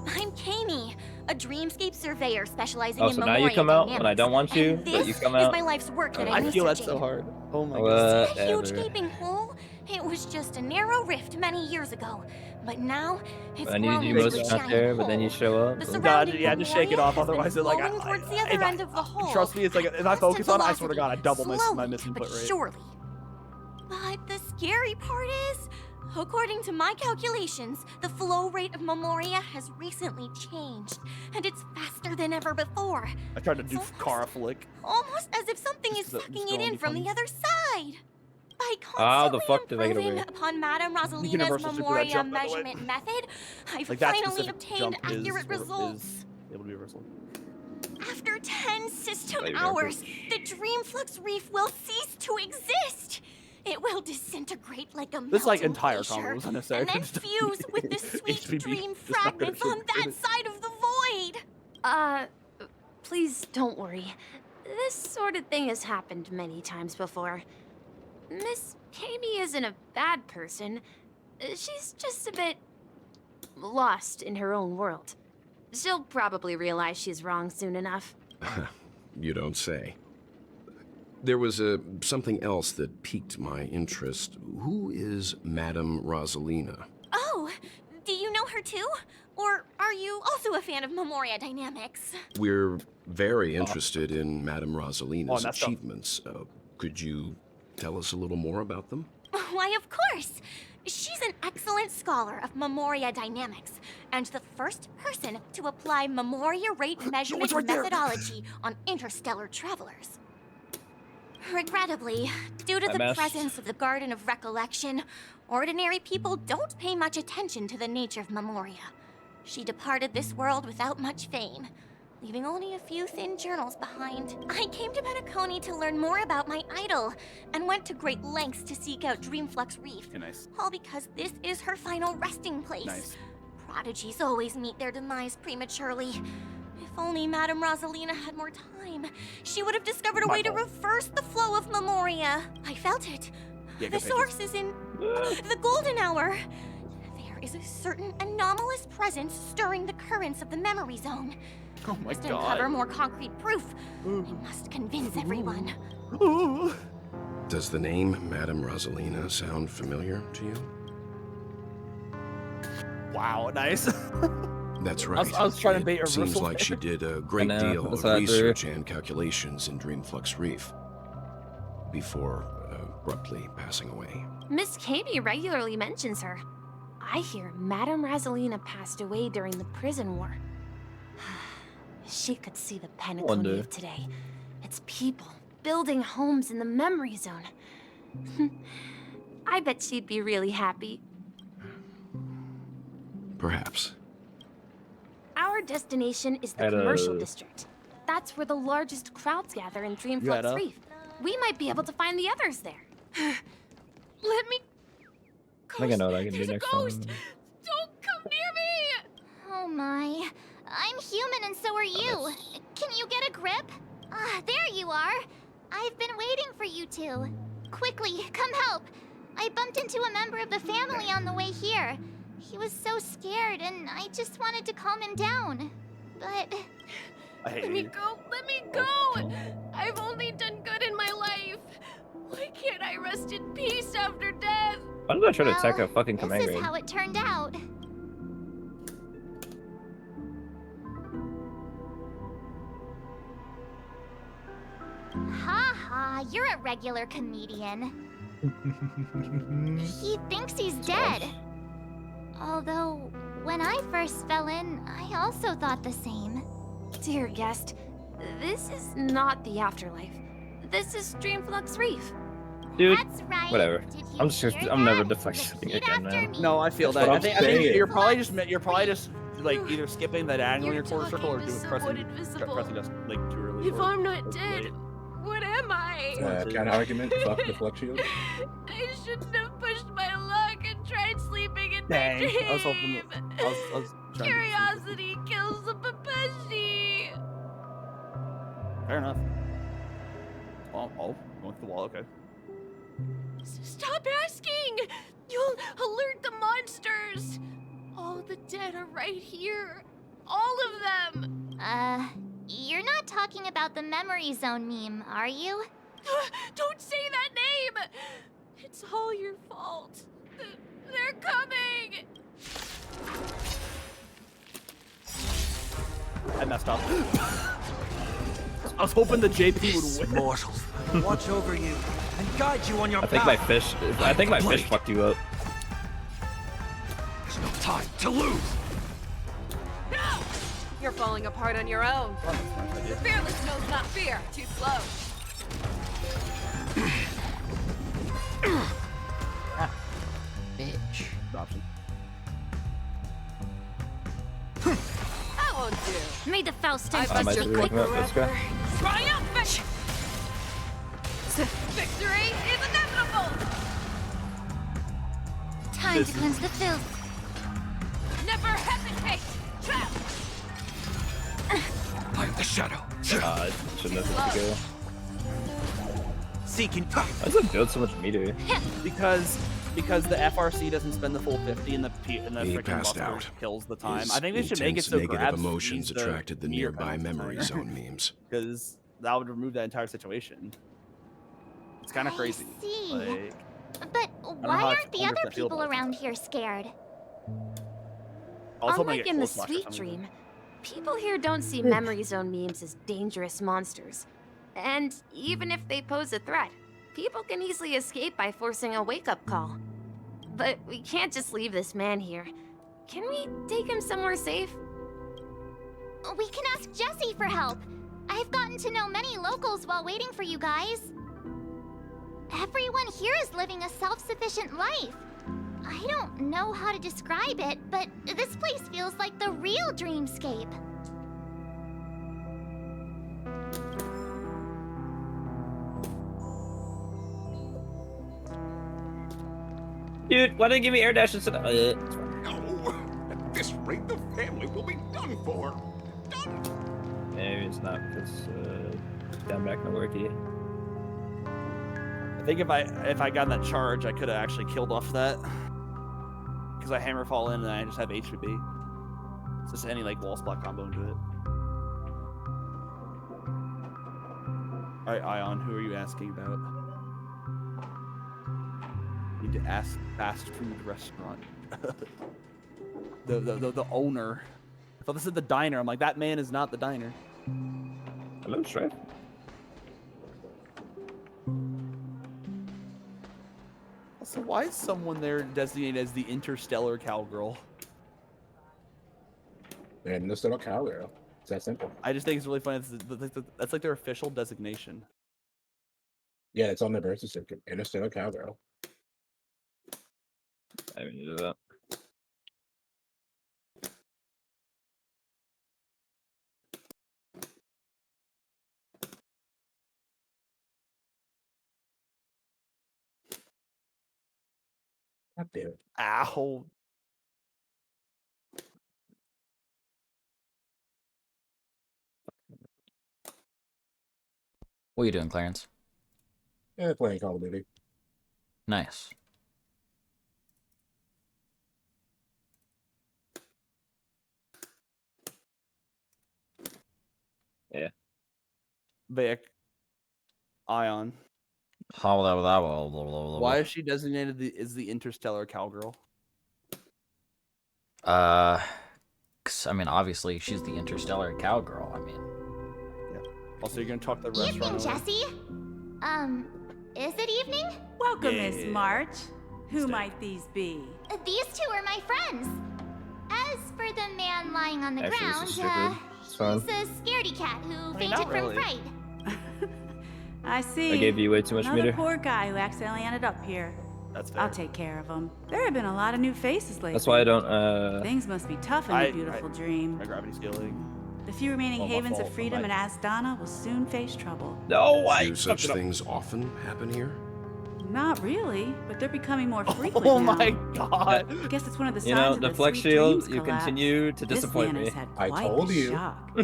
I'm Kami, a dreamscape surveyor specializing Oh, in so now you Memoria come out when I dynamics. don't want you, And but this you come is out. my life's work that Oh, I'm I feel that's researching. so hard. Oh my god. See that huge Whatever. gaping hole? It was just a narrow rift many years ago, but now it's I need grown you into a mostly not giant there, hole. but then you show up. The Ooh. surrounding God, yeah, just shake it Memoria off, has been otherwise it, like, flowing towards the if other I- end of the hole. Trust me, it's like if I at focus on it, I constant swear to God, I double my velocity, miss input but rate. surely. But the scary part is, according to my calculations, the flow rate of Memoria has recently changed, and it's faster than ever before. I tried to do Kara flick. Almost as if something is Just the- sucking just it going in from the funny. other side. By How the constantly fuck did I get improving away? upon Madame Rosalina's Universal super that Memoria jump, by the way. measurement method, I've Like that finally specific obtained jump accurate is results. able to be reversal. After 10 system Oh, you're hours, the Dreamflux Reef will cease to exist. It will disintegrate like a This like melting entire glacier, comment was unnecessary. and then fuse with the sweet HPP, dream just not gonna fragments on that sugarcoat it. side of the void. Please don't worry. This sort of thing has happened many times before. Miss Kami isn't a bad person. She's just a bit lost in her own world. She'll probably realize she's wrong soon enough. You don't say. There was something else that piqued my interest. Who is Madame Rosalina? Oh, do you know her too? Or are you also a fan of Memoria Dynamics? We're very interested in Madame Rosalina's messed up. achievements. Could you tell us a little more about them? Why, of course. She's an excellent scholar of Memoria Dynamics, and the first person to apply Memoria rate measurement right there. methodology on interstellar travelers. Regrettably, due to I the messed. presence of the Garden of Recollection, ordinary people don't pay much attention to the nature of Memoria. She departed this world without much fame, leaving only a few thin journals behind. I came to Penacony to learn more about my idol, and went to great lengths to seek out Dreamflux Reef. Okay, nice. All because this is her final resting place. Nice. Prodigies always meet their demise prematurely. If only Madame Rosalina had more time, she would have discovered a way to reverse the flow of Memoria. I felt it. Yeah, The go source is in the golden hour. There is a certain anomalous presence stirring the currents of the memory zone. Oh my Must god. uncover more concrete proof. I must convince everyone. Does the name Madame Rosalina sound familiar to you? Wow, nice. That's I right. was trying to bait It seems reversal like she there. did a great know, deal that's of what I threw. research and calculations in Dreamflux Reef before abruptly passing away. Miss Kami regularly mentions her. I hear Madame Rosalina passed away during the prison war. She could see the Penacony Wonder. of today. Its people building homes in the memory zone. I bet she'd be really happy. Our destination is the At a- commercial district. That's where the largest crowds gather in at Dreamflux a- Reef. We might be able to find the others there. Let me. I think I know what I can do There's a next ghost! time. Don't come near me! my. I'm human and so are you. Can you get a grip? Ah, there you are. I've been waiting for you two. Quickly, come help. I bumped into a member of the family on the way here. He was so scared and I just wanted to calm him down. But... Let me go! Let me go! I've only done good in my life. Why can't I rest in peace after death? Why did I try to attack a fucking command This is grade? how it turned out. Ha ha, you're a regular comedian. He thinks he's dead. Although, when I first fell in, I also thought the same. Dear guest, this is not the afterlife. This is Dreamflux Reef. Dude, That's right. whatever. I'm never deflecting again, man. No, I feel That's that. what I I'm think saying. you're probably just like either skipping that diagonal in your quarter circle or pressing just like too early. If I'm not dead, what am I? Kind of argument. Fuck the flex shield. I shouldn't have pushed my luck and tried sleeping in my Dang, dream. I was hoping. I was trying to- Curiosity kills the Papeshi. Fair enough. Oh, going to the wall. Okay. Stop asking! You'll alert the monsters! All the dead are right here. All of them! You're not talking about the memory zone meme, are you? Don't say that name! It's all your fault. They're coming! I messed up. I was hoping the JP would win. Mortals, watch over you and guide you on your I think my fish fucked you up. There's no time to lose. No! You're falling apart on your own. The fearless knows not fear. Too slow. Bitch. Option. That won't do. May the Faust I touch bust you your quick. Let's go. Triumphant! Victory is inevitable! Time to cleanse the filth. Never hesitate! Trap! I am the shadow. Shouldn't have to go. Seeking. Why does it build so much meter? Because the FRC doesn't spend the full 50 and the freaking passed buster out. kills the time. His I think they should make it intense so negative grabs emotions use attracted the meter nearby penalty memory there. zone memes. Because that would remove that entire situation. It's kind of crazy. see. Like, But know why how I aren't the other 100% feel people about around here scared? I was hoping to Unlike get in the close watch or Sweet something. Dream, people here don't see memory zone memes as dangerous monsters. And even if they pose a threat, people can easily escape by forcing a wake-up call. But we can't just leave this man here. Can we take him somewhere safe? We can ask Jessie for help. I've gotten to know many locals while waiting for you guys. Everyone here is living a self-sufficient life. I don't know how to describe it, but this place feels like the real dreamscape. Dude, why didn't you give me air dash instead of... No, at this rate, the family will be done for. Maybe it's not because down back no worky. I think if I got that charge, I could have actually killed off that. Because I hammer fall in and I just have HPB. It's just any like wall spot combo into it. Alright, Ion, who are you asking about? Need to ask fast food restaurant. the owner. I thought this is the diner. I'm like, that man is not the diner. Hello, Strife. So why is someone there designated as the interstellar cowgirl? And this little cowgirl. It's that simple. I just think it's really funny. That's like their official designation. Yeah, it's on their birth certificate. Interstellar cowgirl. I haven't used that. God damn it. Ow. What are you doing, Clarence? Yeah, playing Call of Duty. Nice. Yeah. Vic. Ion. Why Why is she designated as the interstellar cowgirl? 'Cause, I mean, obviously she's the interstellar cowgirl. I mean, yeah. Also, you're gonna talk the Evening, restaurant. Jesse. Is it evening? Welcome, Yeah. Miss March. Who might these be? These two are my friends. As for the man lying on the Actually, ground, this is stupid. It's fine. he's a scaredy cat who I mean, fainted not from really. fright. I see. I gave you way too much Another meter. poor guy who accidentally ended up here. That's fair. I'll take care of him. There have been a lot of new faces lately. That's why I don't. Things must be tough in the beautiful dream. My gravity scaling. The few remaining Well, my havens fault, of freedom but in Asdana will soon face trouble. No, Do such things often happen here? Not really, but they're becoming more frequent Oh now. my god. I guess it's one of the signs You know, of the the flex sweet shield, dreams you collapse. continue to This disappoint man me. has had I quite told the you. shock.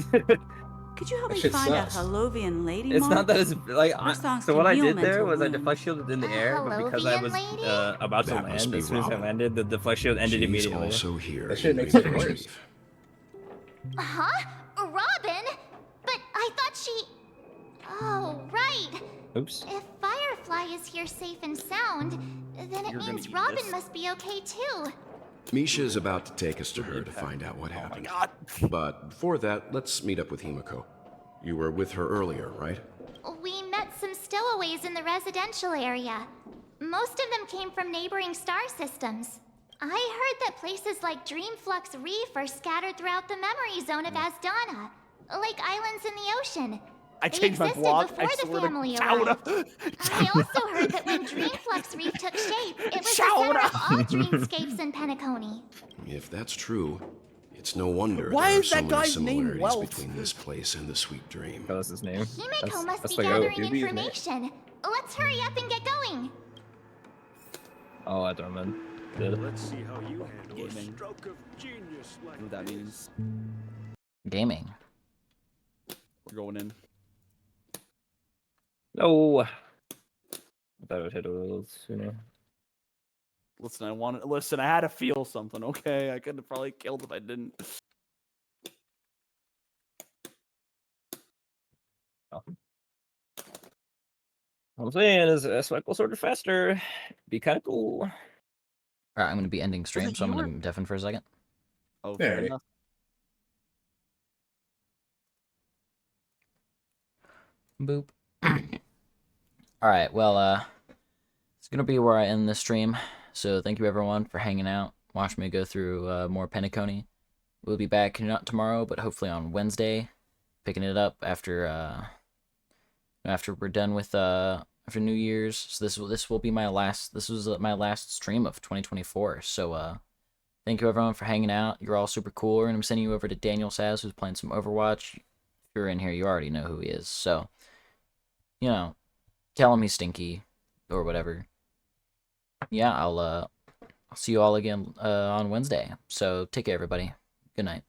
Could you help That me shit's find sus. a Halovian lady, It's not Mark? that it's like Her songs so can what I heal did there mental was I wounds. deflect shielded in the air, but because I Halovian was lady? about to That must land, be as soon as I Robin. landed, the deflect shield ended She's immediately. also here. That shit in makes it Maker's worse. Eve. Huh? Robin? But I thought she... Oh, right. Oops. If Firefly is here safe and sound, then it You're gonna means eat Robin this. must be okay too. Misha is about to take us to her to find out what happened. God. But before that, let's meet up with Himiko. You were with her earlier, right? We met some stowaways in the residential area. Most of them came from neighboring star systems. I heard that places like Dreamflux Reef are scattered throughout the memory zone of Asdana, like islands in the ocean. I They changed my existed blog. before I the swear to family Chowder. arrived. I also heard that when Dreamflux Reef took shape, it was the center of all dreamscapes in Penacony. If that's true, it's no wonder Why there are is so that many guy's name similarities Wells? between this place and the Sweet Dream. That was his name. Himiko must be like gathering Doobie's name. information. Let's hurry up and get going. Oh, I don't know. Did. Let's see how you handle a Gaming. stroke of genius like What that means. gaming. We're going in. No. I thought it would hit a little sooner. Listen, I had to feel something, okay? I could have probably killed if I didn't. All I'm saying is swipe will sort of faster. Be kind of cool. All right, I'm going to be ending stream, it so I'm you going or- to deafen for a second. Oh, Yeah, fair right. enough. Boop. All right, well, it's going to be where I end this stream. So thank you, everyone, for hanging out. Watch me go through more Penacony. We'll be back not tomorrow, but hopefully on Wednesday, picking it up after we're done with after New Year's. So this will be my last. This was my last stream of 2024. So thank you, everyone, for hanging out. You're all super cool, and I'm sending you over to Daniel Saz, who's playing some Overwatch. If you're in here, you already know who he is. So, you know, tell him he's stinky or whatever. Yeah, I'll see you all again on Wednesday. So take care, everybody. Good night.